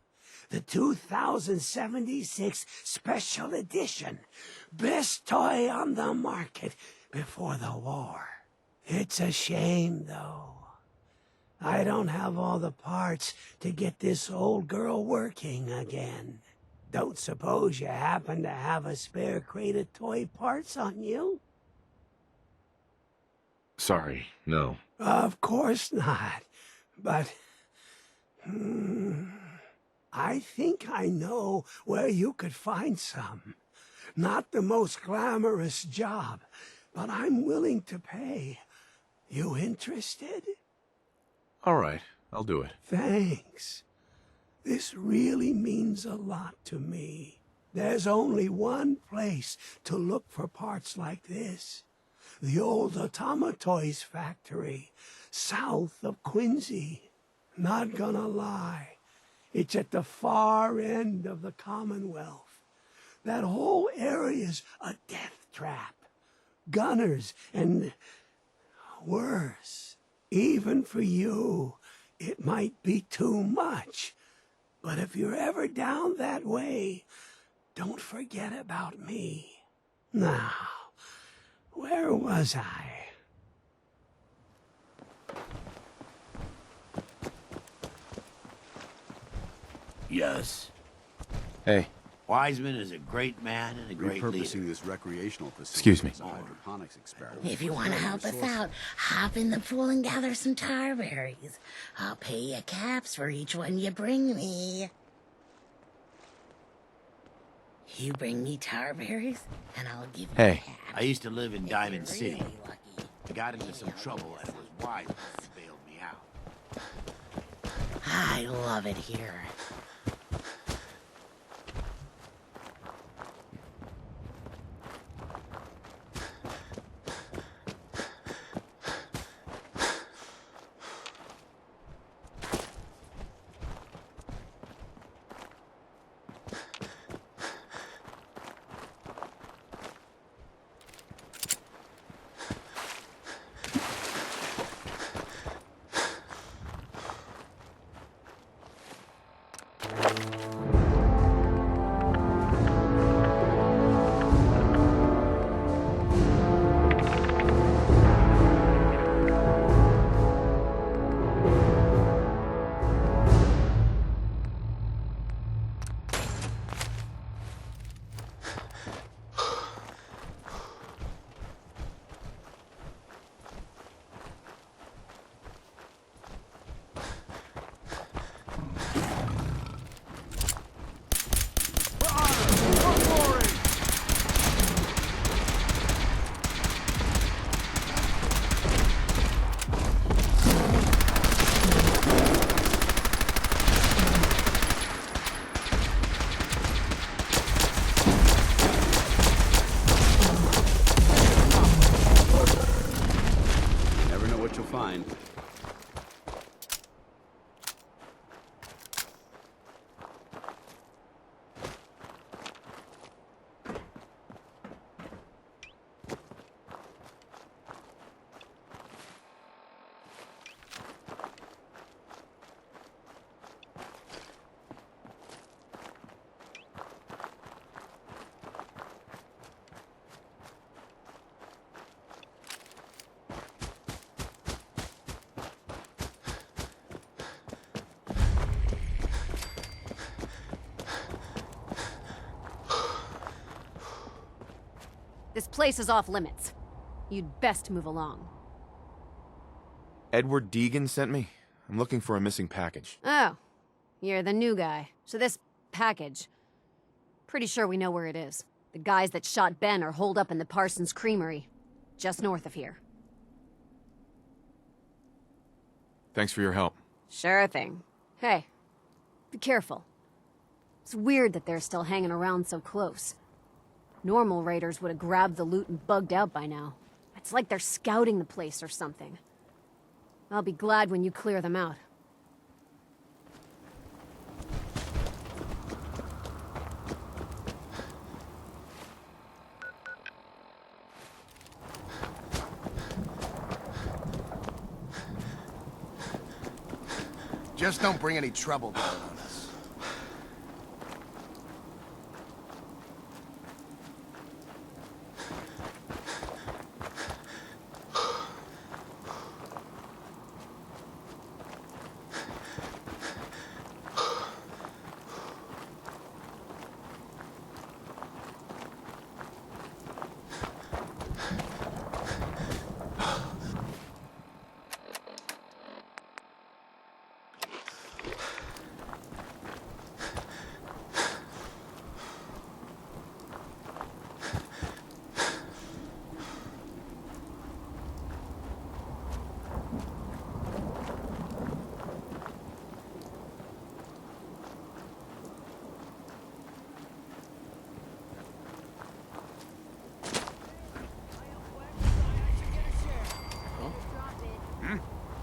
The 2076 Special Edition. Best toy on the market before the war. It's a shame, though. I don't have all the parts to get this old girl working again. Don't suppose you happen to have a spare crate of toy parts on you? Sorry, no. Of course not. But... I think I know where you could find some. Not the most glamorous job, but I'm willing to pay. You interested? All right, I'll do it. Thanks. This really means a lot to me. There's only one place to look for parts like this. The old Automatoys factory, south of Quincy. Not gonna lie, it's at the far end of the Commonwealth. That whole area's a death trap. Gunners and... worse. Even for you, it might be too much. But if you're ever down that way, don't forget about me. Now, where was I? Yes. Hey. Wiseman is a great man and a great leader. Repurposing this recreational facility Excuse me. as a hydroponics experiment. If you want to help us out, hop in the pool and gather some tar berries. I'll pay you caps for each one you bring me. You bring me tar berries, and I'll give you Hey. caps. I used to live in Diamond If you're City. really lucky. I got into some trouble and it was Wiseman who bailed me out. I love it here. Fine. This place is off limits. You'd best move along. Edward Deegan sent me. I'm looking for a missing package. Oh. You're the new guy. So this package... Pretty sure we know where it is. The guys that shot Ben are holed up in the Parsons Creamery, just north of here. Thanks for your help. Sure thing. Hey, be careful. It's weird that they're still hanging around so close. Normal raiders would have grabbed the loot and bugged out by now. It's like they're scouting the place or something. I'll be glad when you clear them out. Just don't bring any trouble down on us.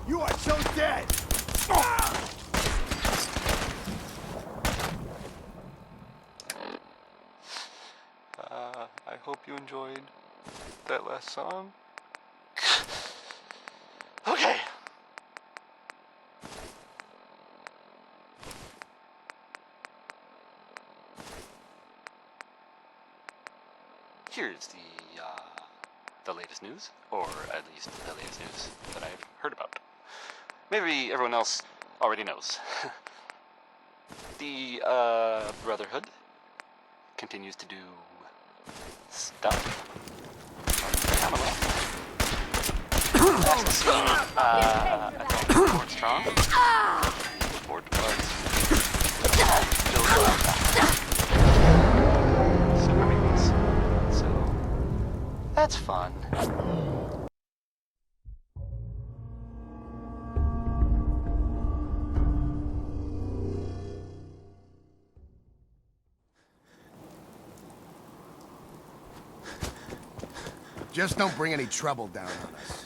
You are so dead! I hope you enjoyed that last song. Okay. Here's the latest news, or at least the latest news that I've heard about. Maybe everyone else already knows. The Brotherhood continues to do stuff. Last seen attack Fort Strong. The fort was still submarines. So that's fun. Just don't bring any trouble down on us.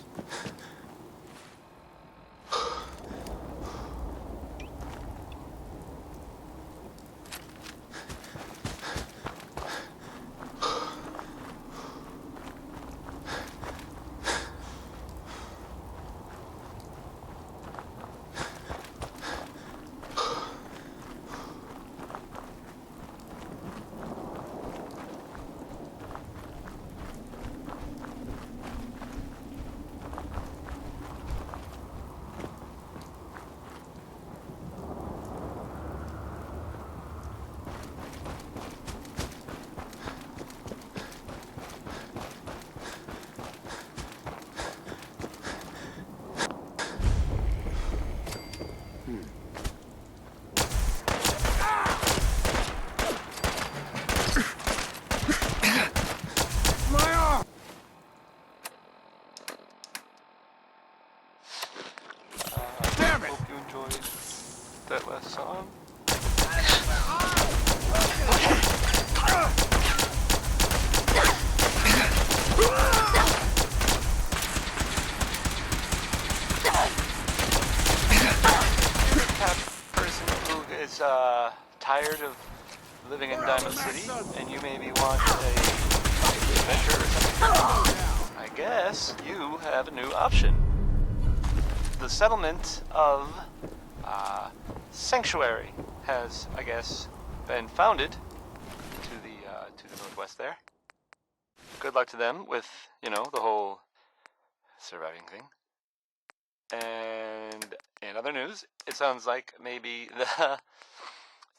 That last song. Person who is tired of living in Diamond City, and you maybe want a adventure or something. I guess you have a new option. The settlement of Sanctuary has, I guess, been founded to the northwest there. Good luck to them with, you know, the whole surviving thing. And in other news, it sounds like maybe it's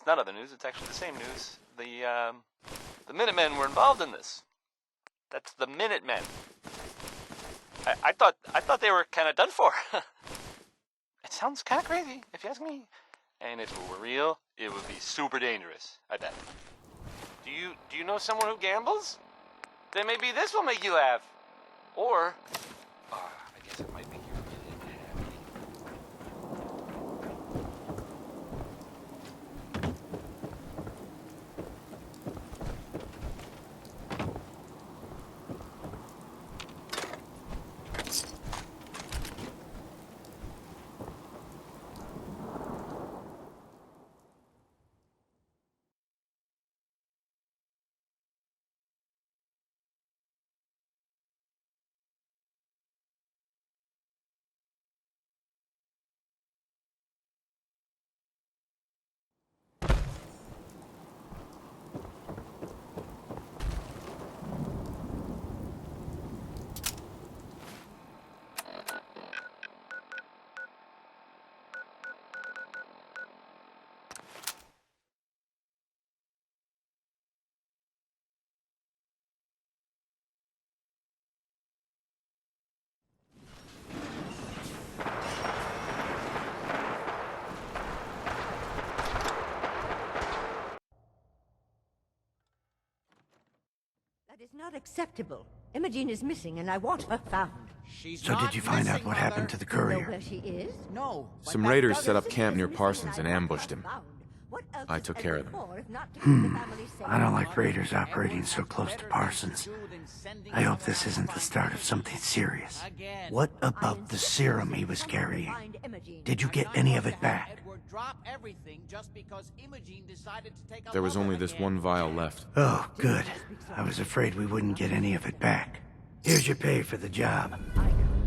not other news, it's actually the same news. The Minutemen were involved in this. That's the Minutemen. I thought they were kind of done for. It sounds kind of crazy, if you ask me. And if it were real, it would be super dangerous, I bet. Do you know someone who gambles? Then maybe this will make you laugh. Or, I guess it might make you really happy. That is not acceptable. Imogene is missing, and I want her found. So did you find out what happened to the courier? Know where she is? No. Some raiders set up camp near Parsons and ambushed him. I took care of them. I don't like raiders operating so close to Parsons. I hope this isn't the start of something serious. What about the serum he was carrying? Did you get any of it back? There was only this one vial left. Oh, good. I was afraid we wouldn't get any of it back. Here's your pay for the job.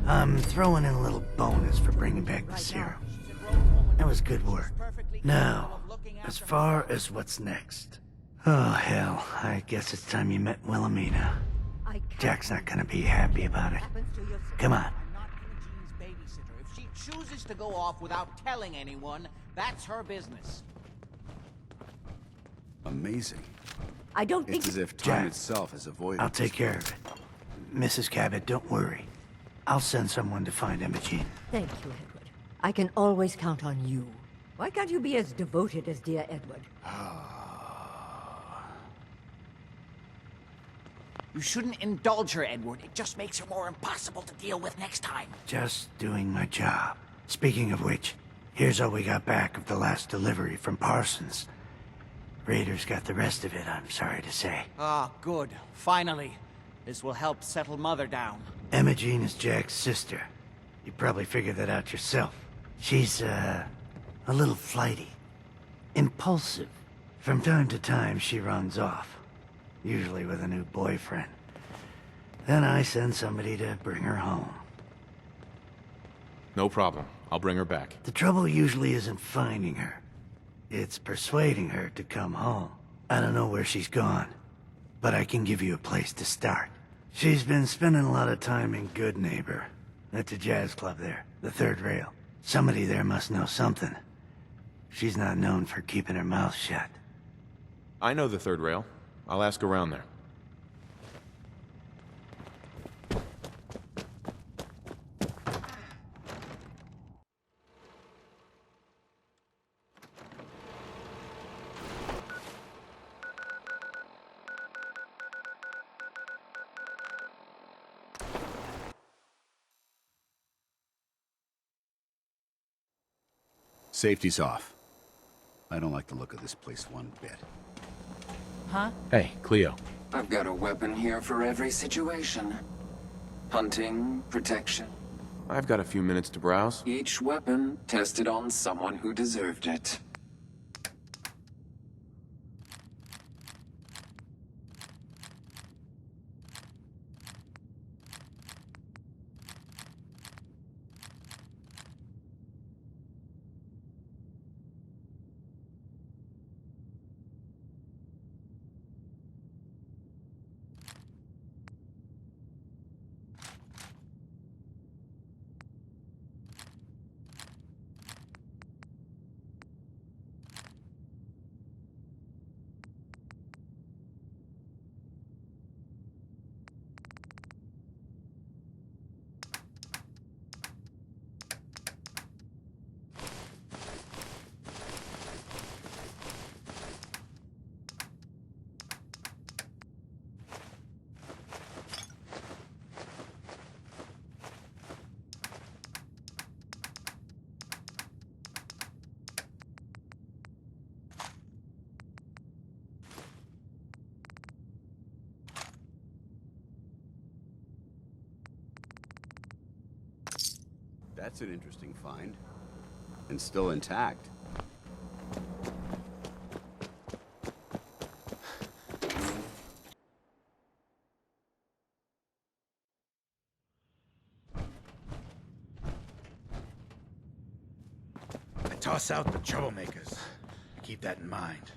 I'm throwing in a little bonus for bringing back the serum. That was good work. Now, as far as what's next. Oh, hell. I guess it's time you met Wilhelmina. Jack's not gonna be happy about it. Come on. If she chooses to go off without telling anyone, that's her business. Amazing. I don't think it's as if time Jack, itself has avoided. I'll take care of it. Mrs. Cabot, don't worry. I'll send someone to find Imogene. Thank you, Edward. I can always count on you. Why can't you be as devoted as dear Edward? You shouldn't indulge her, Edward. It just makes her more impossible to deal with next time. Just doing my job. Speaking of which, here's all we got back of the last delivery from Parsons. Raiders got the rest of it, I'm sorry to say. Ah, good. Finally. This will help settle Mother down. Imogene is Jack's sister. You probably figured that out yourself. She's, a little flighty. Impulsive. From time to time, she runs off. Usually with a new boyfriend. Then I send somebody to bring her home. No problem. I'll bring her back. The trouble usually isn't finding her. It's persuading her to come home. I don't know where she's gone, but I can give you a place to start. She's been spending a lot of time in Good Neighbor. That's a jazz club there, the third rail. Somebody there must know something. She's not known for keeping her mouth shut. I know the third rail. I'll ask around there. Safety's off. I don't like the look of this place one bit. Huh? Hey, Cleo. I've got a weapon here for every situation. Hunting, protection. I've got a few minutes to browse. Each weapon tested on someone who deserved it. That's an interesting find. And still intact. I toss out the troublemakers. Keep that in mind.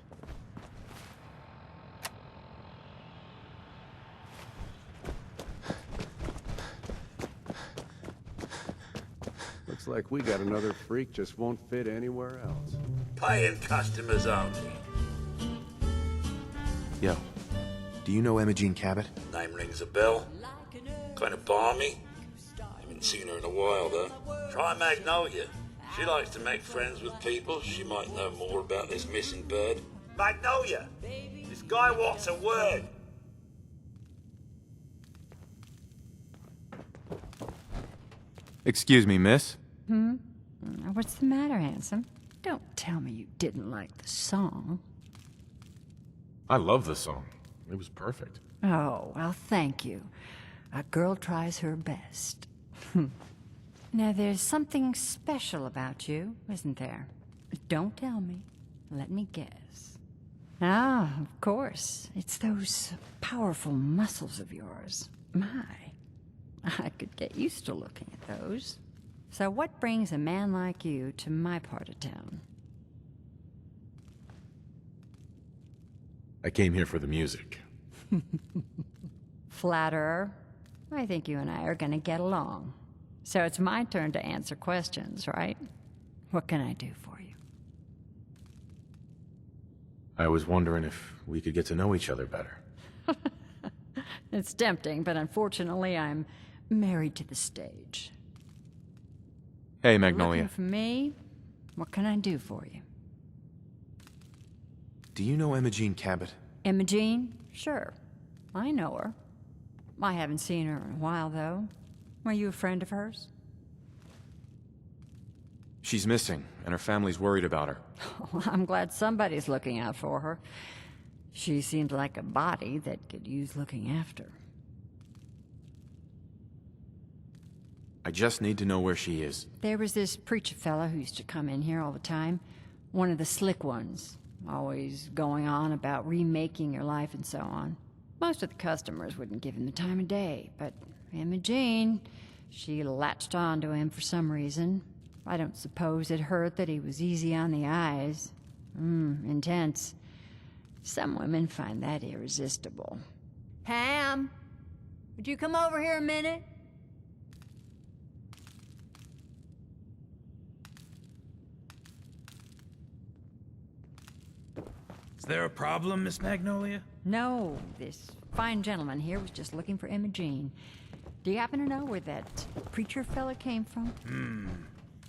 Looks like we got another freak just won't fit anywhere else. Paying customers, aren't we? Yo, do you know Imogene Cabot? Name rings a bell. Kind of balmy. Haven't seen her in a while, though. Try Magnolia. She likes to make friends with people. She might know more about this missing bird. Magnolia! This guy wants a word. Excuse me, miss? What's the matter, handsome? Don't tell me you didn't like the song. I love the song. It was perfect. Oh, well, thank you. A girl tries her best. Now, there's something special about you, isn't there? Don't tell me. Let me guess. Ah, of course. It's those powerful muscles of yours. My, I could get used to looking at those. So what brings a man like you to my part of town? I came here for the music. Flatterer. I think you and I are gonna get along. So it's my turn to answer questions, right? What can I do for you? I was wondering if we could get to know each other better. It's tempting, but unfortunately I'm married to the stage. Hey, Magnolia. Looking for me? What can I do for you? Do you know Imogene Cabot? Imogene? Sure. I know her. I haven't seen her in a while, though. Are you a friend of hers? She's missing, and her family's worried about her. Oh, I'm glad somebody's looking out for her. She seems like a body that could use looking after. I just need to know where she is. There was this preacher fella who used to come in here all the time. One of the slick ones. Always going on about remaking your life and so on. Most of the customers wouldn't give him the time of day, but Imogene, she latched on to him for some reason. I don't suppose it hurt that he was easy on the eyes. Intense. Some women find that irresistible. Pam, would you come over here a minute? Is there a problem, Miss Magnolia? No, this fine gentleman here was just looking for Imogene. Do you happen to know where that preacher fella came from?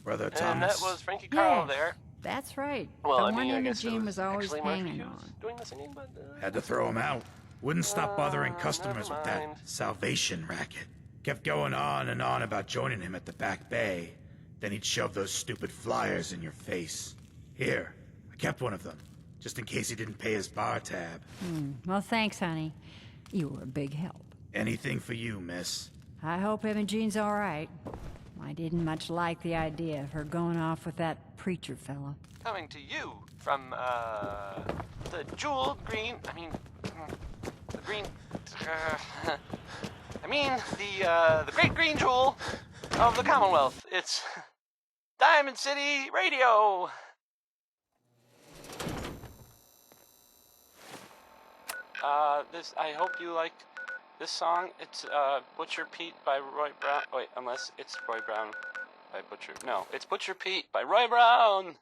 Brother Thomas. And that was Frankie Carl Yes, there. that's right. Well, the I one mean, I guess it Imogene was was always actually Mark hanging Hughes on. doing the singing, but Had to throw him out. Wouldn't stop bothering customers with that salvation racket. Kept going on and on about joining him at the back bay. Then he'd shove those stupid flyers in your face. Here, I kept one of them, just in case he didn't pay his bar tab. Well, thanks, honey. You were a big help. Anything for you, miss. I hope Imogene's all right. I didn't much like the idea of her going off with that preacher fella. coming to you from, the jeweled green, the green, the great green jewel of the Commonwealth. It's Diamond City Radio. I hope you liked this song. It's, Butcher Pete by Roy Brown. Wait, unless it's Roy Brown by Butcher. No, it's Butcher Pete by Roy Brown.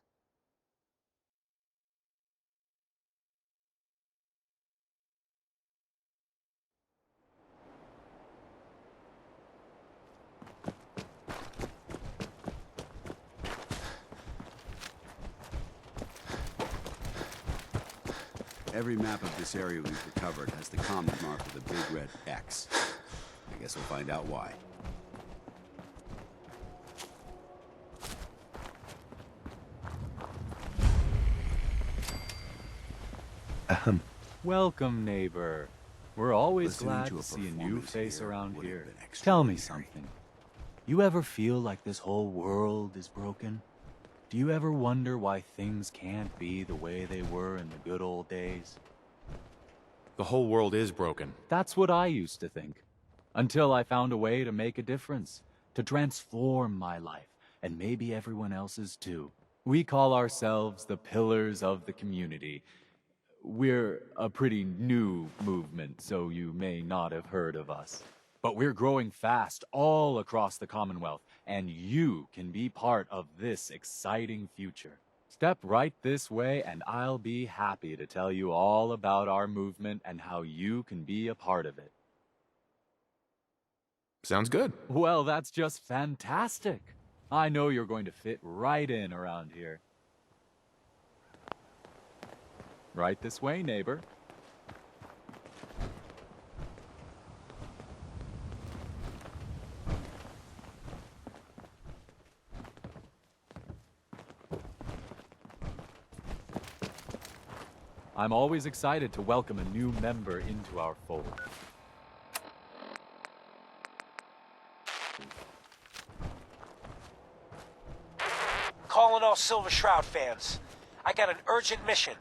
Every map of this area we've recovered has the comment mark with a big red X. I guess we'll find out why. Welcome, neighbor. We're always Listening glad to to a see a new performance face here around would have here. been Tell me extraordinary. something. You ever feel like this whole world is broken? Do you ever wonder why things can't be the way they were in the good old days? The whole world is broken. That's what I used to think. Until I found a way to make a difference, to transform my life, and maybe everyone else's too. We call ourselves the Pillars of the Community. We're a pretty new movement, so you may not have heard of us. But we're growing fast all across the Commonwealth, and you can be part of this exciting future. Step right this way, and I'll be happy to tell you all about our movement and how you can be a part of it. Sounds good. Well, that's just fantastic. I know you're going to fit right in around here. Right this way, neighbor. I'm always excited to welcome a new member into our fold. Calling all Silver Shroud fans. I got an urgent mission.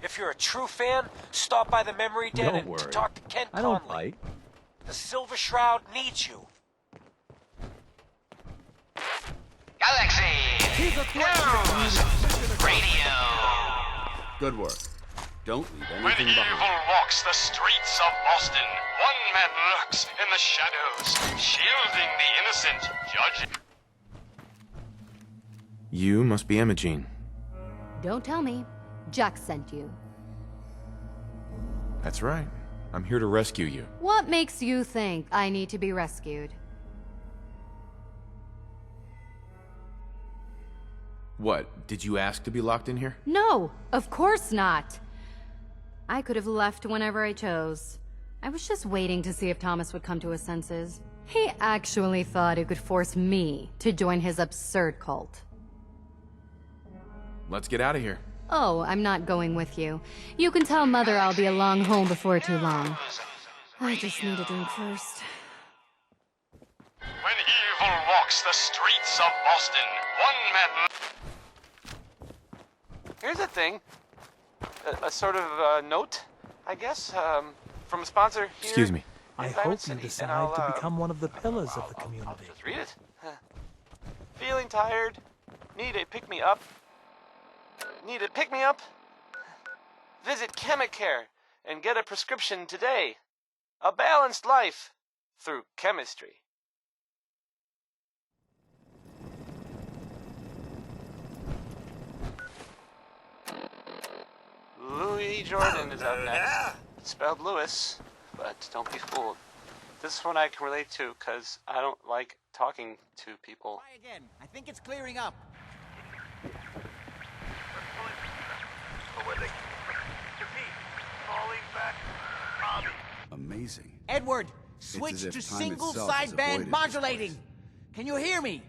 If you're a true fan, stop by the Memory Den Don't and worry. talk to Ken I don't Conley. bite. The Silver Shroud needs you. Galaxy News Radio. Good work. Don't leave When anything evil behind. walks the streets of Boston, one man lurks in the shadows, shielding the innocent, judging. You must be Imogene. Don't tell me. Jack sent you. That's right. I'm here to rescue you. What makes you think I need to be rescued? What, did you ask to be locked in here? No, of course not. I could have left whenever I chose. I was just waiting to see if Thomas would come to his senses. He actually thought he could force me to join his absurd cult. Let's get out of here. Oh, I'm not going with you. You can tell Mother I'll be along home before too long. I just need a drink first. When evil walks the streets of Boston, one man. Here's a thing. A sort of note, I guess, from a sponsor here. Excuse me. I in hope Diamond you City, decide and to become one of the pillars of the community. Just read it. Feeling tired? Need a pick-me-up? Need a pick-me-up? Visit Chemicare and get a prescription today. A balanced life through chemistry. Louis Jordan is up next. It's spelled Lewis, but don't be fooled. This one I can relate to because I don't like talking to people. Try again. I think it's clearing up. Amazing. Edward, It's switch as if to time single itself has sideband avoided this modulating. Can you hear me?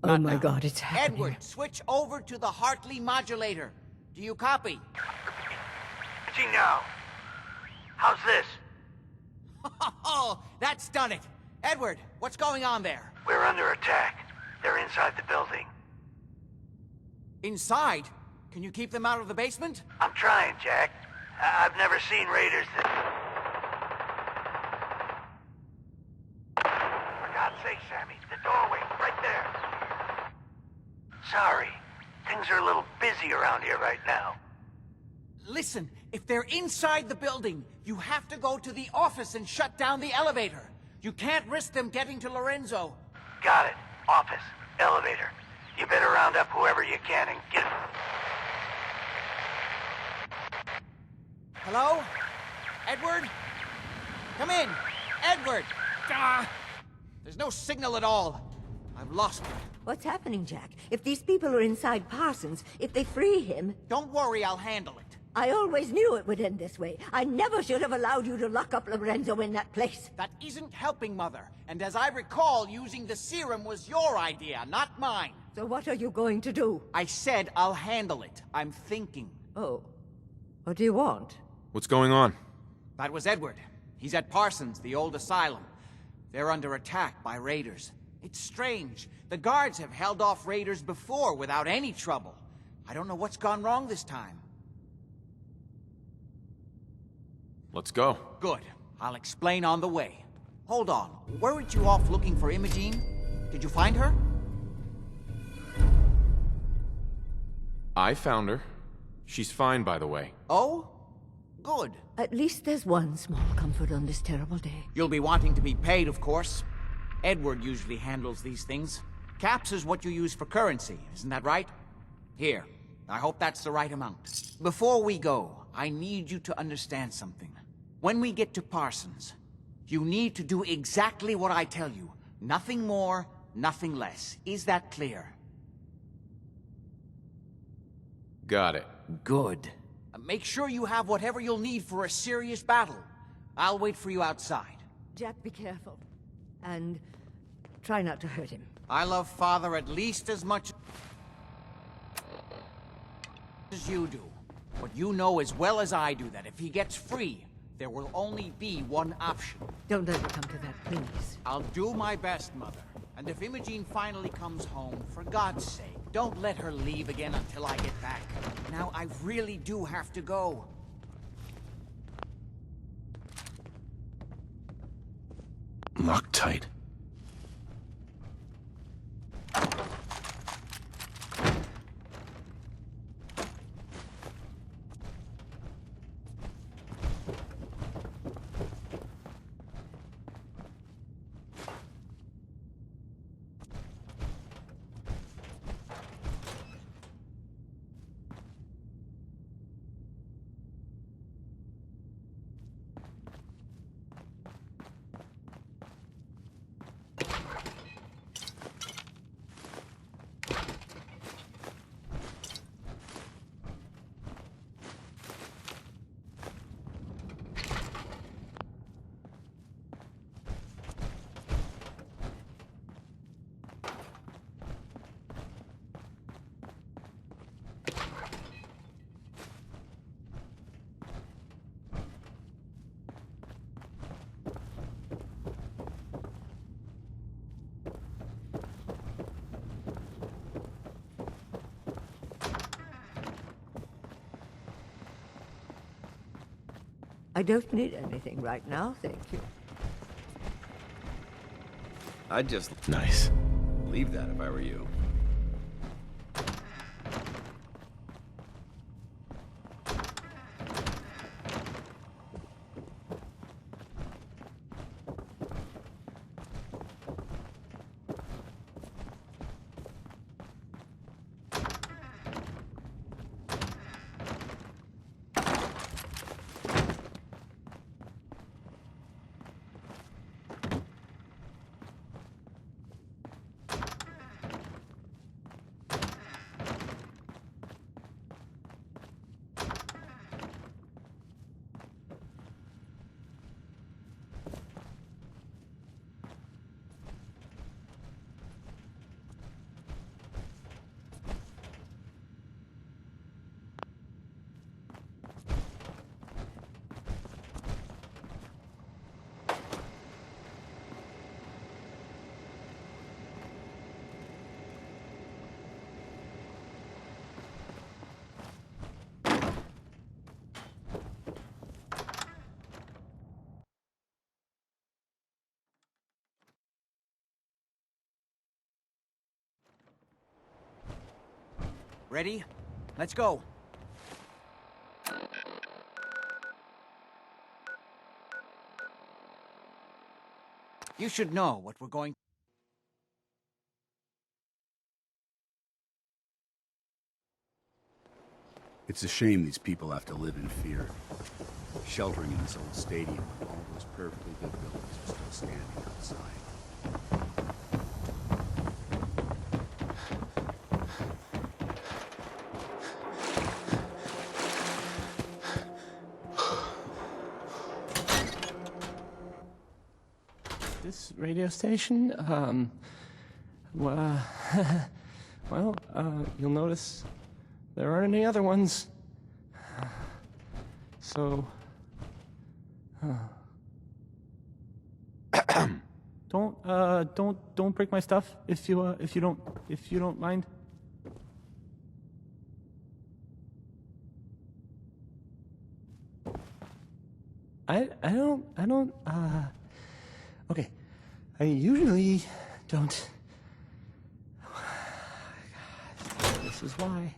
Oh my God, it's happening. Edward, switch over to the Hartley modulator. Do you copy? See now. How's this? Oh, that's done it. Edward, what's going on there? We're under attack. They're inside the building. Inside? Can you keep them out of the basement? I'm trying, Jack. I've never seen raiders that... For God's sake, Sammy, the doorway, right there. Sorry. Things are a little busy around here right now. Listen, if they're inside the building, you have to go to the office and shut down the elevator. You can't risk them getting to Lorenzo. Got it. Office. Elevator. You better round up whoever you can and get... Hello? Edward? Come in. Edward! Ah! There's no signal at all. I've lost him. What's happening, Jack? If these people are inside Parsons, if they free him... Don't worry, I'll handle it. I always knew it would end this way. I never should have allowed you to lock up Lorenzo in that place. That isn't helping, Mother. And as I recall, using the serum was your idea, not mine. So what are you going to do? I said I'll handle it. I'm thinking. Oh. What do you want? What's going on? That was Edward. He's at Parsons, the old asylum. They're under attack by raiders. It's strange. The guards have held off raiders before without any trouble. I don't know what's gone wrong this time. Let's go. Good. I'll explain on the way. Hold on. Weren't you off looking for Imogene? Did you find her? I found her. She's fine, by the way. Oh? Good. At least there's one small comfort on this terrible day. You'll be wanting to be paid, of course. Edward usually handles these things. Caps is what you use for currency, isn't that right? Here. I hope that's the right amount. Before we go, I need you to understand something. When we get to Parsons, you need to do exactly what I tell you. Nothing more, nothing less. Is that clear? Got it. Good. Make sure you have whatever you'll need for a serious battle. I'll wait for you outside. Jack, be careful. And try not to hurt him. I love Father at least as much as you do. But you know as well as I do that if he gets free, there will only be one option. Don't let it come to that, please. I'll do my best, Mother. And if Imogene finally comes home, for God's sake, don't let her leave again until I get back. Now, I really do have to go. Loctite. I don't need anything right now, thank you. I'd just Nice. leave that if I were you. Ready? Let's go. You should know what we're going. It's a shame these people have to live in fear. Sheltering in this old stadium, all those perfectly good buildings are still standing outside. This radio station, well, you'll notice there aren't any other ones. So, Don't break my stuff if you don't mind. I don't, okay. I usually don't. This is why.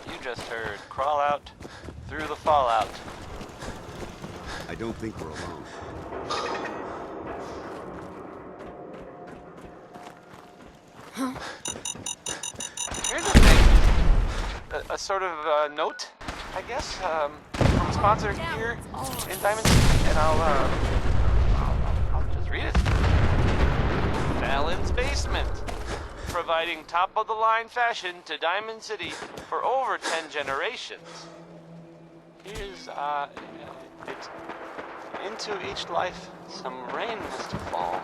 You just heard crawl out through the fallout. I don't think we're alone. Here's the thing. A sort of note, I guess, from a sponsor here in Diamond City, and I'll just read it. Fallon's Basement, providing top-of-the-line fashion to Diamond City for over 10 generations. Here's, it's into each life some rain must fall.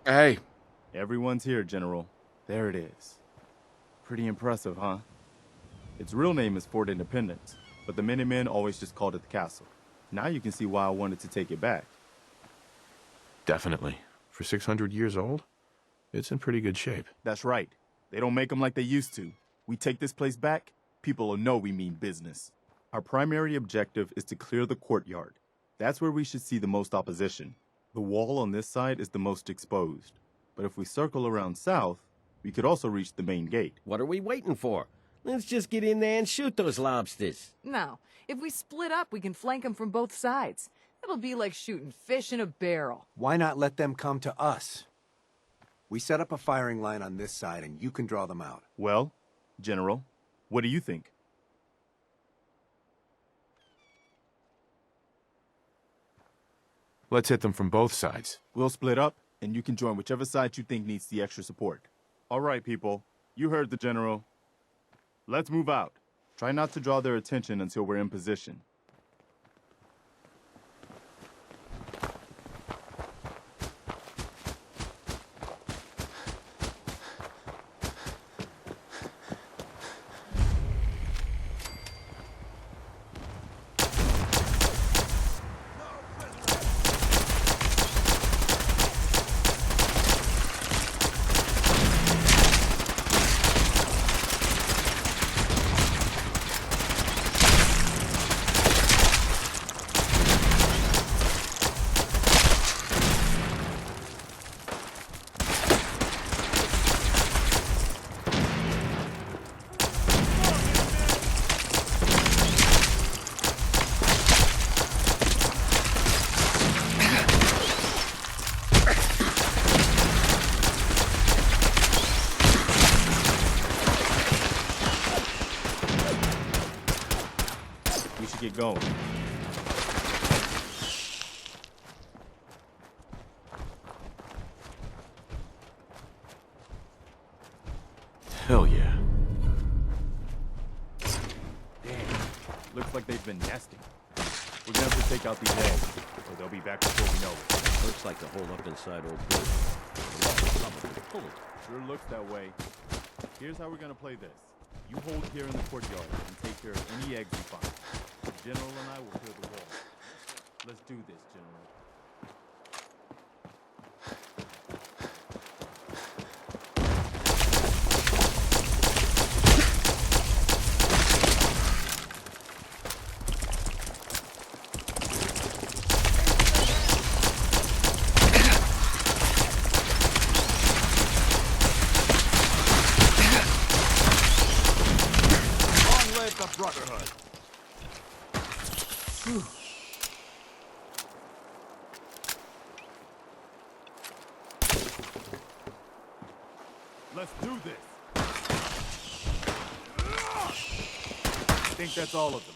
Hey. Everyone's here, General. There it is. Pretty impressive, huh? Its real name is Fort Independence, but the Minutemen always just called it the castle. Now you can see why I wanted to take it back. Definitely. For 600 years old, it's in pretty good shape. That's right. They don't make them like they used to. We take this place back, people will know we mean business. Our primary objective is to clear the courtyard. That's where we should see the most opposition. The wall on this side is the most exposed. But if we circle around south, we could also reach the main gate. What are we waiting for? Let's just get in there and shoot those lobsters. No. If we split up, we can flank them from both sides. It'll be like shooting fish in a barrel. Why not let them come to us? We set up a firing line on this side, and you can draw them out. Well, General, what do you think? Let's hit them from both sides. We'll split up, and you can join whichever side you think needs the extra support. All right, people. You heard the General. Let's move out. Try not to draw their attention until we're in position. going. Hell yeah. Damn. Looks like they've been nesting. We're gonna have to take out these eggs, or they'll be back before we know it. Looks like the hole up inside old Bill. Sure looks that way. Here's how we're gonna play this. You hold here in the courtyard and take care of any eggs you find. The General and I will clear the wall. Let's do this, General. Brotherhood. Let's do this. I think that's all of them.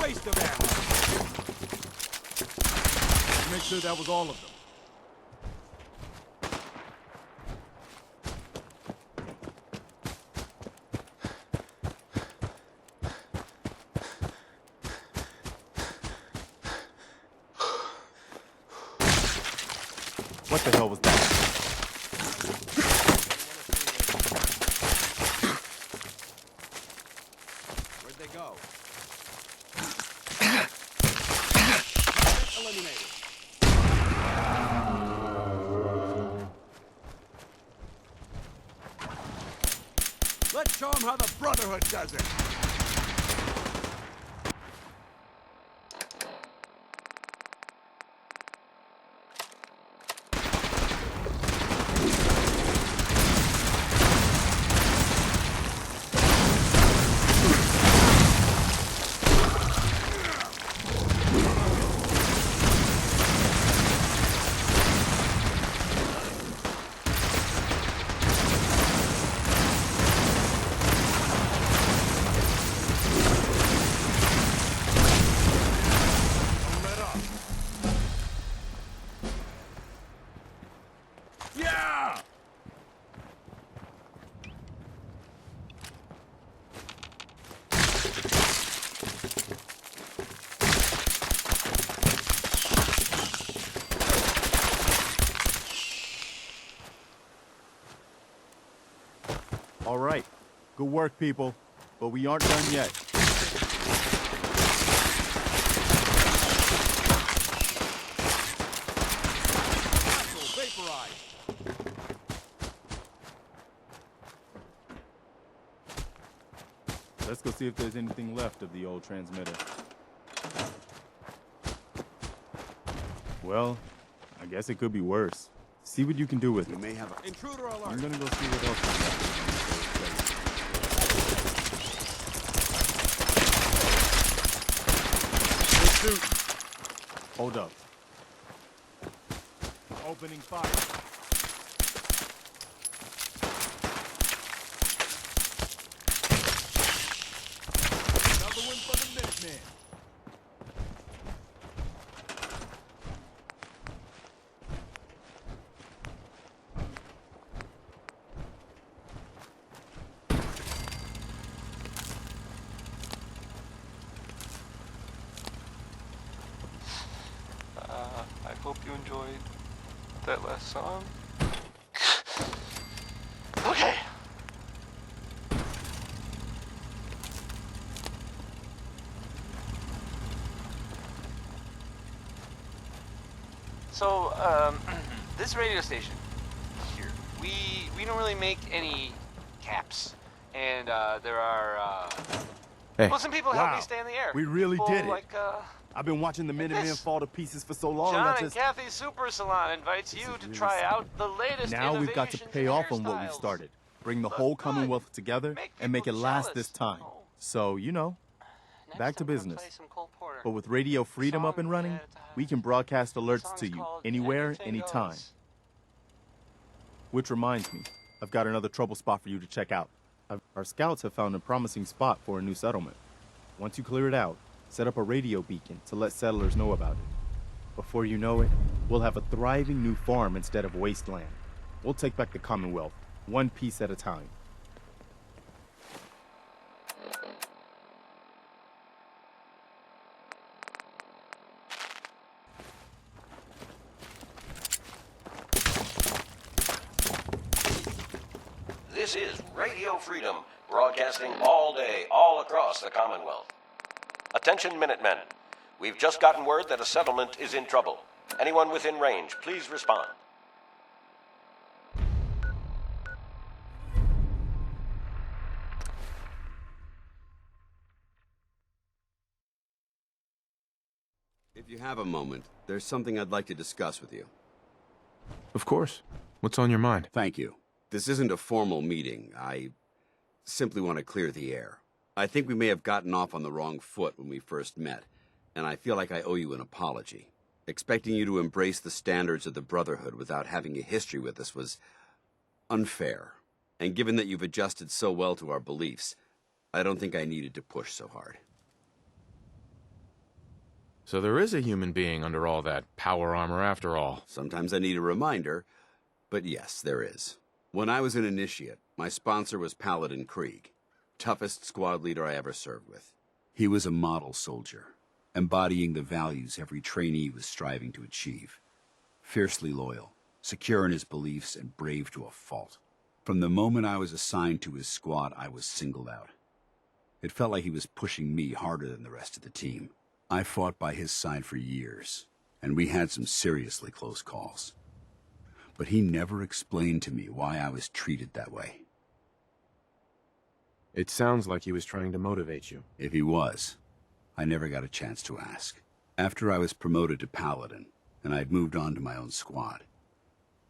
Waste of ammo. Make sure that was all of them. What the hell was that? Where'd they go? Eliminated. Let's show them how the Brotherhood does it. Yeah! All right. Good work, people. But we aren't done yet. Let's go see if there's anything left of the old transmitter. Well, I guess it could be worse. See what you can do with it. We may have an intruder alert. I'm gonna go see what else is left. Shoot. Hold up. Opening fire. Another one for the Minutemen. I hope you enjoyed that last song. Okay. So, this radio station here, we don't really make any caps, and there are Hey. Well, some people helped me stay in the air. We really People did it. Like, I've been watching the Minutemen fall to pieces for so long. John I and just... Kathy's Super Salon invites you to try out the latest Now we've got to pay off on what we've started. Bring the whole Commonwealth together and make it last this time. So, you know, back to business. But with Radio Freedom up and running, we can broadcast alerts to you anywhere, anytime. Which reminds me, I've got another trouble spot for you to check out. Our scouts have found a promising spot for a new settlement. Once you clear it out, set up a radio beacon to let settlers know about it. Before you know it, we'll have a thriving new farm instead of wasteland. We'll take back the Commonwealth, one piece at a time. This is Radio Freedom, broadcasting all day, all across the Commonwealth. Attention, Minutemen. We've just gotten word that a settlement is in trouble. Anyone within range, please respond. If you have a moment, there's something I'd like to discuss with you. Of course. What's on your mind? Thank you. This isn't a formal meeting. I simply want to clear the air. I think we may have gotten off on the wrong foot when we first met, and I feel like I owe you an apology. Expecting you to embrace the standards of the Brotherhood without having a history with us was unfair. And given that you've adjusted so well to our beliefs, I don't think I needed to push so hard. So there is a human being under all that power armor after all. Sometimes I need a reminder, but yes, there is. When I was an initiate, my sponsor was Paladin Krieg, toughest squad leader I ever served with. He was a model soldier, embodying the values every trainee was striving to achieve. Fiercely loyal, secure in his beliefs, and brave to a fault. From the moment I was assigned to his squad, I was singled out. It felt like he was pushing me harder than the rest of the team. I fought by his side for years, and we had some seriously close calls. But he never explained to me why I was treated that way. It sounds like he was trying to motivate you. If he was, I never got a chance to ask. After I was promoted to Paladin, and I'd moved on to my own squad,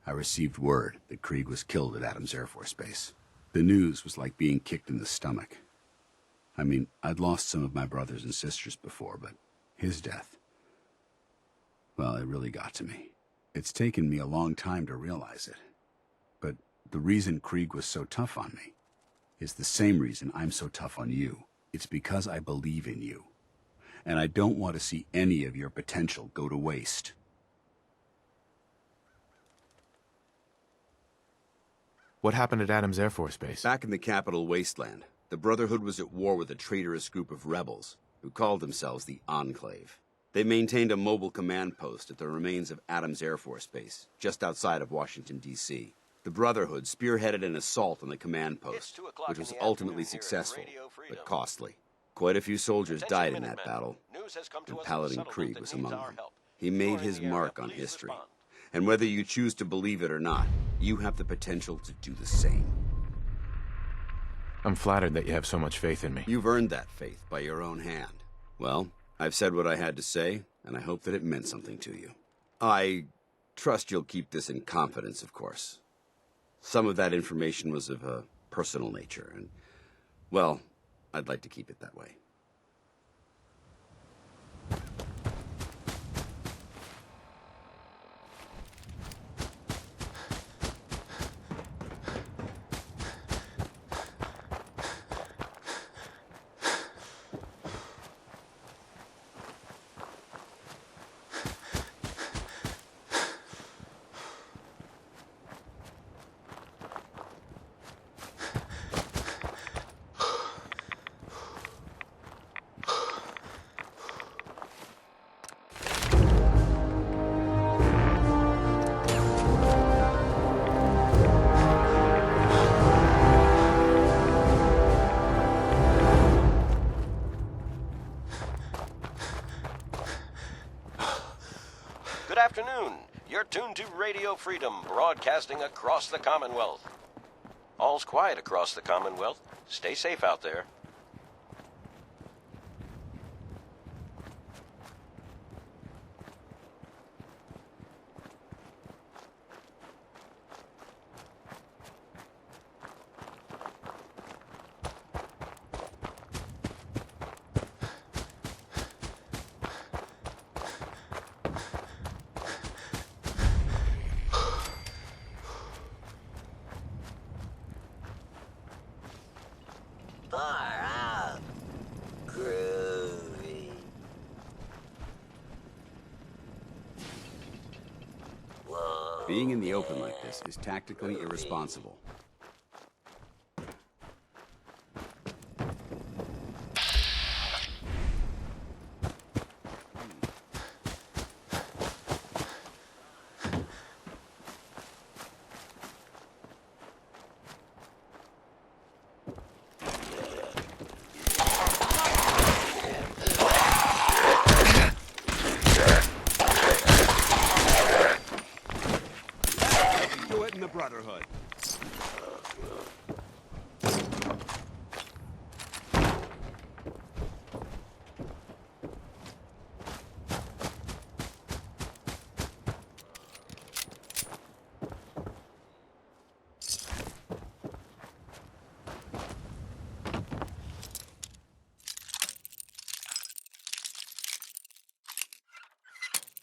I received word that Krieg was killed at Adams Air Force Base. The news was like being kicked in the stomach. I mean, I'd lost some of my brothers and sisters before, but his death, well, it really got to me. It's taken me a long time to realize it. But the reason Krieg was so tough on me is the same reason I'm so tough on you. It's because I believe in you. And I don't want to see any of your potential go to waste. What happened at Adams Air Force Base? Back in the capital wasteland, the Brotherhood was at war with a traitorous group of rebels who called themselves the Enclave. They maintained a mobile command post at the remains of Adams Air Force Base, just outside of Washington, D.C. The Brotherhood spearheaded an assault on the command post, which was ultimately successful, but costly. Quite a few soldiers died in that battle, and Paladin Krieg was among them. He made his mark on history, and whether you choose to believe it or not, you have the potential to do the same. I'm flattered that you have so much faith in me. You've earned that faith by your own hand. Well, I've said what I had to say, and I hope that it meant something to you. I trust you'll keep this in confidence, of course. Some of that information was of a personal nature, and, well, I'd like to keep it that way. Good afternoon. You're tuned to Radio Freedom, broadcasting across the Commonwealth. All's quiet across the Commonwealth. Stay safe out there. Far out. Groovy. Whoa. Being in the open like this is tactically irresponsible. Do it in the Brotherhood.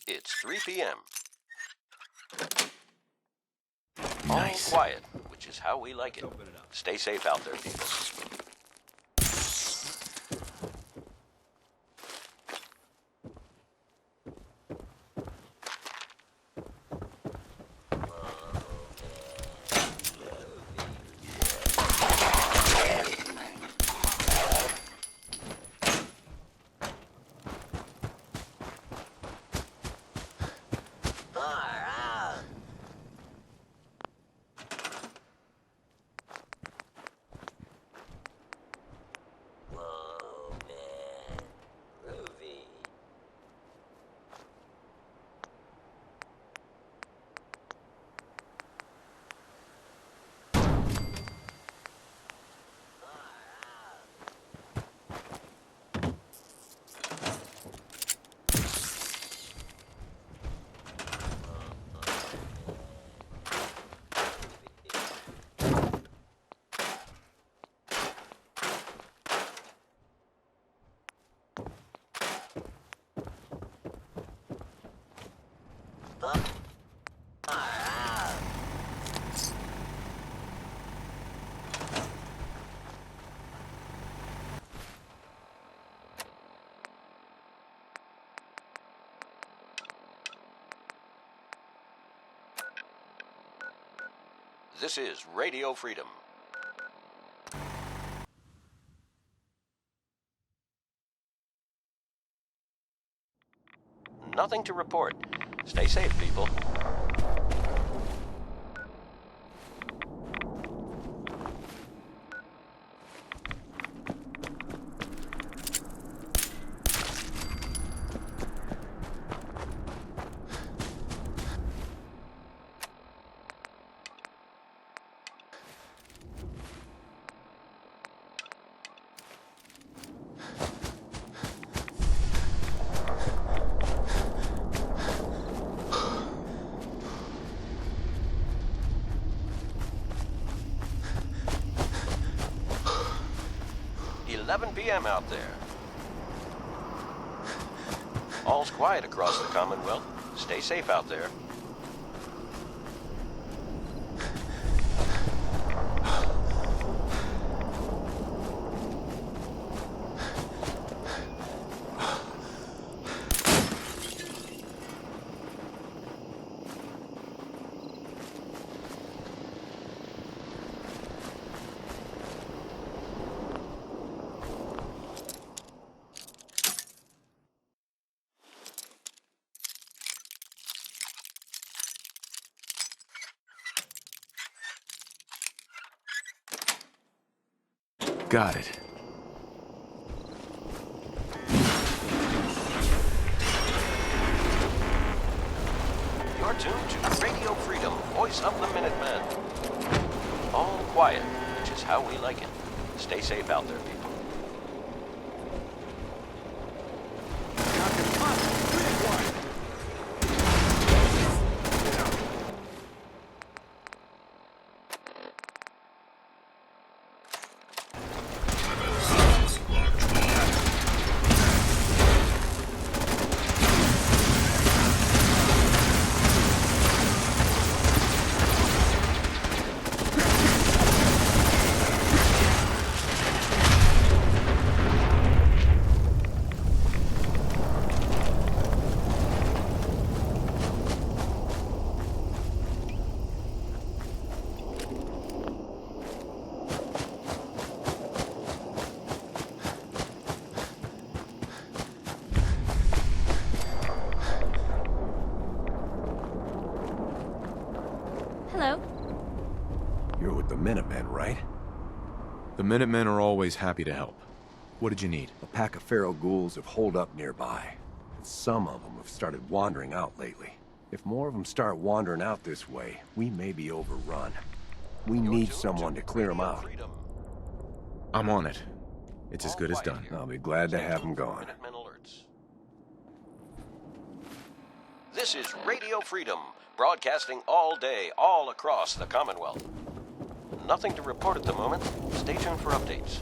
It's 3 p.m. Nice. All quiet, which is how we like it. Stay safe out there, people. Far out. Whoa, man. Groovy. This is Radio Freedom. Nothing to report. Stay safe, people. .11 p.m. out there. All's quiet across the Commonwealth. Stay safe out there. Got it. You're tuned to Radio Freedom, voice of the Minutemen. All quiet, which is how we like it. Stay safe out there, people. The Minutemen, right? The Minutemen are always happy to help. What did you need? A pack of feral ghouls have holed up nearby. Some of them have started wandering out lately. If more of them start wandering out this way, we may be overrun. We need someone to clear them out. I'm on it. It's as good as done. I'll be glad to have them gone. This is Radio Freedom, broadcasting all day, all across the Commonwealth. Nothing to report at the moment. Stay tuned for updates.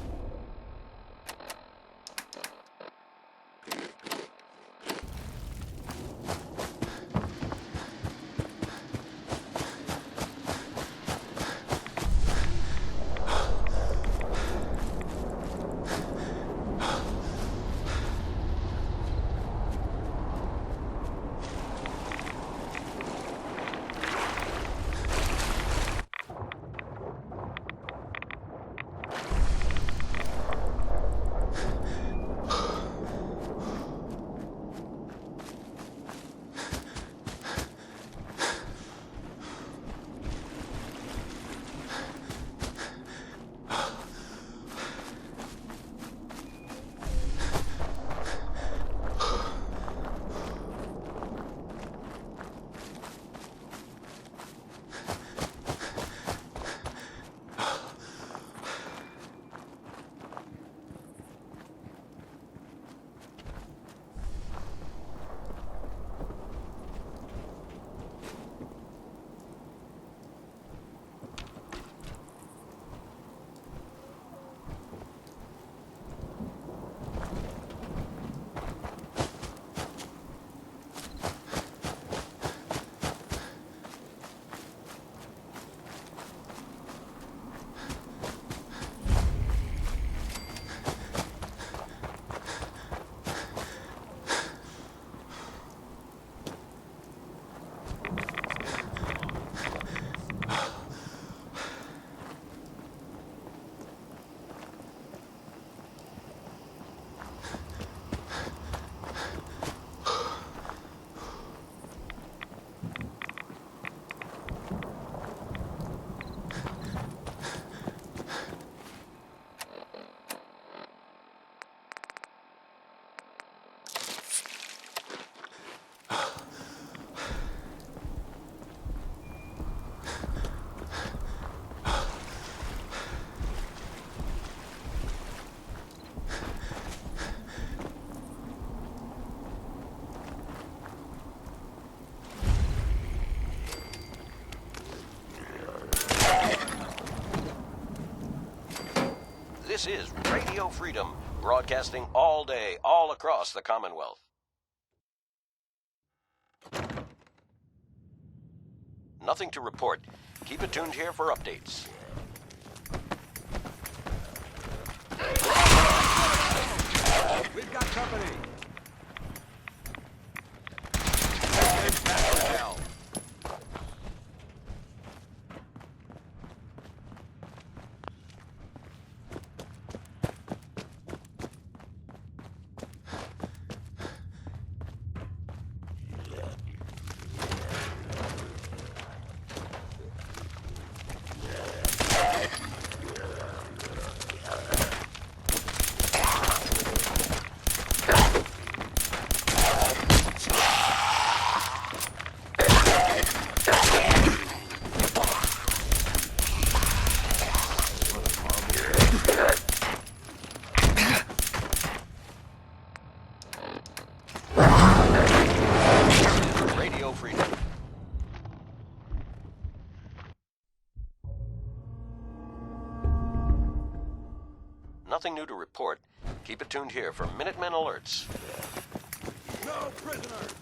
This is Radio Freedom, broadcasting all day, all across the Commonwealth. Nothing to report. Keep it tuned here for updates. We've got company. Nothing new to report. Keep it tuned here for Minutemen alerts. No prisoners!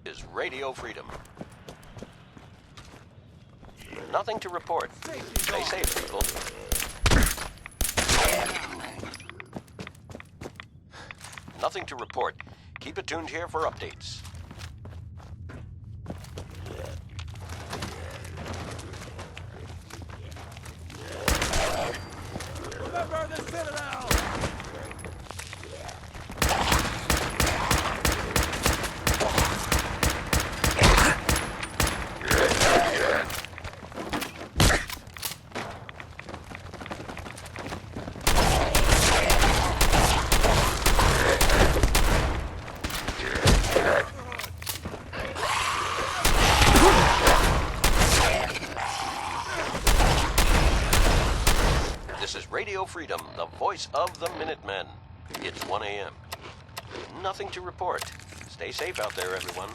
Is Radio Freedom. Nothing to report. Stay safe, people. Nothing to report. Keep it tuned here for updates. Remember the Citadel! This is Radio Freedom, the voice of the Minutemen. It's 1 a.m. Nothing to report. Stay safe out there, everyone.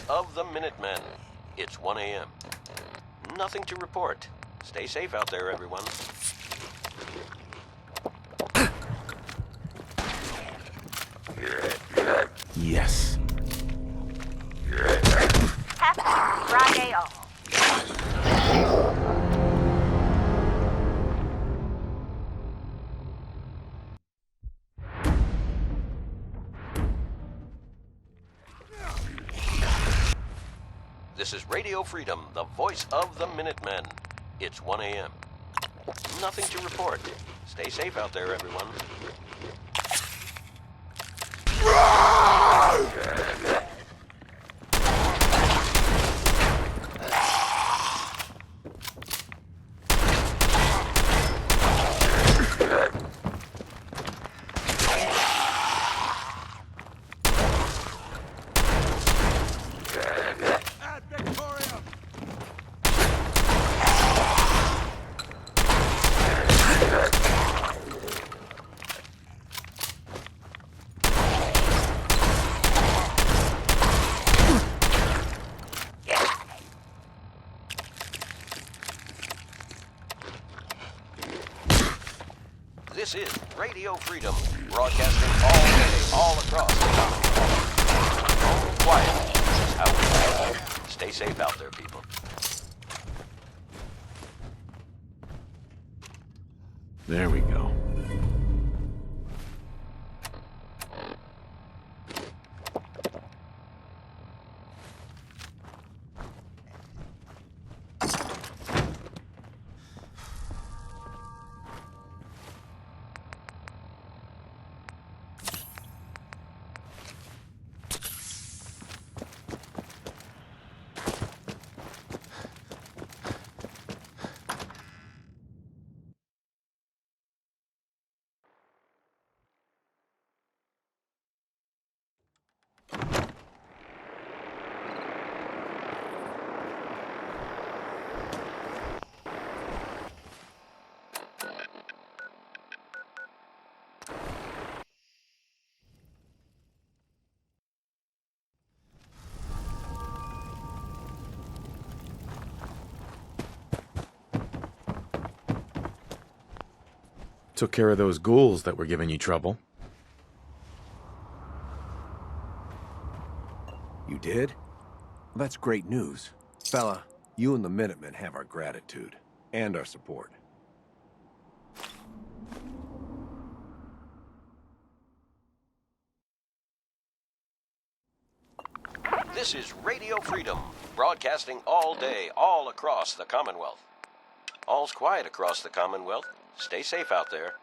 Of the Minutemen. It's 1 a.m. Nothing to report. Stay safe out there, everyone. Yes. Happy Friday all. This is Radio Freedom, the voice of the Minutemen. It's 1 a.m. Nothing to report. Stay safe out there, everyone. This is Radio Freedom, broadcasting all day, all across the Commonwealth. Quiet. This is how we roll. Stay safe out there, people. There we go. Took care of those ghouls that were giving you trouble. You did? That's great news. Fella, you and the Minutemen have our gratitude. And our support. This is Radio Freedom, broadcasting all day, all across the Commonwealth. All's quiet across the Commonwealth. Stay safe out there.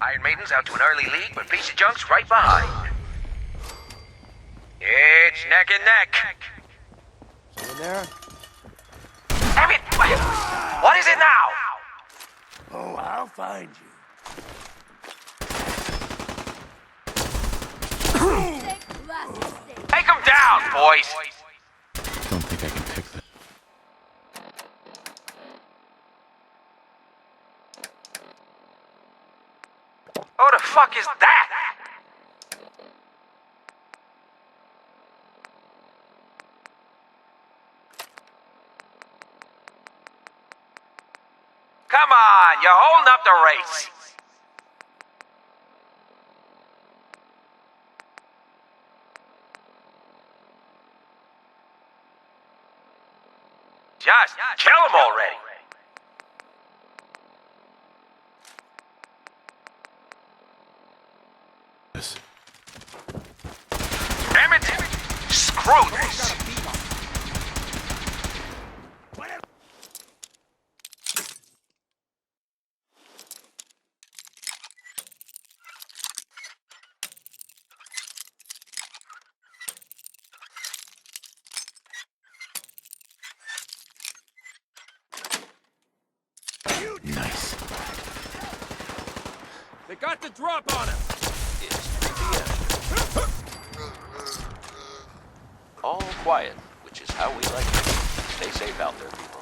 Iron Maiden's out to an early lead, but Piece of Junk's right behind. It's neck and neck. In there? Damn it! What is it now? Oh, I'll find you. Take him down, boys! Don't think I can pick that. Who the fuck is that? Come on, you're holding up the race. Just kill him already. This. Damn it! Screw this! Nice. They got the drop on him. It's 3 p.m. All quiet, which is how we like it. Stay safe out there, people.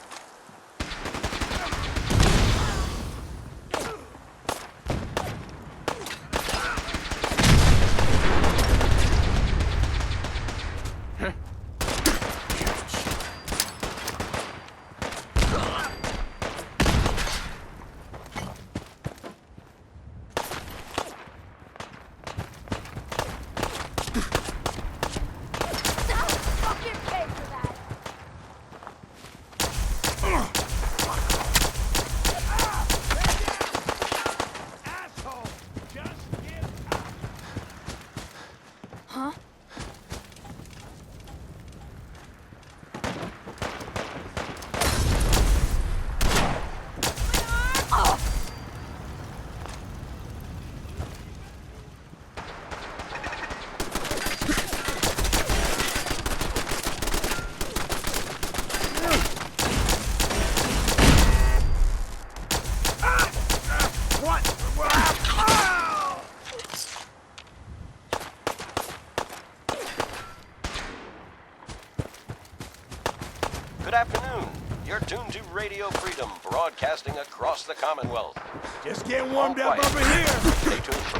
Good afternoon. You're tuned to Radio Freedom, broadcasting across the Commonwealth. Just getting warmed All up quiet. over here. Stay tuned for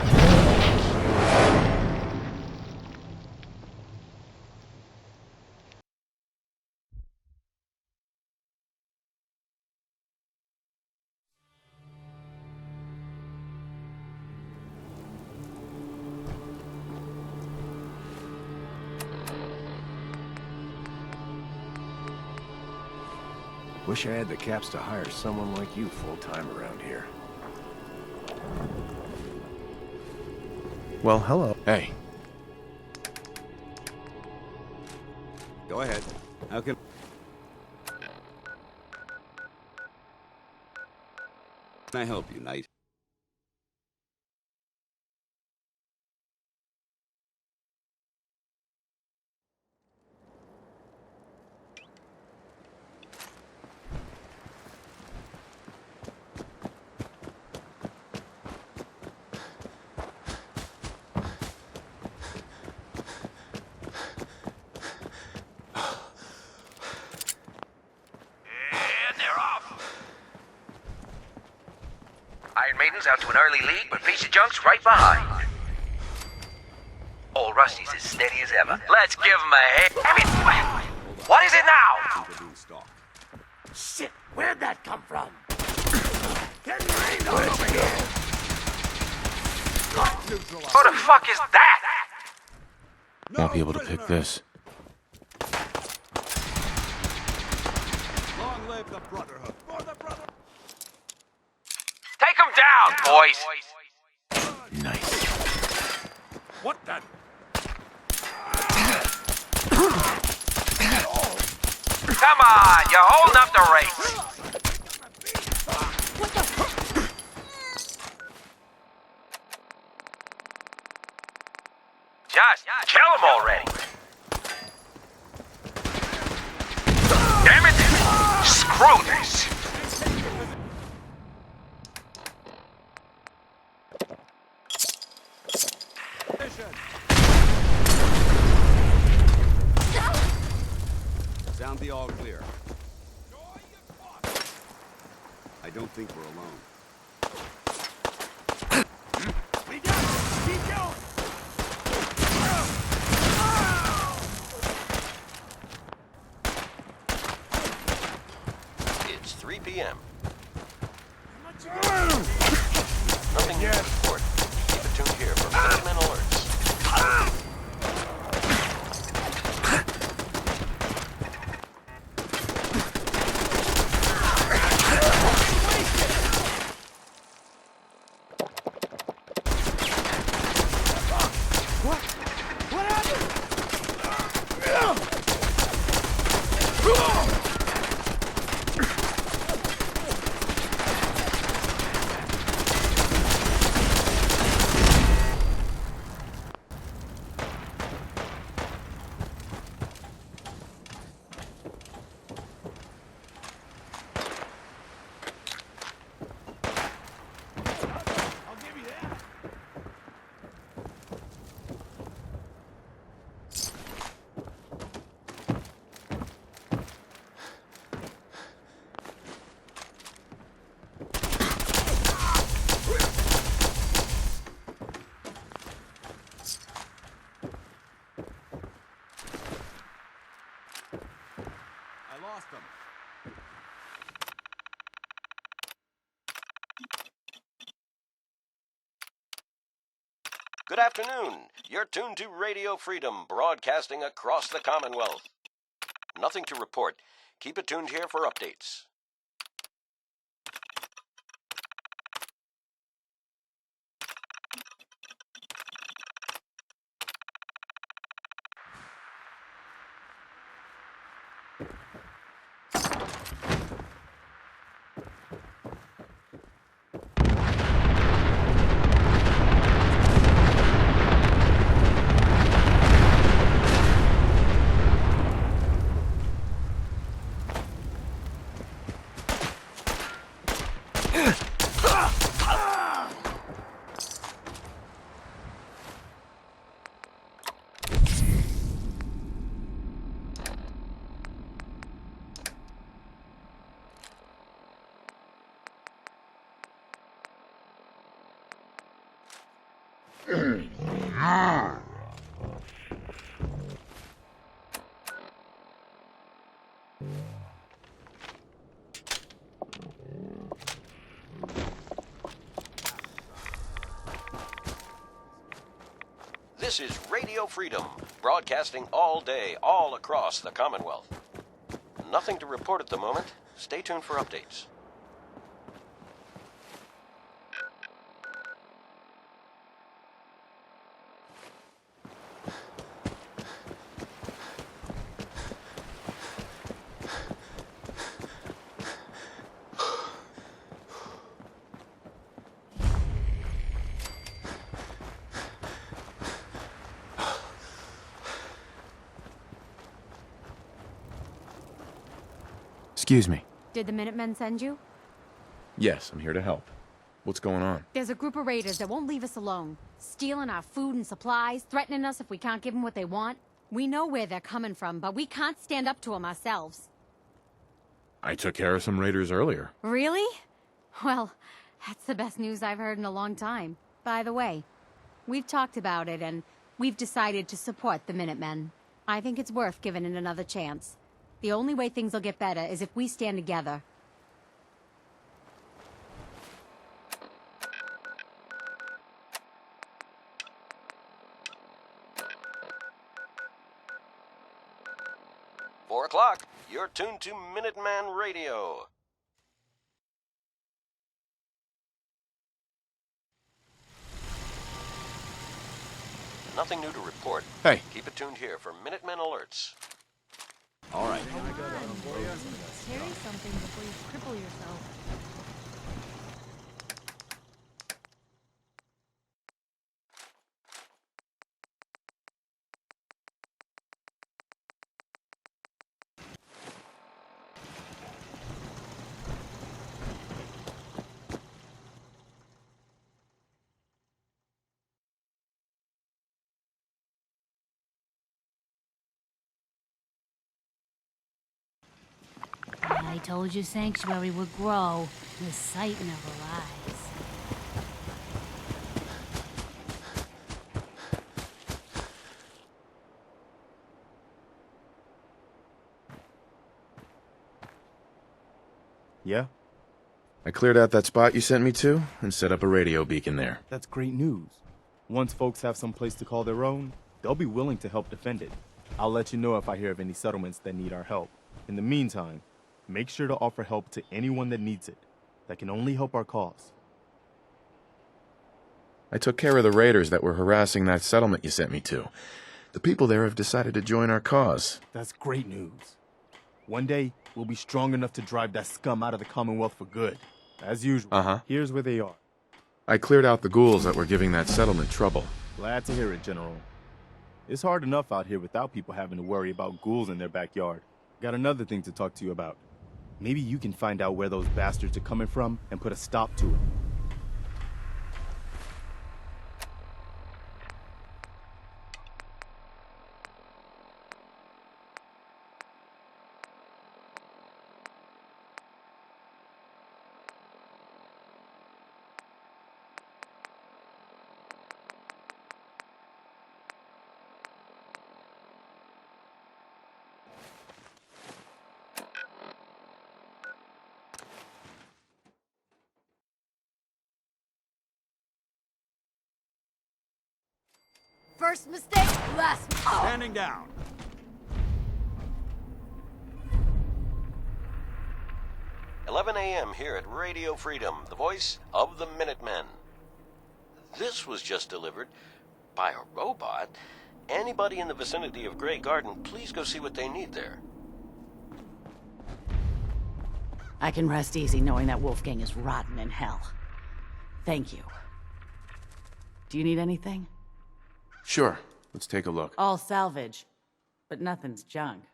Wish I had the caps to hire someone like you full-time around here. Well, hello. Hey. Go ahead. How can I help you, Knight? Iron Maiden's out to an early lead, but Piece of Junk's right behind. Old Rusty's as steady as ever. Let's give him a hit. I mean, what is it now? Shit, where'd that come from? Get rained on over here. Who the fuck is that? Won't be able to pick this. Long live the Brotherhood. For the Brotherhood. Take him down, boys. Nice. What the? Come on, you're holding up the race. Just kill them already. Damn it! Screw this! Sound the all clear. I don't think we're alone. We got it! Keep going! It's 3 p.m. Nothing new to report. Keep it tuned here for Minutemen alerts. Good afternoon. You're tuned to Radio Freedom, broadcasting across the Commonwealth. Nothing to report. Keep it tuned here for updates. This is Radio Freedom, broadcasting all day, all across the Commonwealth. Nothing to report at the moment. Stay tuned for updates. Excuse me. Did the Minutemen send you? Yes, I'm here to help. What's going on? There's a group of raiders that won't leave us alone. Stealing our food and supplies, threatening us if we can't give them what they want. We know where they're coming from, but we can't stand up to them ourselves. I took care of some raiders earlier. Really? Well, that's the best news I've heard in a long time. By the way, we've talked about it, and we've decided to support the Minutemen. I think it's worth giving it another chance. The only way things will get better is if we stand together. Four o'clock. You're tuned to Minuteman Radio. Nothing new to report. Hey. Keep it tuned here for Minutemen alerts. All right. Carry something before you cripple yourself. I told you Sanctuary would grow. The sight never lies. Yeah? I cleared out that spot you sent me to and set up a radio beacon there. That's great news. Once folks have some place to call their own, they'll be willing to help defend it. I'll let you know if I hear of any settlements that need our help. In the meantime, make sure to offer help to anyone that needs it. That can only help our cause. I took care of the raiders that were harassing that settlement you sent me to. The people there have decided to join our cause. That's great news. One day, we'll be strong enough to drive that scum out of the Commonwealth for good. As usual, here's where they are. I cleared out the ghouls that were giving that settlement trouble. Glad to hear it, General. It's hard enough out here without people having to worry about ghouls in their backyard. Got another thing to talk to you about. Maybe you can find out where those bastards are coming from and put a stop to it. First mistake, last. Standing down. "11 a.m. here at Radio Freedom, the voice of the Minutemen. This was just delivered by a robot. Anybody in the vicinity of Grey Garden, please go see what they need there." I can rest easy knowing that Wolfgang is rotten in hell. Thank you. Do you need anything? Sure, let's take a look. All salvage, but nothing's junk.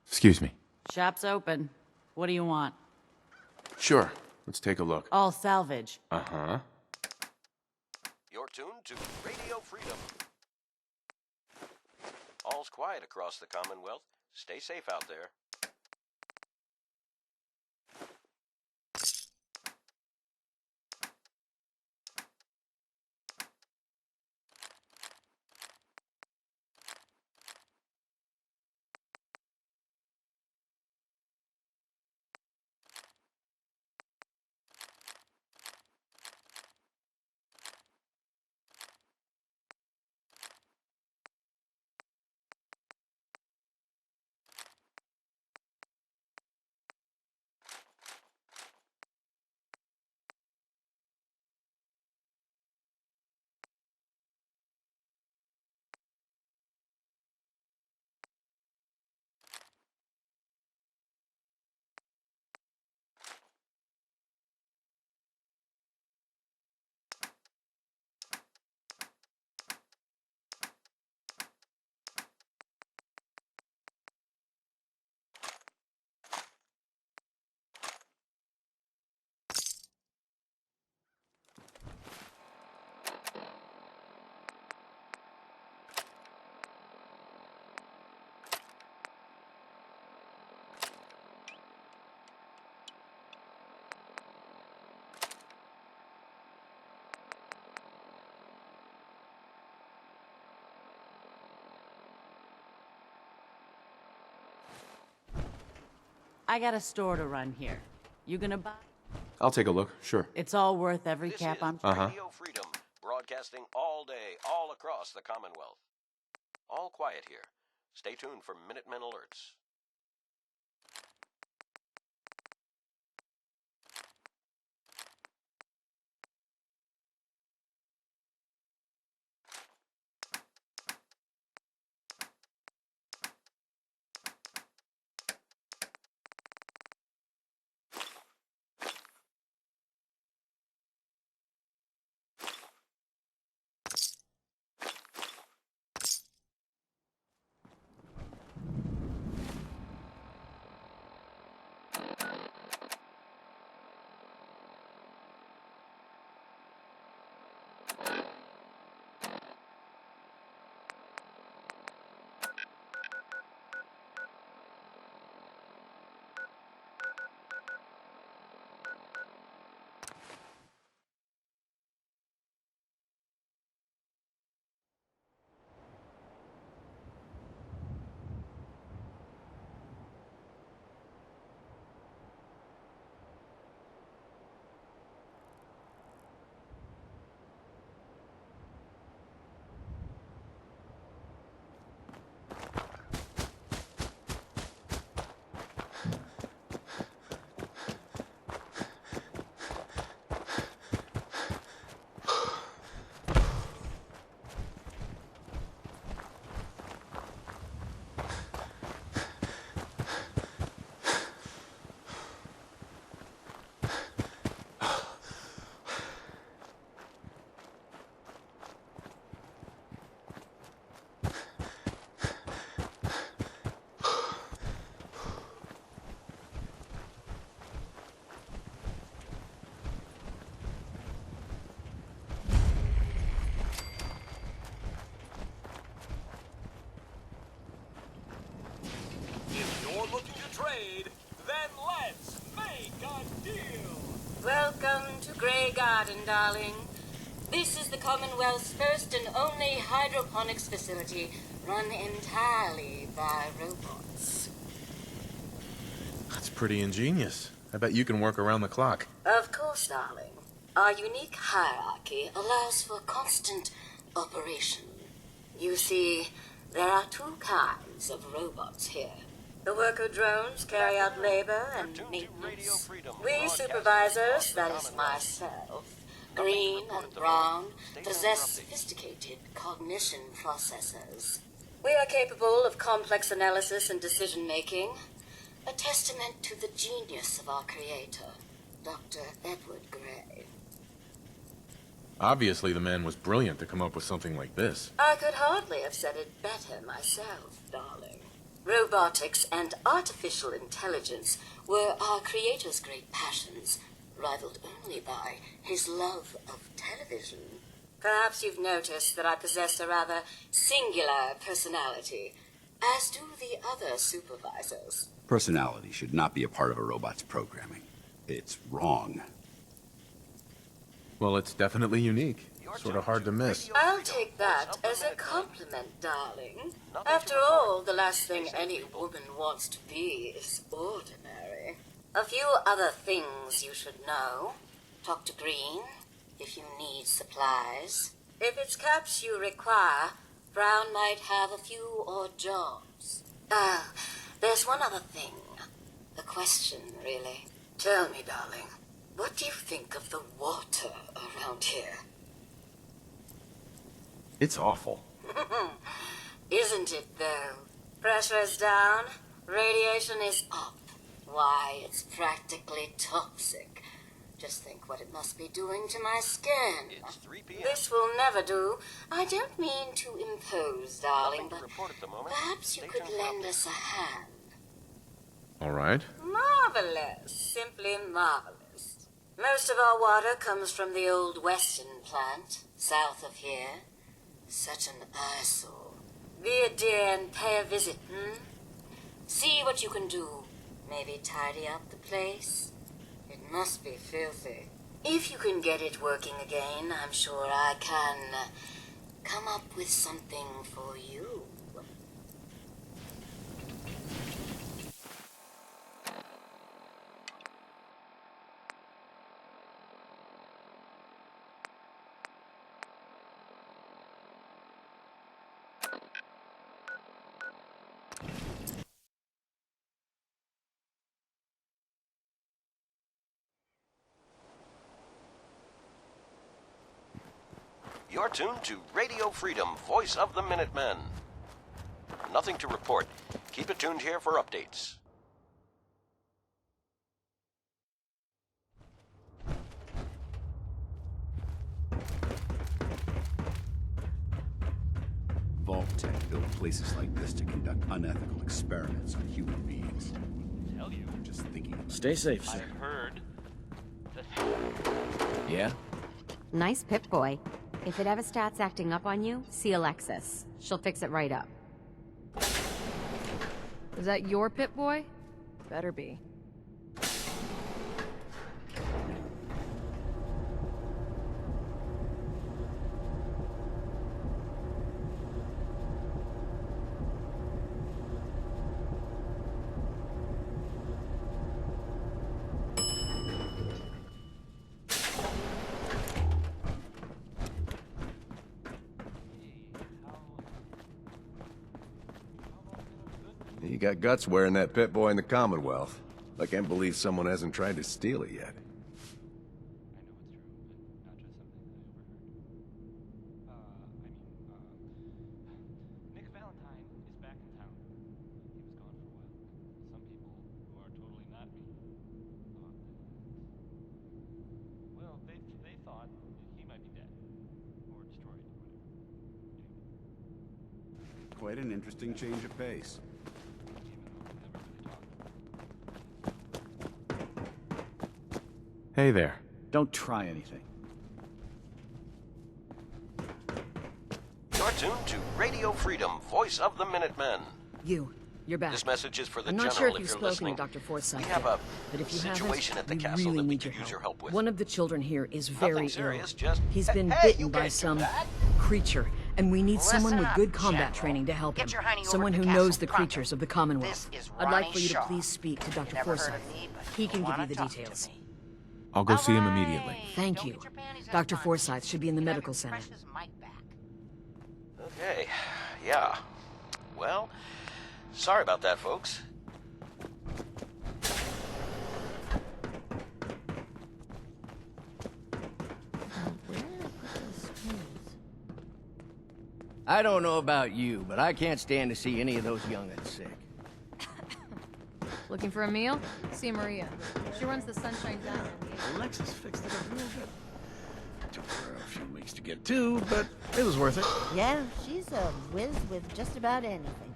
Excuse me. Shop's open. What do you want? Sure, let's take a look. All salvage. Uh-huh. You're tuned to Radio Freedom. All's quiet across the Commonwealth. Stay safe out there. I got a store to run here. You gonna buy? I'll take a look, sure. It's all worth every cap I'm... Radio Freedom, broadcasting all day, all across the Commonwealth. All quiet here. Stay tuned for Minutemen alerts. pardon, darling. This is the Commonwealth's first and only hydroponics facility run entirely by robots. That's pretty ingenious. I bet you can work around the clock. Of course, darling. Our unique hierarchy allows for constant operation. You see, there are two kinds of robots here. The worker drones carry out labor and maintenance. We supervisors, that is myself, green and brown, possess sophisticated cognition processors. We are capable of complex analysis and decision-making, a testament to the genius of our creator, Dr. Edward Gray. Obviously, the man was brilliant to come up with something like this. I could hardly have said it better myself, darling. Robotics and artificial intelligence were our creator's great passions, rivaled only by his love of television. Perhaps you've noticed that I possess a rather singular personality, as do the other supervisors. Personality should not be a part of a robot's programming. It's wrong. Well, it's definitely unique. Sort of hard to miss. I'll take that as a compliment, darling. After all, the last thing any woman wants to be is ordinary. A few other things you should know. Talk to Green if you need supplies. If it's caps you require, Brown might have a few odd jobs. There's one other thing. A question, really. Tell me, darling, what do you think of the water around here? It's awful. Isn't it, though? Pressure's down, radiation is up. Why, it's practically toxic. Just think what it must be doing to my skin. It's 3 p.m. This will never do. I don't mean to impose, darling, but perhaps you could lend us a hand. All right. Marvelous. Simply marvelous. Most of our water comes from the old Western plant, south of here. Such an eyesore. Be a dear and pay a visit, See what you can do. Maybe tidy up the place. It must be filthy. If you can get it working again, I'm sure I can come up with something for you. You're tuned to Radio Freedom, voice of the Minutemen. Nothing to report. Keep it tuned here for updates. Vault Tech built places like this to conduct unethical experiments on human beings. Tell you. I'm just thinking. Stay safe, sir. I heard that... Yeah? Nice Pip-Boy. If it ever starts acting up on you, see Alexis. She'll fix it right up. Is that your Pip-Boy? Better be. You got guts wearing that Pip-Boy in the Commonwealth. I can't believe someone hasn't tried to steal it yet. Nick Valentine is back in town. He was gone for a while. Some people who are totally not me thought that... Well, they thought he might be dead. Or destroyed, or whatever. Quite an interesting change of pace. Hey there. Don't try anything. You're tuned to Radio Freedom, voice of the Minutemen. You're You're back. This message is for the I'm not general sure if if you've you're spoken listening. to Dr. Forsyth We have yet, a but if you situation haven't, at the we castle really that we need could your use your help with. One of the children here is very Nothing serious, ill. just... He's been Hey, bitten you by can't do some that. creature, and we need someone with up, good combat General. training to help Get him. your honey over Someone to who the knows castle the pronto. creatures of the Commonwealth. This is I'd like Ronnie for you to Shaw. please speak to Dr. Never heard Forsyth. of me, but He you'll can give you wanna the talk to details. me. I'll go see him immediately. Thank you. Dr. Forsyth should be in the medical center. Okay, yeah. Well, sorry about that, folks. I don't know about you, but I can't stand to see any of those young'uns sick. Looking for a meal? See Maria. She runs the Sunshine Diner. Alexis fixed it up real good. Took her a few weeks to get to, but it was worth it. Yeah, she's a whiz with just about anything.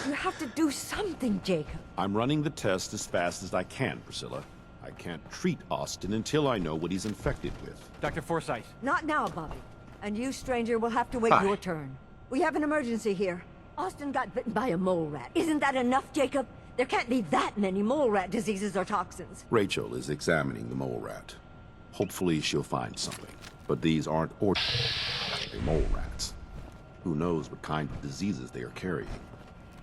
You have to do something, Jacob. I'm running the test as fast as I can, Priscilla. I can't treat Austin until I know what he's infected with. Dr. Forsyth. Not now, Bobby. And you, stranger, will have to wait Hi. your turn. We have an emergency here. Austin got bitten by a mole rat. Isn't that enough, Jacob? There can't be that many mole rat diseases or toxins. Rachel is examining the mole rat. Hopefully she'll find something. But these aren't ordinary mole rats. Who knows what kind of diseases they are carrying?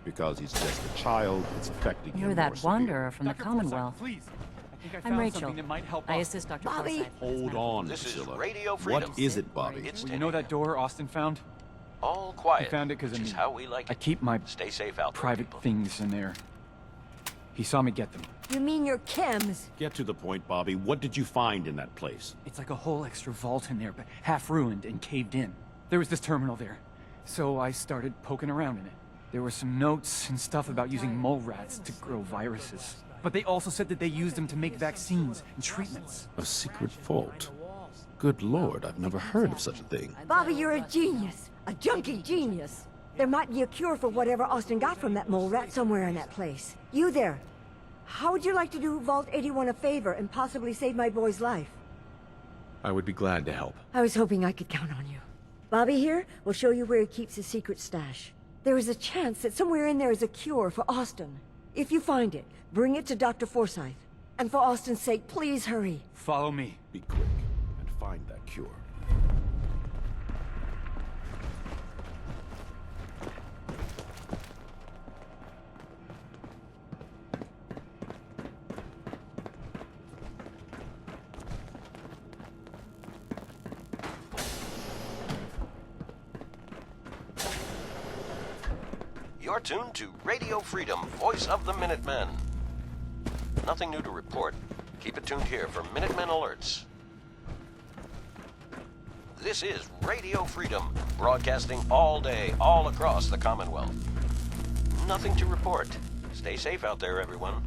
Because he's just a child, it's affecting him You're more that severe. wanderer from the Commonwealth. Please. I think I I'm found Rachel. something that might help I Austin. assist Dr. Bobby! Forsyth. Hold on, This is Priscilla. Radio Freedom. What is it, Bobby? It's Well, you know that door Austin found? all quiet. He found it because which is how we like I it. keep my Stay safe out there, private people. things in there. He saw me get them. You mean your chems? Get to the point, Bobby. What did you find in that place? It's like a whole extra vault in there, but half ruined and caved in. There was this terminal there, so I started poking around in it. There were some notes and stuff about using mole rats to grow viruses. But they also said that they used them to make vaccines and treatments. A secret vault? Good Lord, I've never heard of such a thing. Bobby, you're a genius. A junkie genius. There might be a cure for whatever Austin got from that mole rat somewhere in that place. You there. How would you like to do Vault 81 a favor and possibly save my boy's life? I would be glad to help. I was hoping I could count on you. Bobby here will show you where he keeps his secret stash. There is a chance that somewhere in there is a cure for Austin. If you find it, bring it to Dr. Forsyth. And for Austin's sake, please hurry. Follow me. Be quick and find that cure. You're tuned to Radio Freedom, voice of the Minutemen. Nothing new to report. Keep it tuned here for Minutemen alerts. This is Radio Freedom, broadcasting all day, all across the Commonwealth. Nothing to report. Stay safe out there, everyone.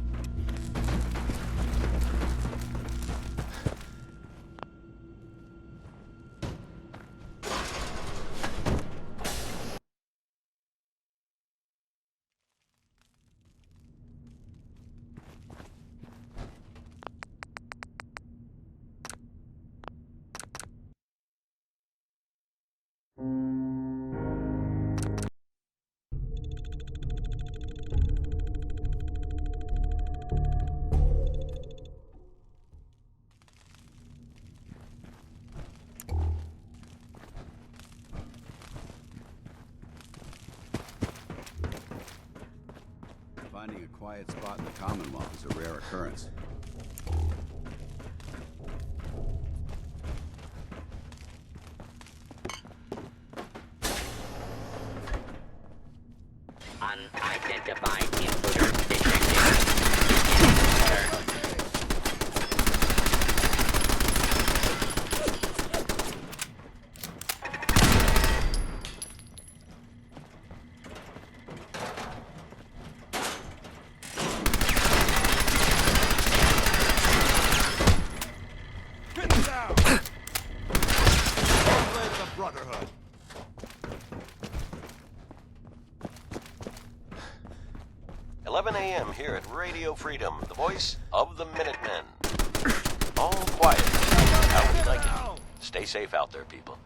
Finding a quiet spot in the Commonwealth is a rare occurrence. Unidentified intruder detected. Get down! Long live the Brotherhood! A.m. here at Radio Freedom, the voice of the Minutemen. All quiet. How we like it. Stay safe out there, people.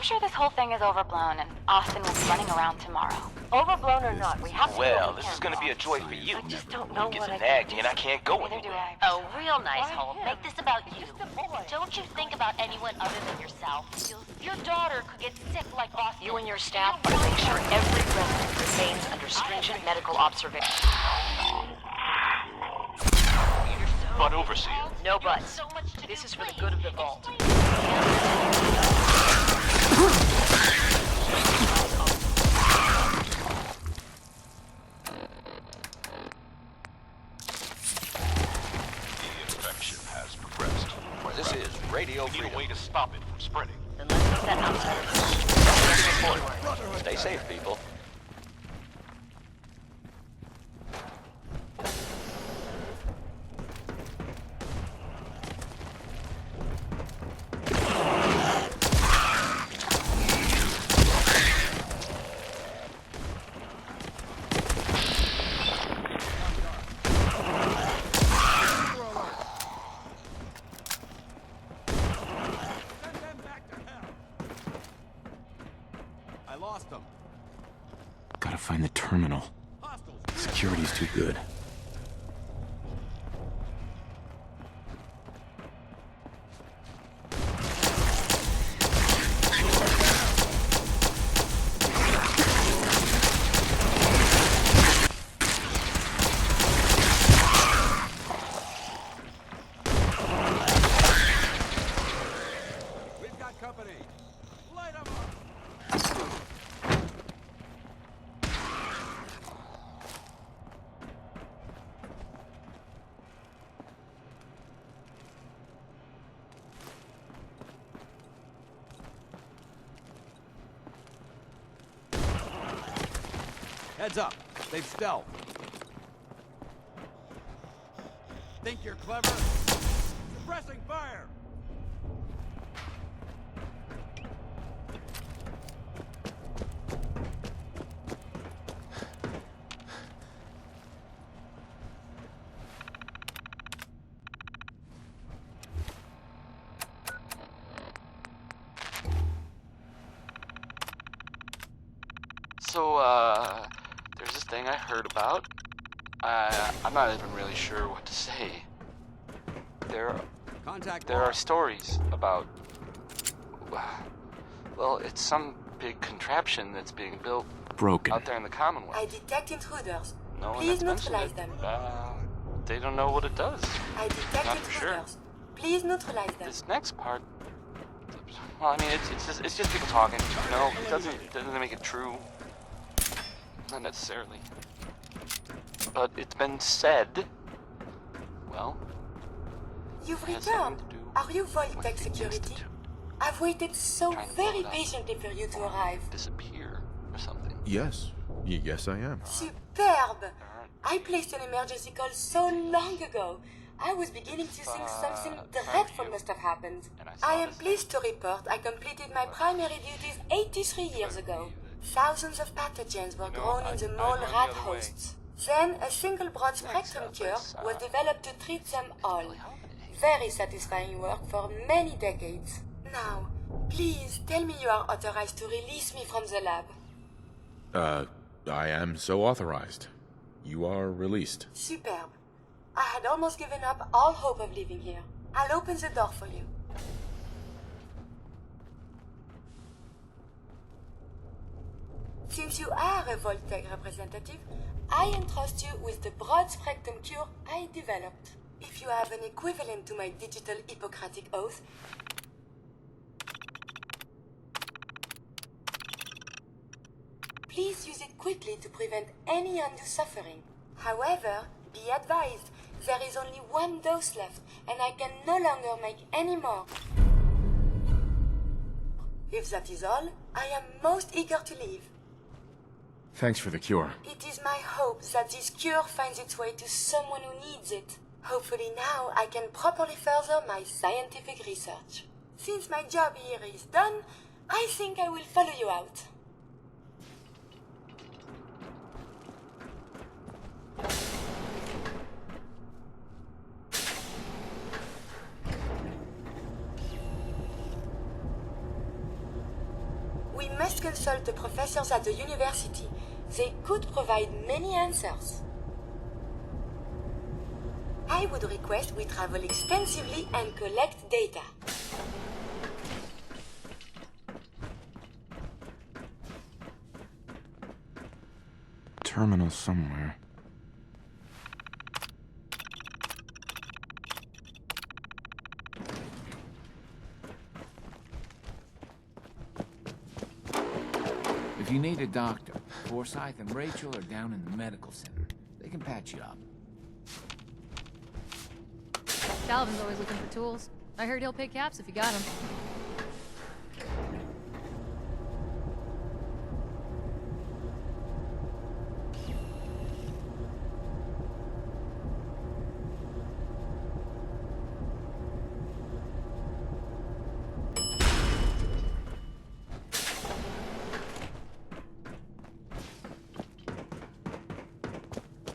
I'm sure this whole thing is overblown and Austin will be running around tomorrow. Overblown or not, we have to Well, this is gonna be a joy for you. I just don't know You what get I to can nag me and I can't go anywhere. Oh, real nice, Holt. Make this about you. Don't you think about anyone other than yourself? Your daughter could get sick like Austin. You and your staff are to make sure every resident remains under stringent medical observation. But Overseer. No buts. This is for the good of the vault. The infection has progressed. This is Radio Freedom. We need a way to stop it from spreading. Then let's hope that outsider. Stay safe, people. Gotta find the terminal. Security's too good. We've got company. Light 'em up. Heads up. They've stealth. Think you're clever? Suppressing fire! So, there's this thing I heard about. I'm not even really sure what to say. There are stories about... Well, it's some big contraption that's being built... Broken. Out there in the Commonwealth. I detect intruders. No one Please has mentioned neutralize it. them. They don't know what it does. I detect Not for sure. intruders. Please neutralize them. This next part... Well, I mean, it's just people talking, you know? It doesn't make it true. Not necessarily. But it's been said... Well... You've it has something returned. to do Are you Vault-Tec security? I've waited so very patiently for you to arrive. Disappear or something. Yes. Yes, I am. Superb! I placed an emergency call so long ago. I was beginning to think something dreadful must have happened. I am pleased to report I completed my primary duties 83 years ago. Thousands of pathogens were grown in the mole rat hosts. Then a single broad spectrum cure was developed to treat them all. Very satisfying work for many decades. Now, please tell me you are authorized to release me from the lab. I am so authorized. You are released. Superb. I had almost given up all hope of living here. I'll open the door for you. Since you are a Vault-Tec representative, I entrust you with the broad spectrum cure I developed. If you have an equivalent to my digital Hippocratic oath, please use it quickly to prevent any undue suffering. However, be advised, there is only one dose left, and I can no longer make any more. If that is all, I am most eager to leave. Thanks for the cure. It is my hope that this cure finds its way to someone who needs it. Hopefully now I can properly further my scientific research. Since my job here is done, I think I will follow you out. must consult the professors at the university. They could provide many answers. I would request we travel extensively and collect data. Terminal somewhere. If you need a doctor, Forsyth and Rachel are down in the medical center. They can patch you up. Calvin's always looking for tools. I heard he'll pay caps if you got them.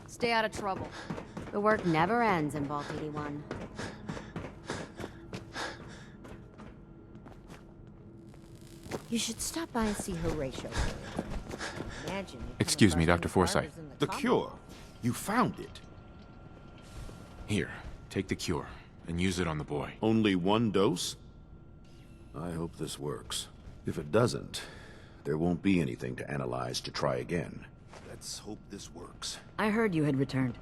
Stay out of trouble. The work never ends in Vault 81. You should stop by and see Horatio. Imagine you Excuse me, Dr. Forsyth. The cure. You found it. Here, take the cure, and use it on the boy. Only one dose? I hope this works. If it doesn't, there won't be anything to analyze to try again. Let's hope this works. I heard you had returned.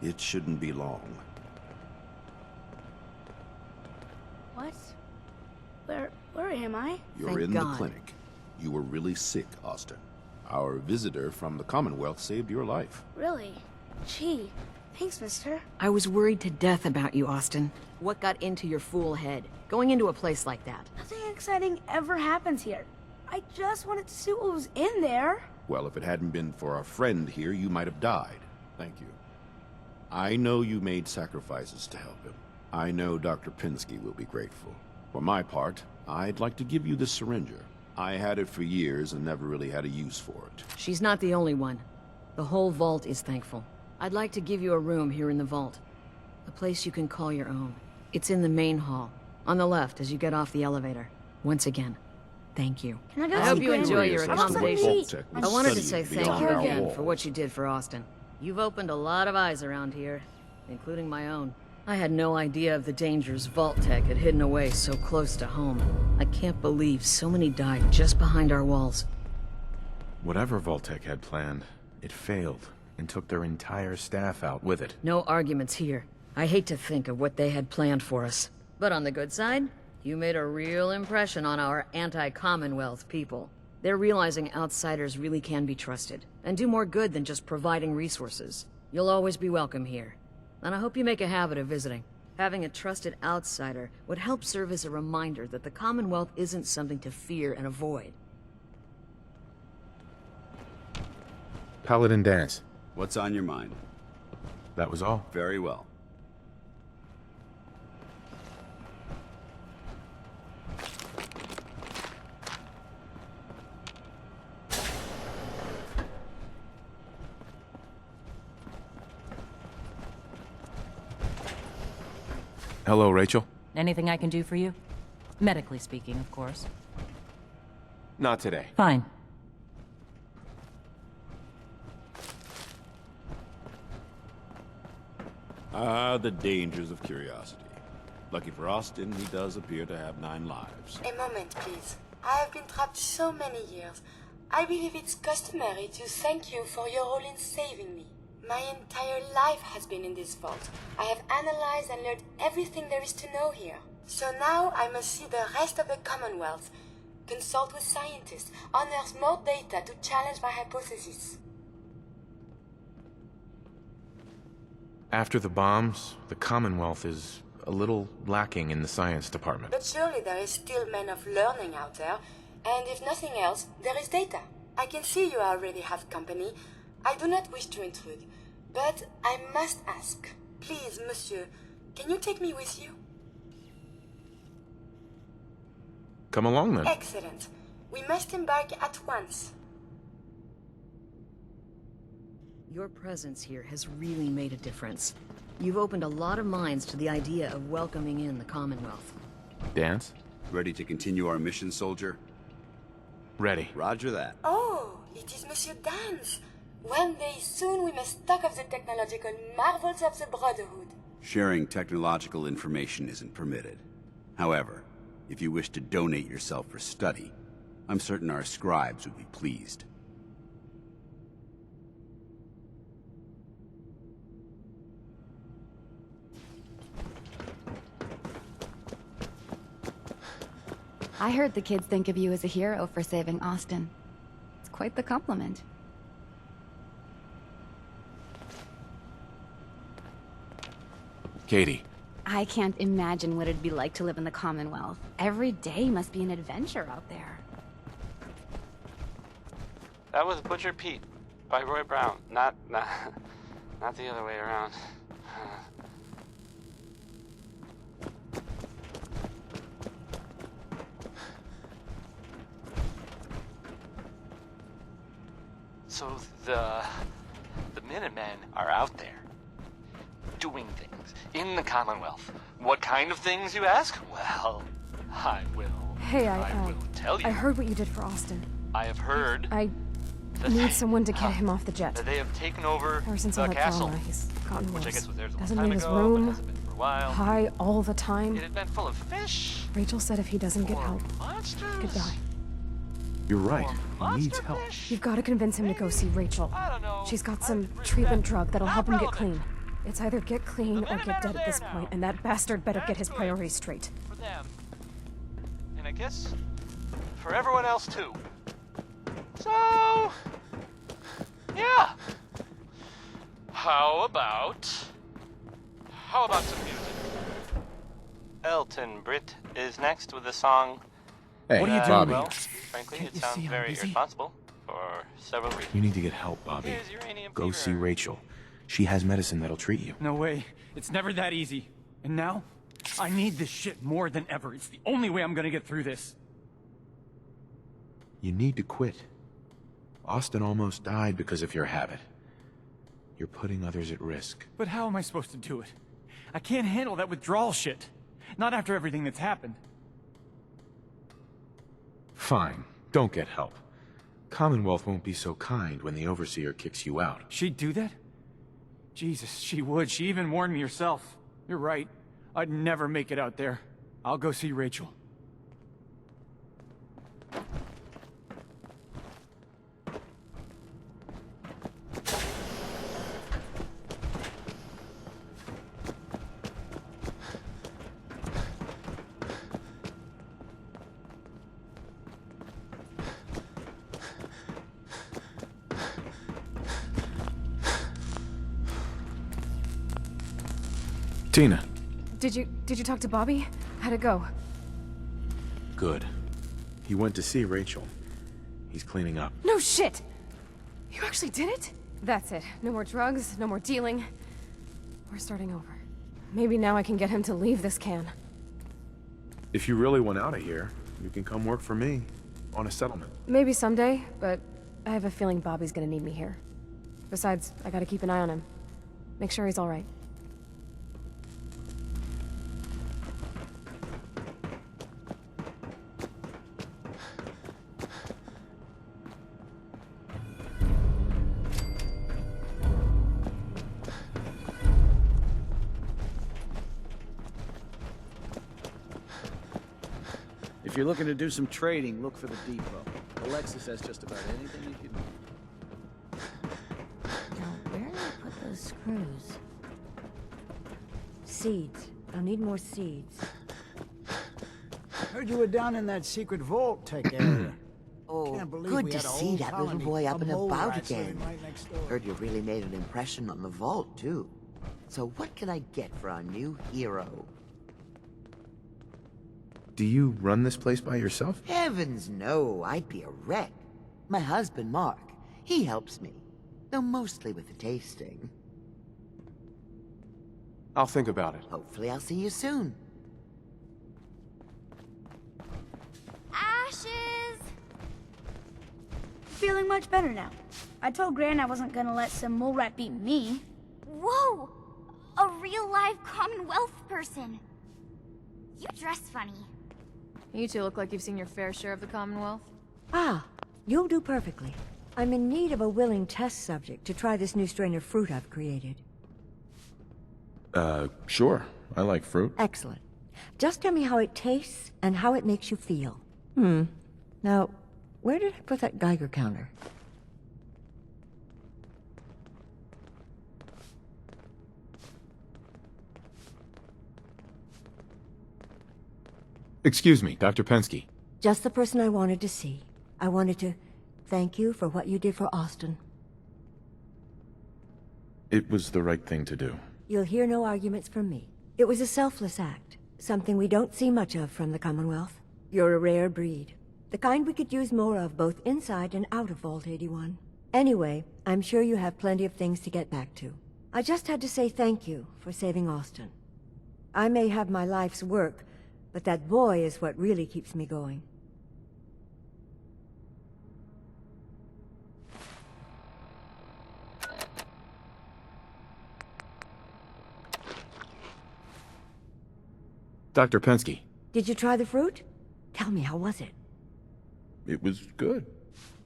It shouldn't be long. What? Where am I? You're in the clinic. You were really sick, Austin. Our visitor from the Commonwealth saved your life. Really? Gee, thanks, mister. I was worried to death about you, Austin. What got into your fool head? Going into a place like that? Nothing exciting ever happens here. I just wanted to see what was in there. Well, if it hadn't been for our friend here, you might have died. Thank you. I know you made sacrifices to help him. I know Dr. Pinsky will be grateful. For my part, I'd like to give you this syringer. I had it for years and never really had a use for it. She's not the only one. The whole vault is thankful. I'd like to give you a room here in the vault. A place you can call your own. It's in the main hall, on the left as you get off the elevator. Once again, thank you. Can I go I hope see you enjoy Grandma? your I want something to accommodation. eat. I wanted to say thank you beyond our again walls. for what you did for Austin. You've opened a lot of eyes around here, including my own. I had no idea of the dangers Vault Tech had hidden away so close to home. I can't believe so many died just behind our walls. Whatever Vault-Tec had planned, it failed, and took their entire staff out with it. No arguments here. I hate to think of what they had planned for us. But on the good side, you made a real impression on our anti-Commonwealth people. They're realizing outsiders really can be trusted, and do more good than just providing resources. You'll always be welcome here. And I hope you make a habit of visiting. Having a trusted outsider would help serve as a reminder that the Commonwealth isn't something to fear and avoid. Paladin dance. What's on your mind? That was all. Very well. Hello, Rachel. Anything I can do for you? Medically speaking, of course. Not today. Fine. Ah, the dangers of curiosity. Lucky for Austin, he does appear to have 9 lives. A moment, please. I have been trapped so many years. I believe it's customary to thank you for your role in saving me. My entire life has been in this vault. I have analyzed and learned everything there is to know here. So now I must see the rest of the Commonwealth, consult with scientists, unearth more data to challenge my hypothesis. After the bombs, the Commonwealth is a little lacking in the science department. But surely there is still men of learning out there, and if nothing else, there is data. I can see you already have company. I do not wish to intrude, but I must ask. Please, monsieur, can you take me with you? Come along then. Excellent. We must embark at once. Your presence here has really made a difference. You've opened a lot of minds to the idea of welcoming in the Commonwealth. Dance? Ready to continue our mission, soldier? Ready. Roger that. Oh, it is Monsieur Dance. One day soon we must talk of the technological marvels of the Brotherhood. Sharing technological information isn't permitted. However, if you wish to donate yourself for study, I'm certain our scribes would be pleased. I heard the kids think of you as a hero for saving Austin. It's quite the compliment. Katie. I can't imagine what it'd be like to live in the Commonwealth. Every day must be an adventure out there. That was Butcher Pete by Roy Brown. Not the other way around. So the Minutemen are out there, doing things in the Commonwealth. What kind of things, you ask? Well, I will. Hey, I will tell you. I heard what you did for Austin. I have heard. I need someone to get him off the jet. That they have taken over Ever since all the that castle, drama, he's gotten which I worse. guess was theirs a long Doesn't time leave his ago, but room. hasn't been for a while. High all the time. It had been full of fish. Rachel said if he doesn't get help, monsters. he could die. You're right. He needs help. You've got to convince him to go see Rachel. She's got some treatment drug that'll help him get clean. It's either get clean or get dead at this point, and that bastard better get his priorities straight. For them. And I guess for everyone else too. So, yeah. How about some music? Elton Britt is next with a song. Hey, What are you doing, Bobby. Well, frankly, it sounds very irresponsible for several reasons. You need to get help, Bobby. Go see Rachel. She has medicine that'll treat you. No way. It's never that easy. And now, I need this shit more than ever. It's the only way I'm gonna get through this. You need to quit. Austin almost died because of your habit. You're putting others at risk. But how am I supposed to do it? I can't handle that withdrawal shit. Not after everything that's happened. Fine. Don't get help. Commonwealth won't be so kind when the Overseer kicks you out. She'd do that? Jesus, she would. She even warned me herself. You're right. I'd never make it out there. I'll go see Rachel. Tina. Did you talk to Bobby? How'd it go? Good. He went to see Rachel. He's cleaning up. No shit! You actually did it? That's it. No more drugs, no more dealing. We're starting over. Maybe now I can get him to leave this can. If you really want out of here, you can come work for me. On a settlement. Maybe someday, but I have a feeling Bobby's gonna need me here. Besides, I gotta keep an eye on him. Make sure he's alright. If you're looking to do some trading, look for the depot. Alexis has just about anything you could need. Now, where did I put those screws? Seeds. I'll need more seeds. Heard you were down in that secret vault tech area. Oh, Can't believe good we to had a see whole that little colony boy up of and mole about rats again. living right next door. Heard you really made an impression on the vault, too. So what can I get for our new hero? Do you run this place by yourself? Heavens no, I'd be a wreck. My husband, Mark, he helps me. Though mostly with the tasting. I'll think about it. Hopefully I'll see you soon. Ashes! Feeling much better now. I told Gran I wasn't gonna let some mole rat beat me. Whoa! A real live Commonwealth person. You dress funny. You two look like you've seen your fair share of the Commonwealth. Ah, you'll do perfectly. I'm in need of a willing test subject to try this new strain of fruit I've created. Sure. I like fruit. Excellent. Just tell me how it tastes and how it makes you feel. Now, where did I put that Geiger counter? Excuse me, Dr. Pensky. Just the person I wanted to see. I wanted to thank you for what you did for Austin. It was the right thing to do. You'll hear no arguments from me. It was a selfless act, something we don't see much of from the Commonwealth. You're a rare breed, the kind we could use more of both inside and out of Vault 81. Anyway, I'm sure you have plenty of things to get back to. I just had to say thank you for saving Austin. I may have my life's work, but that boy is what really keeps me going. Dr. Pensky. Did you try the fruit? Tell me, how was it? It was good.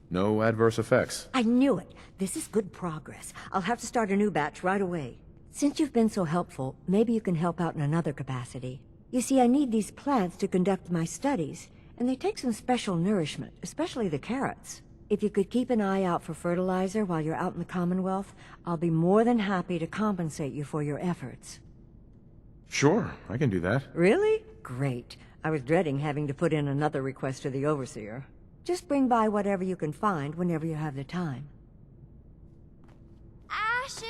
No adverse effects. I knew it. This is good progress. I'll have to start a new batch right away. Since you've been so helpful, maybe you can help out in another capacity. You see, I need these plants to conduct my studies, and they take some special nourishment, especially the carrots. If you could keep an eye out for fertilizer while you're out in the Commonwealth, I'll be more than happy to compensate you for your efforts. Sure, I can do that. Really? Great. I was dreading having to put in another request to the Overseer. Just bring by whatever you can find whenever you have the time. Ashes!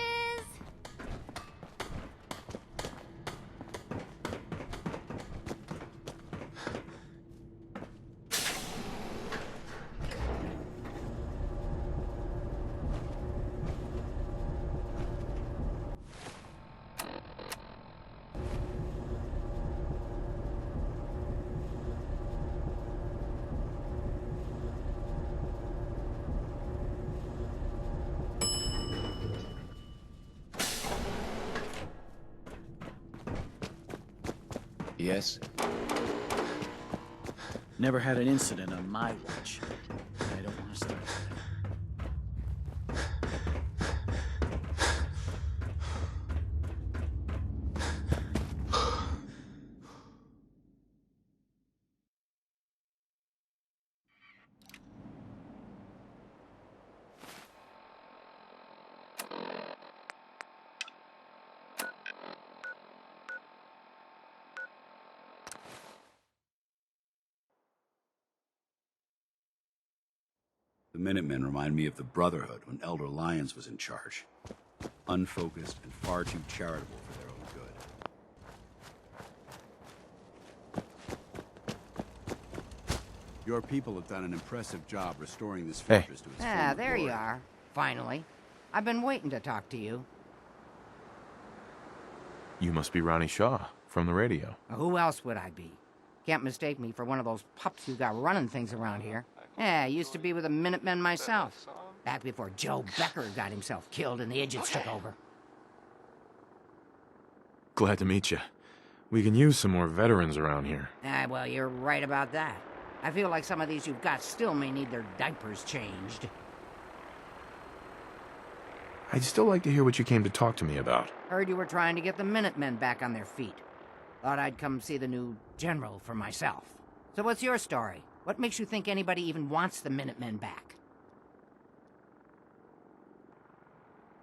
Yes? Never had an incident on my watch. I don't want to start with The Minutemen remind me of the Brotherhood when Elder Lyons was in charge. Unfocused and far too charitable for their own good. Your people have done an impressive job restoring this fortress to its former There you glory. are. Finally. I've been waiting to talk to you. You must be Ronnie Shaw from the radio. Who else would I be? Can't mistake me for one of those pups you got running things around here. I used to be with the Minutemen myself. Back before Joe Becker got himself killed and the idiots took over. Glad to meet you. We can use some more veterans around here. Well, you're right about that. I feel like some of these you've got still may need their diapers changed. I'd still like to hear what you came to talk to me about. Heard you were trying to get the Minutemen back on their feet. Thought I'd come see the new general for myself. So what's your story? What makes you think anybody even wants the Minutemen back?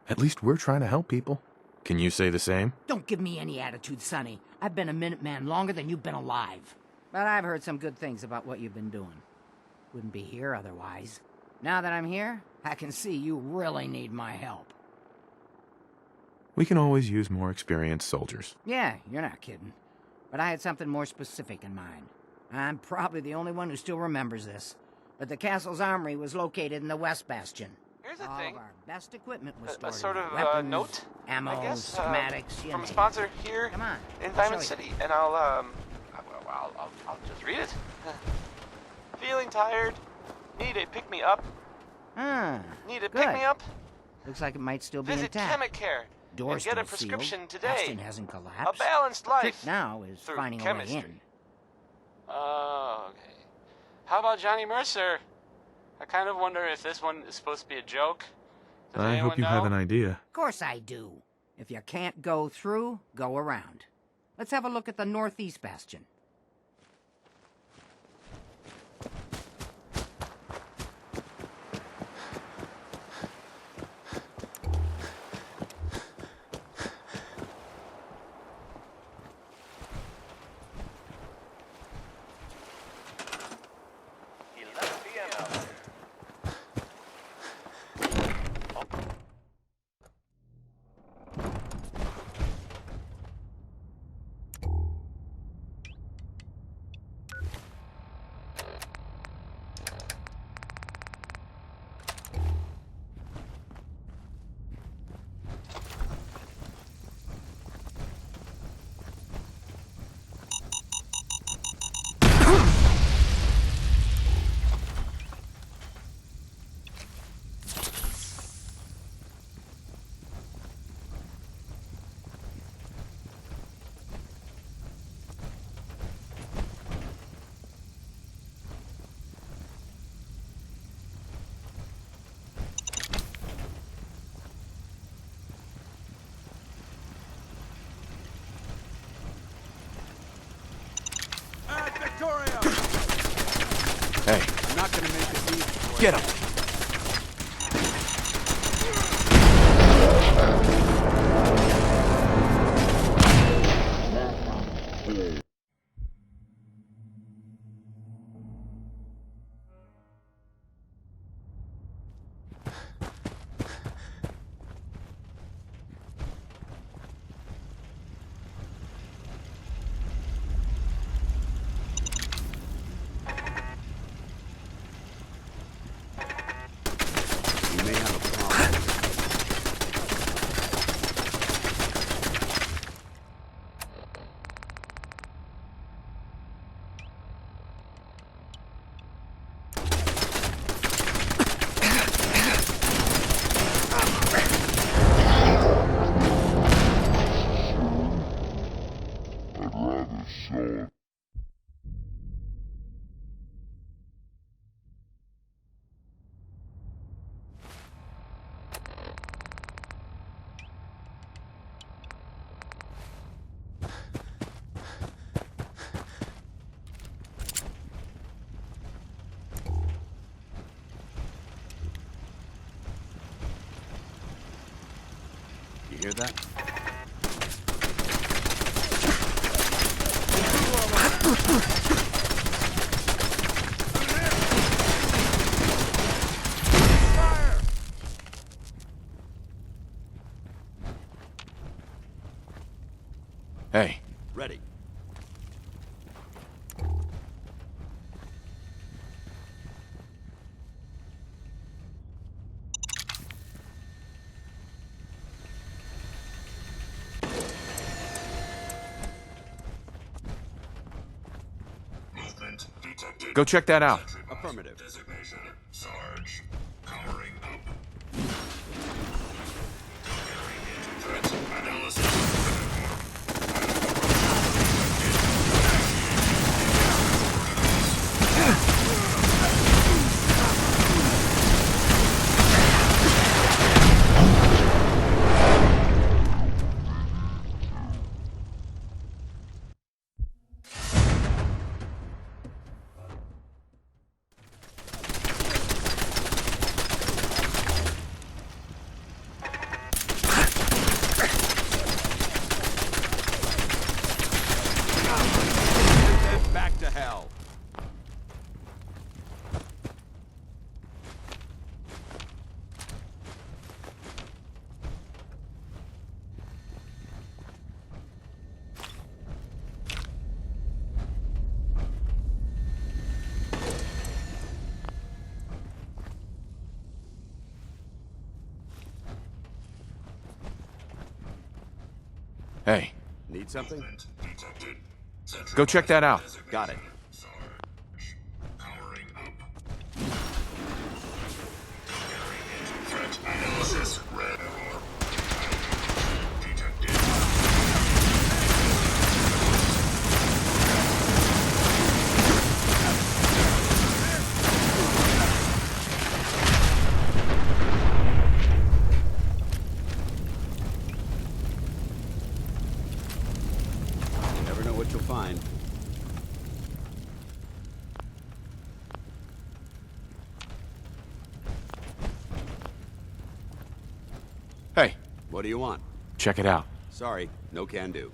At least we're trying to help people. Can you say the same? Don't give me any attitude, Sonny. I've been a Minuteman longer than you've been alive. But I've heard some good things about what you've been doing. Wouldn't be here otherwise. Now that I'm here, I can see you really need my help. We can always use more experienced soldiers. Yeah, you're not kidding. But I had something more specific in mind. I'm probably the only one who still remembers this. But the castle's armory was located in the West Bastion. Here's the All thing. of our best equipment was stored A sort in of there. Weapons, note, ammo, I guess, schematics, you from name a it. sponsor here Come on, in I'll Diamond show you. City, and I'll just read it. Feeling tired? Need a pick-me-up? Ah, Need a good. pick-me-up? Looks like it might still be Visit intact. Chemicare Door's and get a still prescription sealed. today. Aston hasn't collapsed. A balanced life. Trick now is through finding a chemistry. way in. Oh, okay. How about Johnny Mercer? I kind of wonder if this one is supposed to be a joke. Does I anyone hope you know? have an idea. Of course I do. If you can't go through, go around. Let's have a look at the northeast bastion. Hey. I'm not gonna make it easy for you. Get him! We may have a problem. You hear that? Hey. Ready. Go check that out. Affirmative. Designation, Sarge. Powering up. Threat analysis. Back to hell. Hey. Need something? Detected. Go check that out. Got it. Sarge. Powering up. Hey, What do you want? check it out. Sorry, no can do.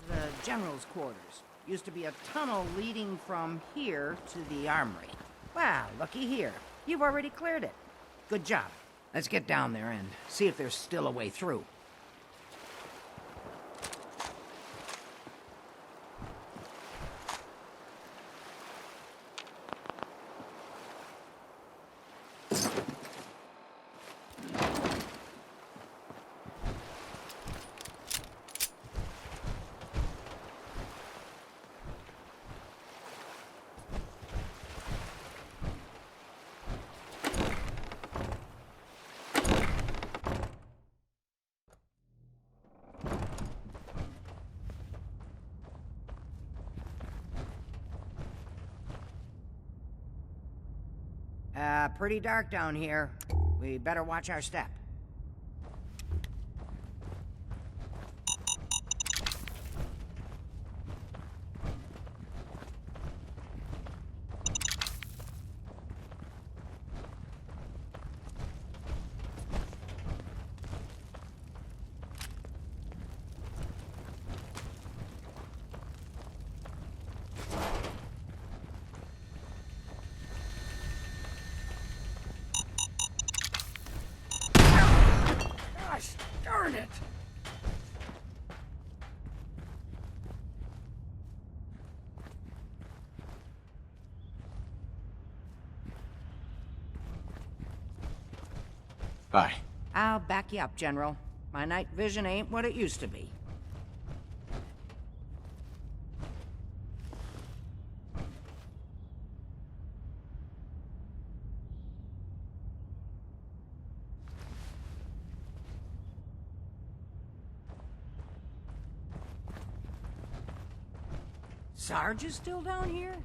The general's quarters. Used to be a tunnel leading from here to the armory. Well, looky here. You've already cleared it. Good job. Let's get down there and see if there's still a way through. Pretty dark down here. We better watch our step. Hi. I'll back you up, General. My night vision ain't what it used to be. Sarge is still down here?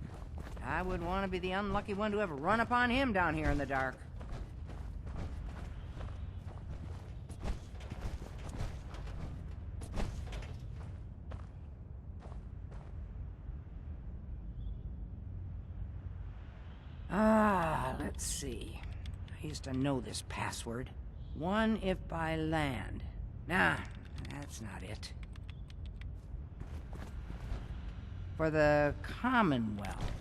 I wouldn't want to be the unlucky one to ever run upon him down here in the dark. Let's see. I used to know this password. One if by land. Nah, that's not it. For the Commonwealth.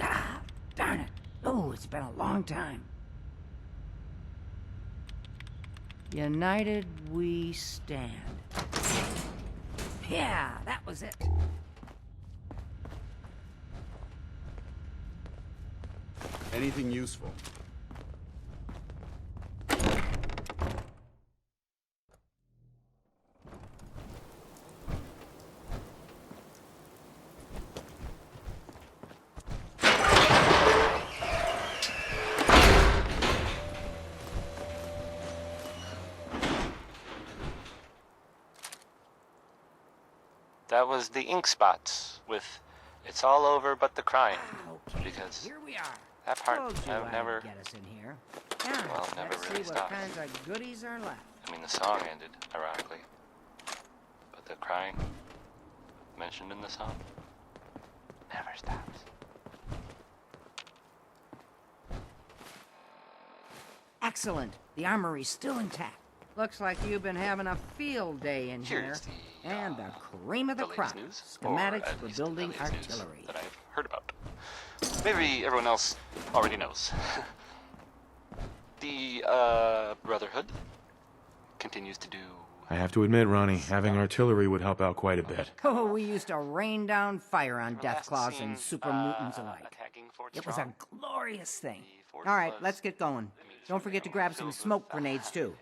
Ah, darn it. Oh, it's been a long time. United we stand. Yeah, that was it. Anything useful? That was the ink spots with "It's all over but the crying," because Here we are. that part Told you I've never, get us in here. Now, well, never let's really see what stopped. kinds of goodies are left. I mean, the song ended, ironically, but the crying mentioned in the song never stops. Excellent. The armory's still intact. Looks like you've been having a field day in here. Here's And the cream of the crop. Schematics for building artillery. That I've heard about. Maybe everyone else already knows. The Brotherhood continues to do. I have to admit, Ronnie, having artillery would help out quite a bit. Oh, we used to rain down fire on Deathclaws and super mutants alike. It was a glorious thing. All right, let's get going. Don't forget to grab some smoke grenades, too.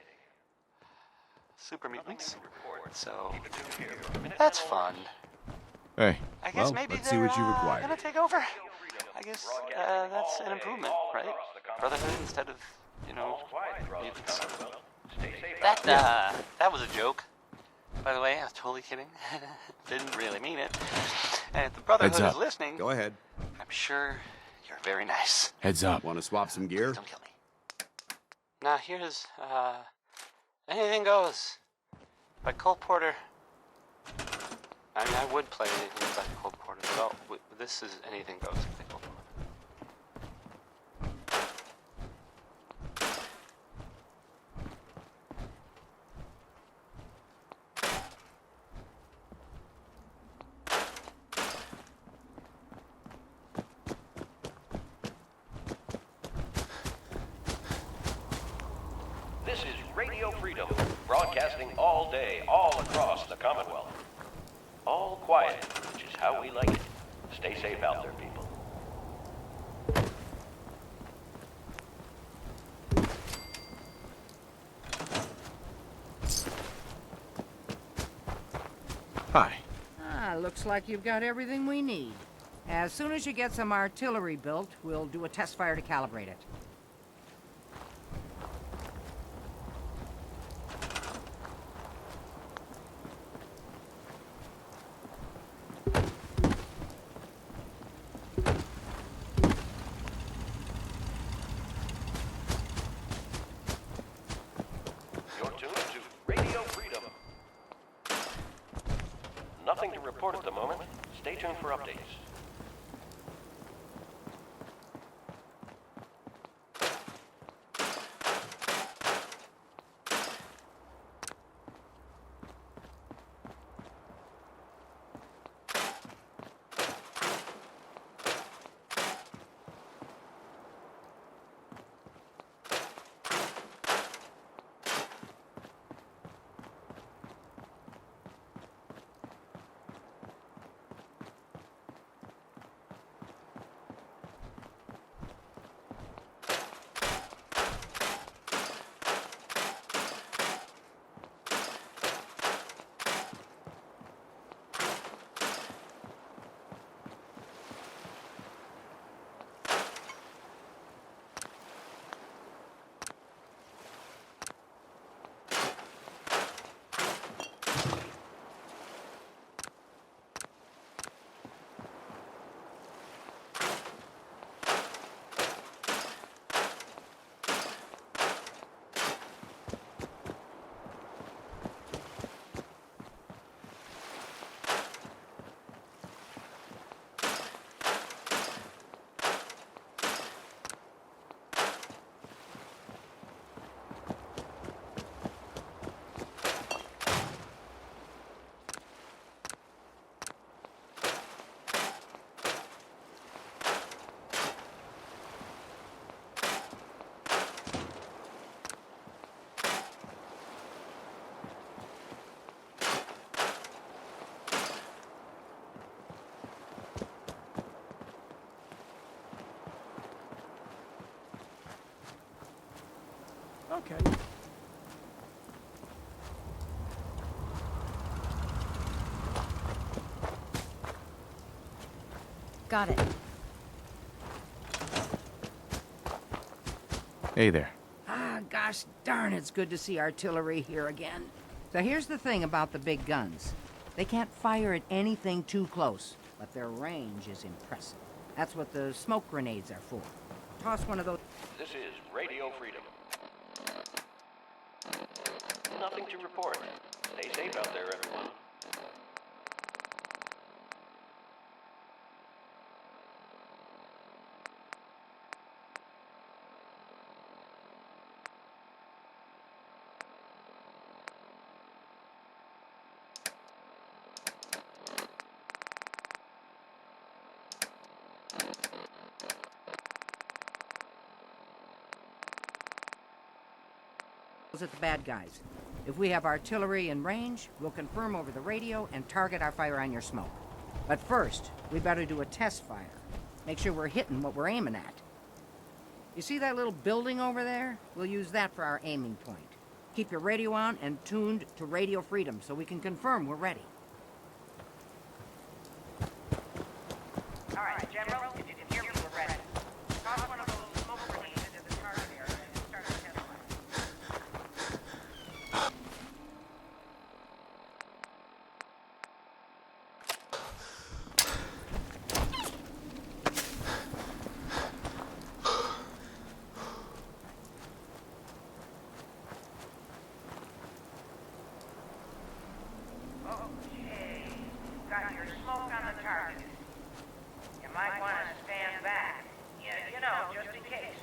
Super mutants. So that's fun. Hey, I guess well, maybe let's see what you require. gonna take over. I guess that's an improvement, right? Brotherhood instead of, mutants. That was a joke. By the way, I was totally kidding. Didn't really mean it. And if the Brotherhood Heads up. is listening, Go ahead. I'm sure you're very nice. Heads up. Want to swap some gear? Don't kill me. Now here's Anything Goes by Cole Porter. I mean, I would play Anything by Cole Porter, but this is Anything Goes by Cole Porter. This is Radio Freedom, broadcasting all day, all across the Commonwealth. All quiet, which is how we like it. Stay safe out there, people. Hi. Looks like you've got everything we need. As soon as you get some artillery built, we'll do a test fire to calibrate it. You're tuned to Radio Freedom. Nothing to report at the moment. Stay tuned for updates. Okay. Got it. Hey there. Ah, gosh darn, it's good to see artillery here again. So here's the thing about the big guns. They can't fire at anything too close, but their range is impressive. That's what the smoke grenades are for. Toss one of those... This is Radio Freedom. Nothing to report. Stay safe out there, everyone. at the bad guys. If we have artillery in range, we'll confirm over the radio and target our fire on your smoke. But first, we better do a test fire. Make sure we're hitting what we're aiming at. You see that little building over there? We'll use that for our aiming point. Keep your radio on and tuned to Radio Freedom so we can confirm we're ready. All right, General, if you can hear me, we're ready. Toss one of those smoke grenades into the target area and start the test fire. Okay, got your smoke on the target. You might want to stand back. You know, just in case.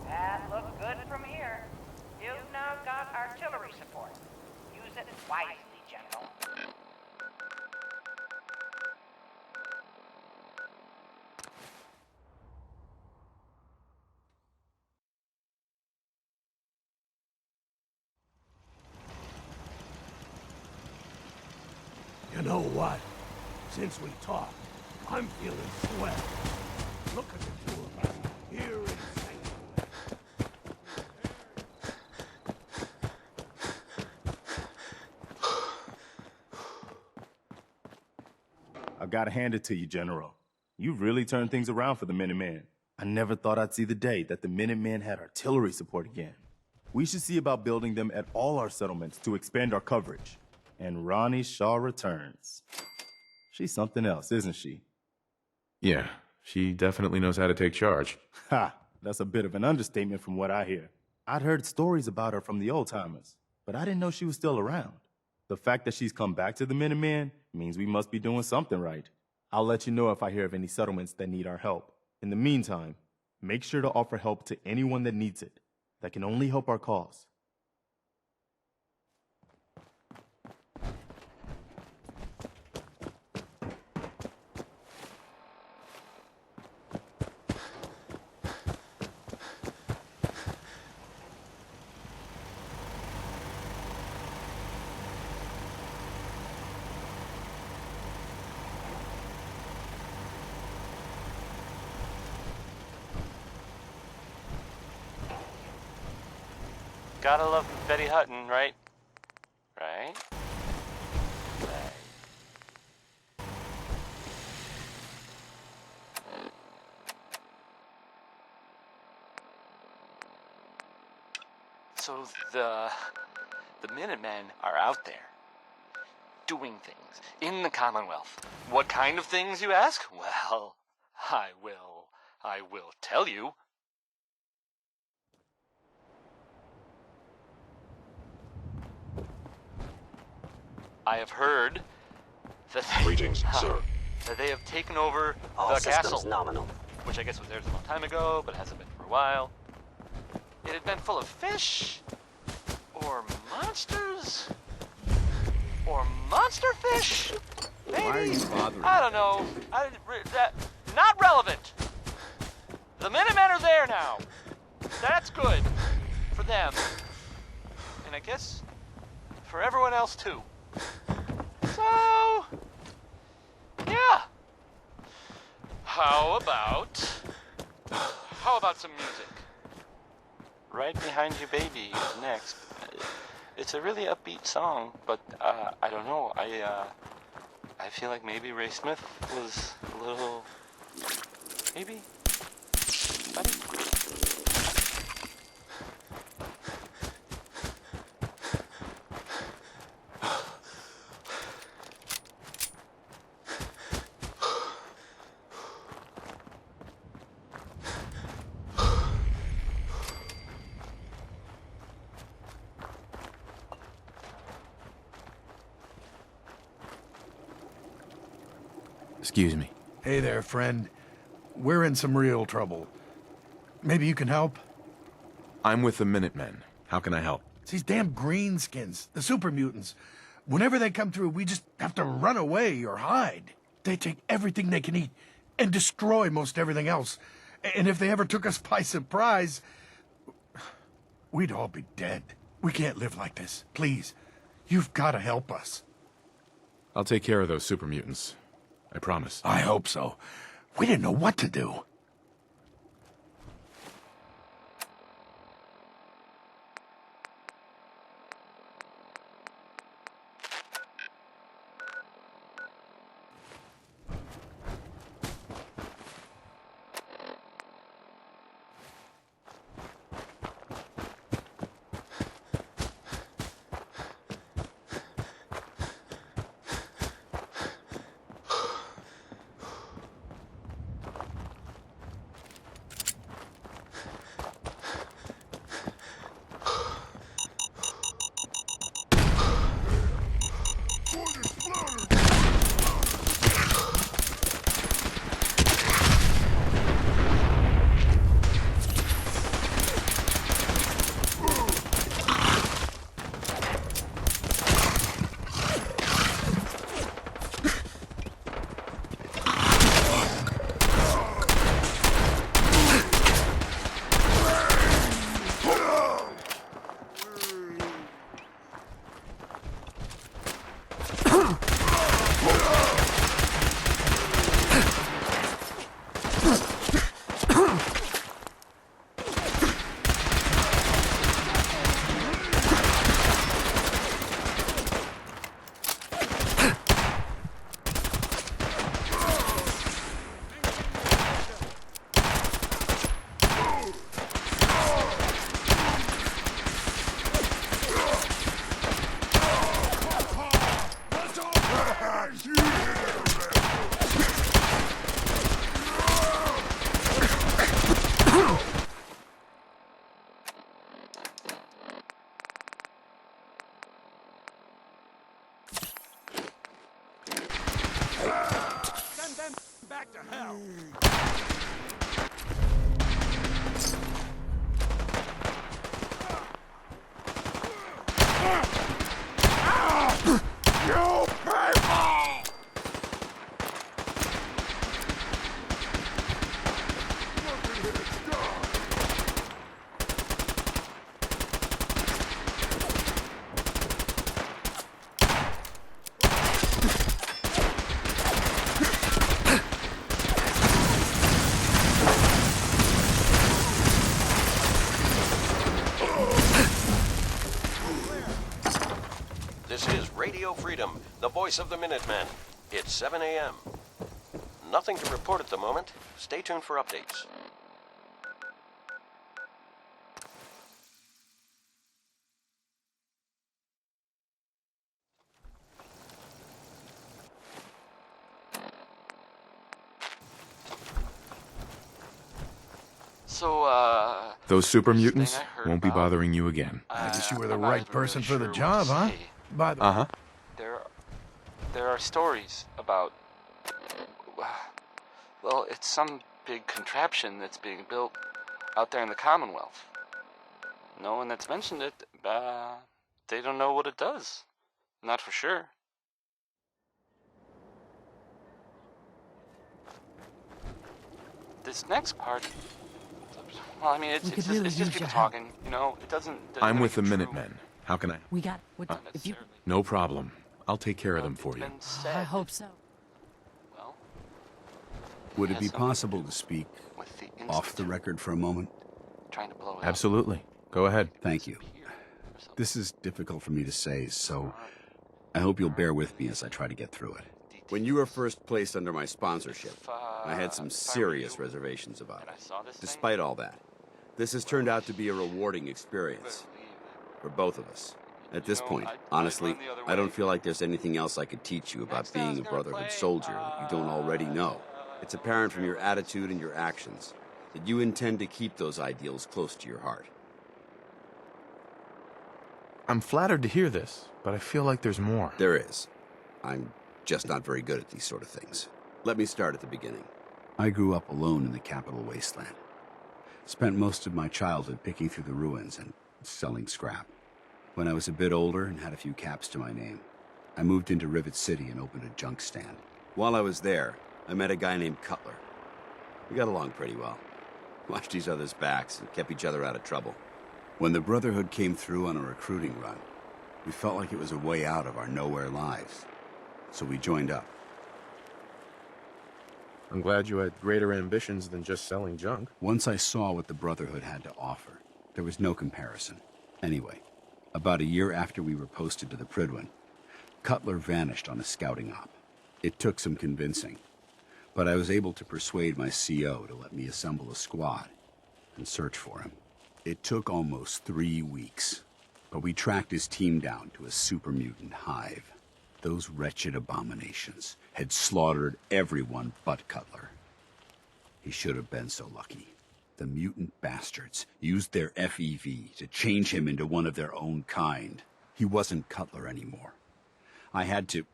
That looked good from here. You've now got artillery support. Use it wisely, General. You know what? Since we talked, I'm feeling swell. Look at the two of us here in Sanctuary. I've got to hand it to you, General. You've really turned things around for the Minutemen. I never thought I'd see the day that the Minutemen had artillery support again. We should see about building them at all our settlements to expand our coverage. And Ronnie Shaw returns. She's something else, isn't she? Yeah, she definitely knows how to take charge. Ha! That's a bit of an understatement from what I hear. I'd heard stories about her from the old-timers, but I didn't know she was still around. The fact that she's come back to the Minutemen means we must be doing something right. I'll let you know if I hear of any settlements that need our help. In the meantime, make sure to offer help to anyone that needs it. That can only help our cause. Gotta love Betty Hutton, right? Right? So the Minutemen are out there, doing things in the Commonwealth. What kind of things, you ask? Well, I will tell you. I have heard that Greetings, sir. that they have taken over All the systems castle. nominal. Which I guess was theirs a long time ago, but hasn't been for a while. It had been full of fish, or monsters, or monster fish. Maybe. Why are you bothering? I don't know. Not relevant. The Minutemen are there now. That's good for them, and I guess for everyone else too. So, yeah. How about some music? Right Behind You Baby is next. It's a really upbeat song, but I don't know. I feel like maybe Ray Smith was a little... Maybe? Buddy? Excuse me. Hey there, friend. We're in some real trouble. Maybe you can help? I'm with the Minutemen. How can I help? It's these damn greenskins, the super mutants. Whenever they come through, we just have to run away or hide. They take everything they can eat and destroy most everything else. And if they ever took us by surprise, we'd all be dead. We can't live like this. Please, you've got to help us. I'll take care of those super mutants. I promise. I hope so. We didn't know what to do. Send them back to hell. You people! This is Radio Freedom, the voice of the Minutemen. It's 7 a.m. Nothing to report at the moment. Stay tuned for updates. So, Those super this thing mutants I heard won't be about, bothering you again. I guess you were the I'm not right even person really for the sure job, what huh? to say. By the Uh-huh. There are stories about, well, it's some big contraption that's being built out there in the Commonwealth. No one that's mentioned it, they don't know what it does. Not for sure. This next part, well, I mean, it's just people talking, you know, it doesn't... I'm with the Minutemen. How can I? We got what if you No problem. I'll take care of them for you. I hope so. Well, Would it be possible to speak off the record for a moment? Trying to blow it up. Absolutely. Go ahead. Thank you. This is difficult for me to say, so I hope you'll bear with me as I try to get through it. When you were first placed under my sponsorship, I had some serious reservations about it. Despite all that, this has turned out to be a rewarding experience for both of us. At this point, honestly, I don't feel like there's anything else I could teach you about being a Brotherhood soldier that you don't already know. It's apparent from your attitude and your actions that you intend to keep those ideals close to your heart. I'm flattered to hear this, but I feel like there's more. There is. I'm just not very good at these sort of things. Let me start at the beginning. I grew up alone in the capital wasteland. Spent most of my childhood picking through the ruins and selling scrap. When I was a bit older and had a few caps to my name, I moved into Rivet City and opened a junk stand. While I was there, I met a guy named Cutler. We got along pretty well. Watched each other's backs and kept each other out of trouble. When the Brotherhood came through on a recruiting run, we felt like it was a way out of our nowhere lives. So we joined up. I'm glad you had greater ambitions than just selling junk. Once I saw what the Brotherhood had to offer, there was no comparison. Anyway, about a year after we were posted to the Prydwen, Cutler vanished on a scouting op. It took some convincing, but I was able to persuade my CO to let me assemble a squad and search for him. It took almost 3 weeks, but we tracked his team down to a super mutant hive. Those wretched abominations had slaughtered everyone but Cutler. He should have been so lucky. The mutant bastards used their FEV to change him into one of their own kind. He wasn't Cutler anymore. I had to...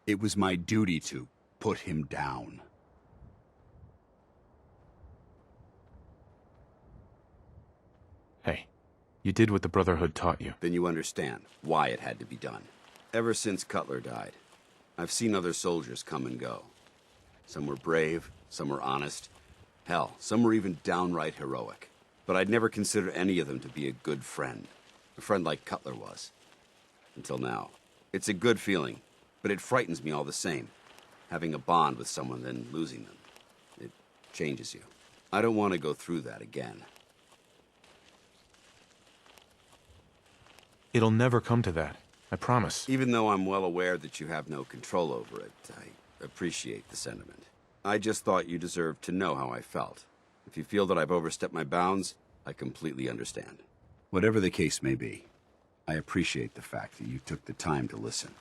It was my duty to put him down. Hey, you did what the Brotherhood taught you. Then you understand why it had to be done. Ever since Cutler died, I've seen other soldiers come and go. Some were brave, some were honest. Hell, some were even downright heroic. But I'd never considered any of them to be a good friend. A friend like Cutler was. Until now. It's a good feeling, but it frightens me all the same. Having a bond with someone, then losing them. It changes you. I don't want to go through that again. It'll never come to that. I promise. Even though I'm well aware that you have no control over it, I appreciate the sentiment. I just thought you deserved to know how I felt. If you feel that I've overstepped my bounds, I completely understand. Whatever the case may be, I appreciate the fact that you took the time to listen.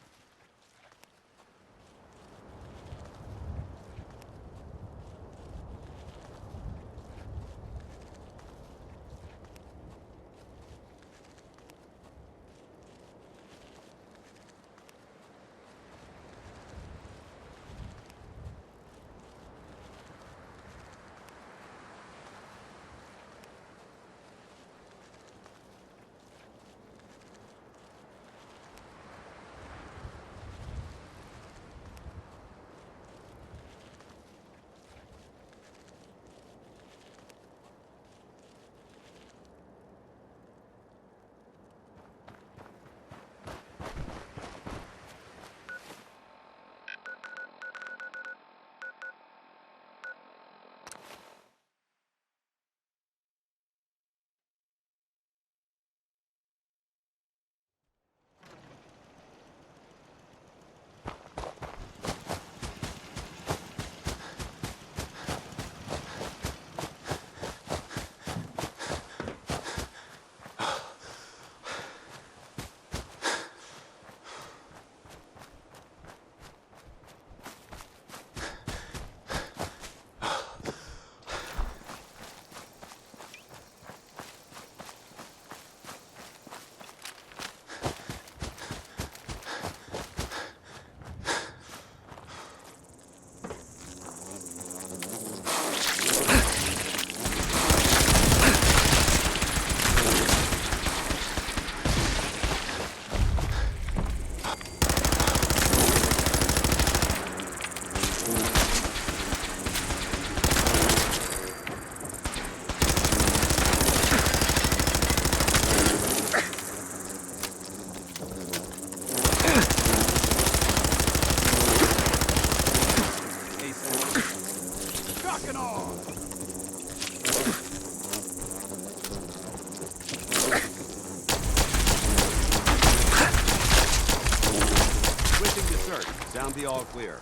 search. Sound the all clear.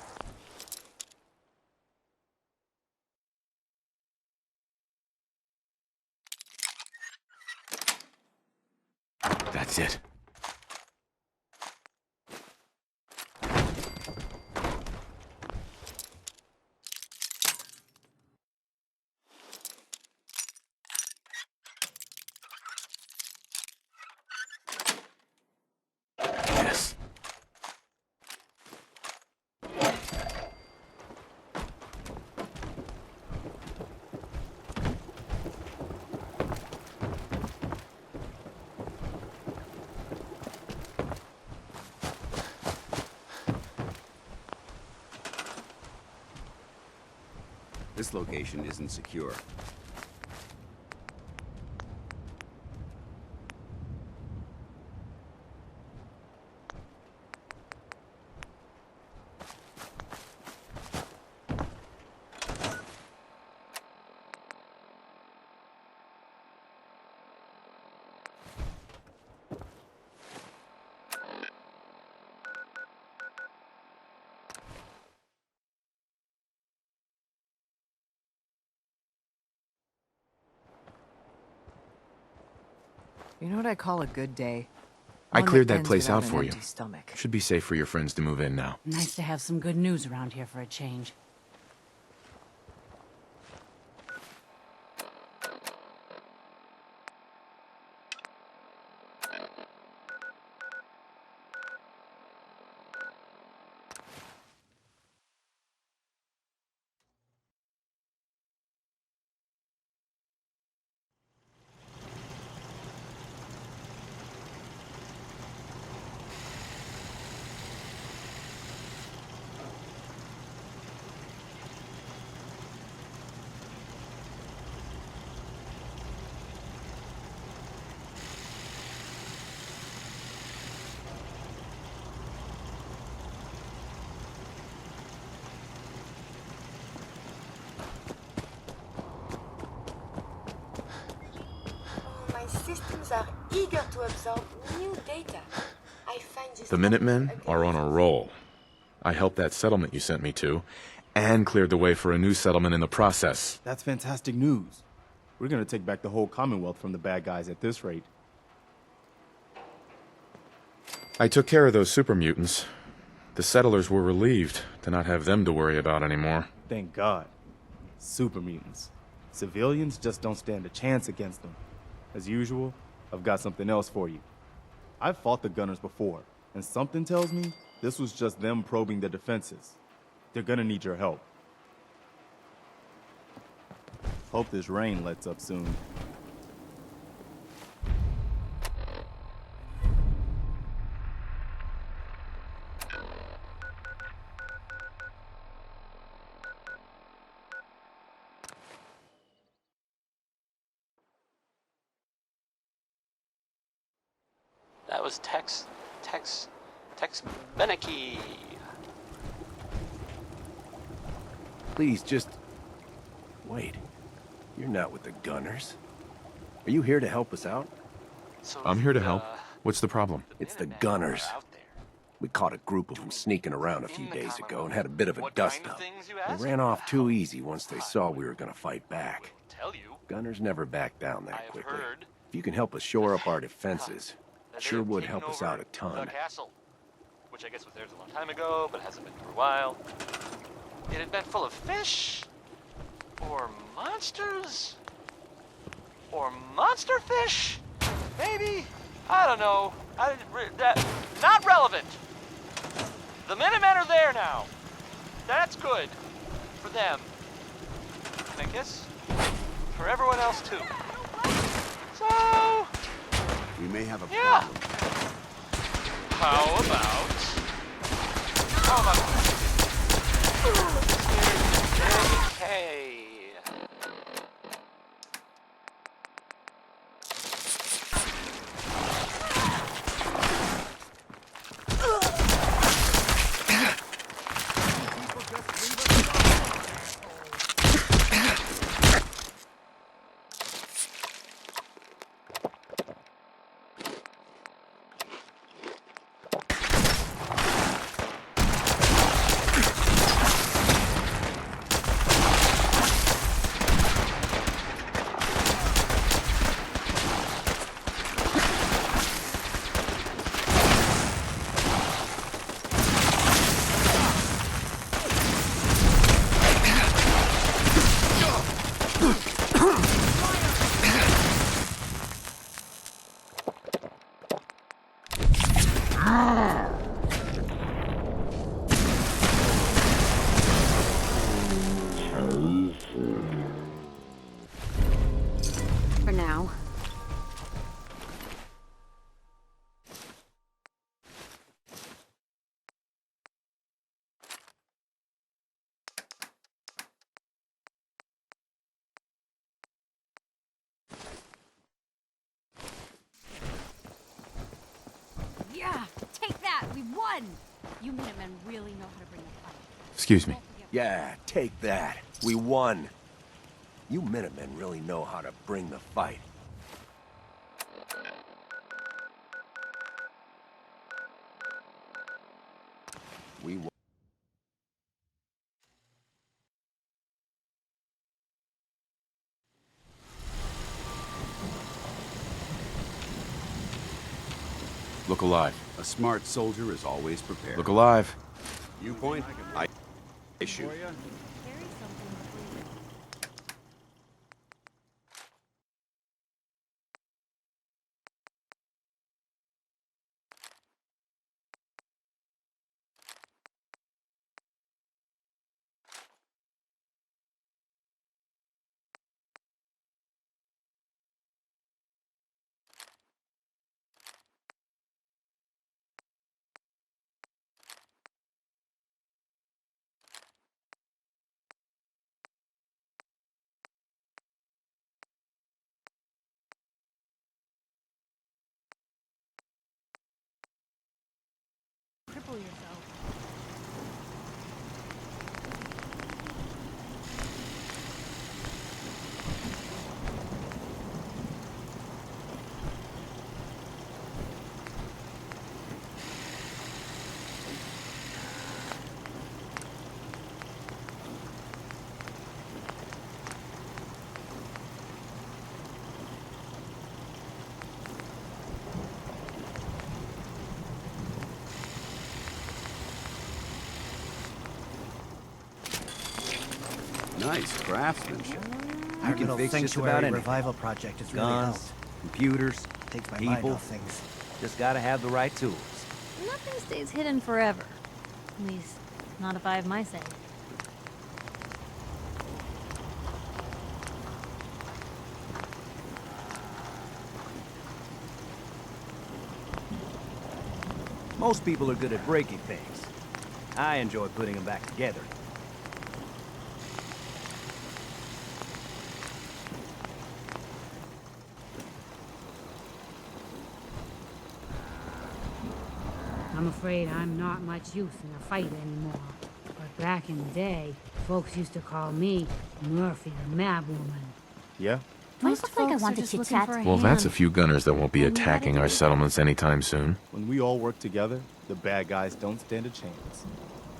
That's it. Yes. This location isn't secure. You know what I call a good day? I One cleared that ends place without out an for you. empty stomach. Should be safe for your friends to move in now. Nice to have some good news around here for a change. My systems are eager to absorb new data. I find this The Minutemen are on a roll. I helped that settlement you sent me to, and cleared the way for a new settlement in the process. That's fantastic news. We're gonna take back the whole Commonwealth from the bad guys at this rate. I took care of those super mutants. The settlers were relieved to not have them to worry about anymore. Thank God. Super mutants. Civilians just don't stand a chance against them. As usual, I've got something else for you. I've fought the Gunners before, and something tells me this was just them probing their defenses. They're gonna need your help. Hope this rain lets up soon. That was Tex Beneke. Please, just... wait. You're not with the Gunners. Are you here to help us out? I'm here to help. What's the problem? It's the Gunners. We caught a group of them sneaking around a few days ago and had a bit of a dust-up. They ran off too easy once they saw we were gonna fight back. Gunners never back down that quickly. If you can help us shore up our defenses, it sure would help us out a ton. The castle, which I guess was theirs a long time ago, but hasn't been for a while. It had been full of fish, or monsters, or monster fish, maybe. I don't know. Not relevant. The Minutemen are there now. That's good for them, and I guess for everyone else too. So. We may have a Yeah. problem. How about? Okay. For now. Yeah, take that. We won. You Minutemen really know how to bring a fight. Excuse me. Yeah, take that. We won. You Minutemen really know how to bring the fight. We won. Look alive. A smart soldier is always prepared. Look alive. You point, I shoot. Cripple yourself. Nice craftsmanship. Our You can little fix just sanctuary about anything. revival project is really Guns, helped. computers, Takes my mind people. off things. Just gotta have the right tools. Nothing stays hidden forever. At least, not if I have my say. Most people are good at breaking things. I enjoy putting them back together. I'm afraid I'm not much use in a fight anymore. But back in the day, folks used to call me Murphy the Mad Woman. Yeah? Do I look like I want to chit-chat? Well, that's a few gunners that won't be attacking our settlements anytime soon. When we all work together, the bad guys don't stand a chance.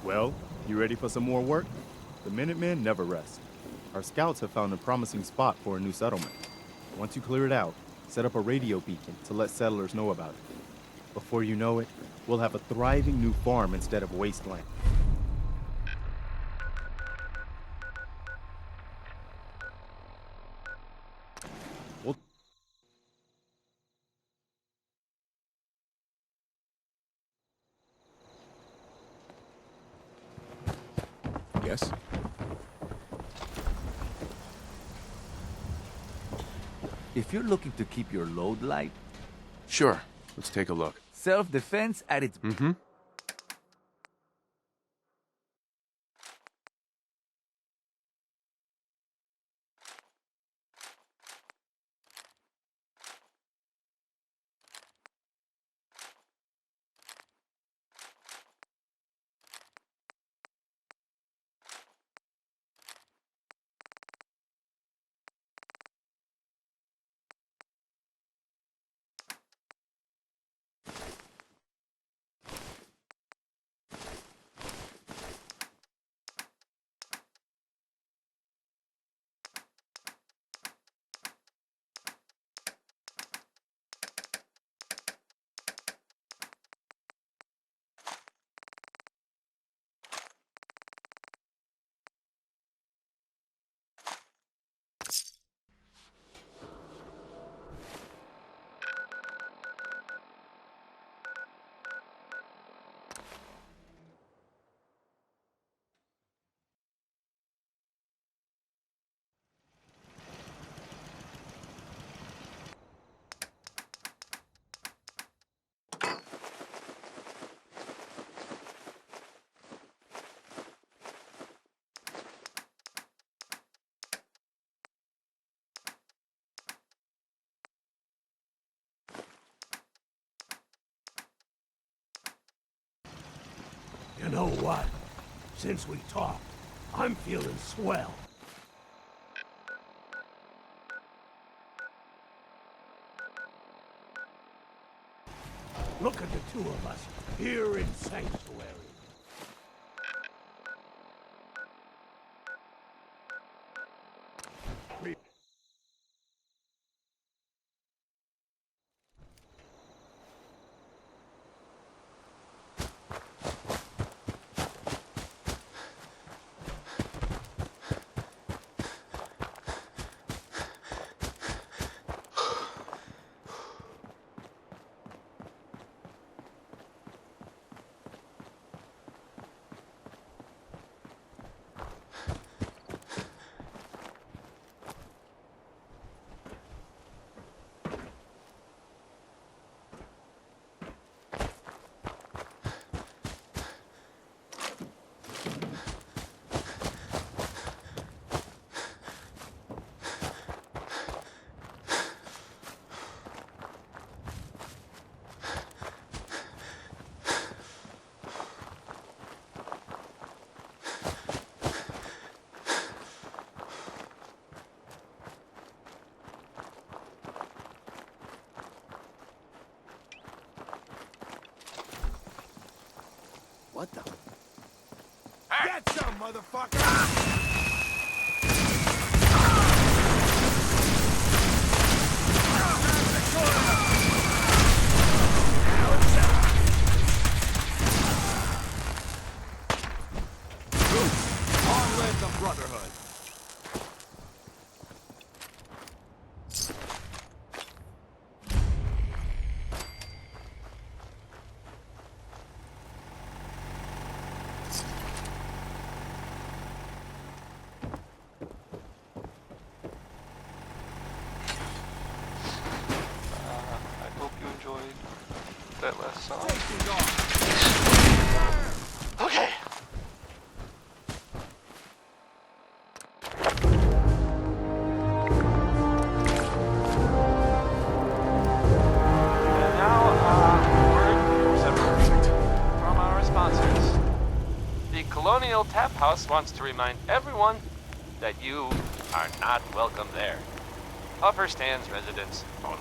Well, you ready for some more work? The Minutemen never rest. Our scouts have found a promising spot for a new settlement. Once you clear it out, set up a radio beacon to let settlers know about it. Before you know it, we'll have a thriving new farm instead of wasteland. Yes? If you're looking to keep your load light, Sure. Let's take a look. self-defense at its... Mm-hmm. You know what? Since we talked, I'm feeling swell. Look at the two of us here in Sanctuary. What the? Get some, motherfucker! Long live the Brotherhood! I hope you enjoyed that last song. Okay. And now, word from our sponsors. The Colonial Tap House wants to remind everyone that you are not welcome there. Upper Stands residents only.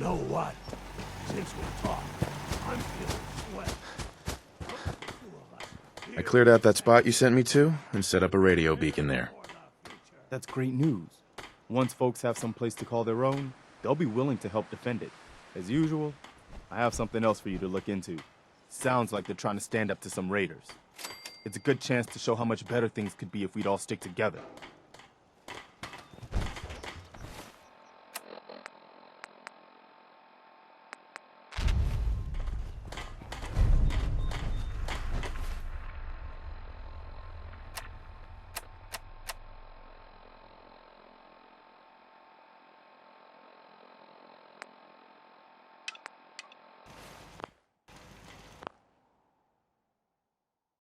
know what? Since we talked, I'm feeling sweat. I cleared out that spot you sent me to and set up a radio beacon there. That's great news. Once folks have some place to call their own, they'll be willing to help defend it. As usual, I have something else for you to look into. Sounds like they're trying to stand up to some raiders. It's a good chance to show how much better things could be if we'd all stick together.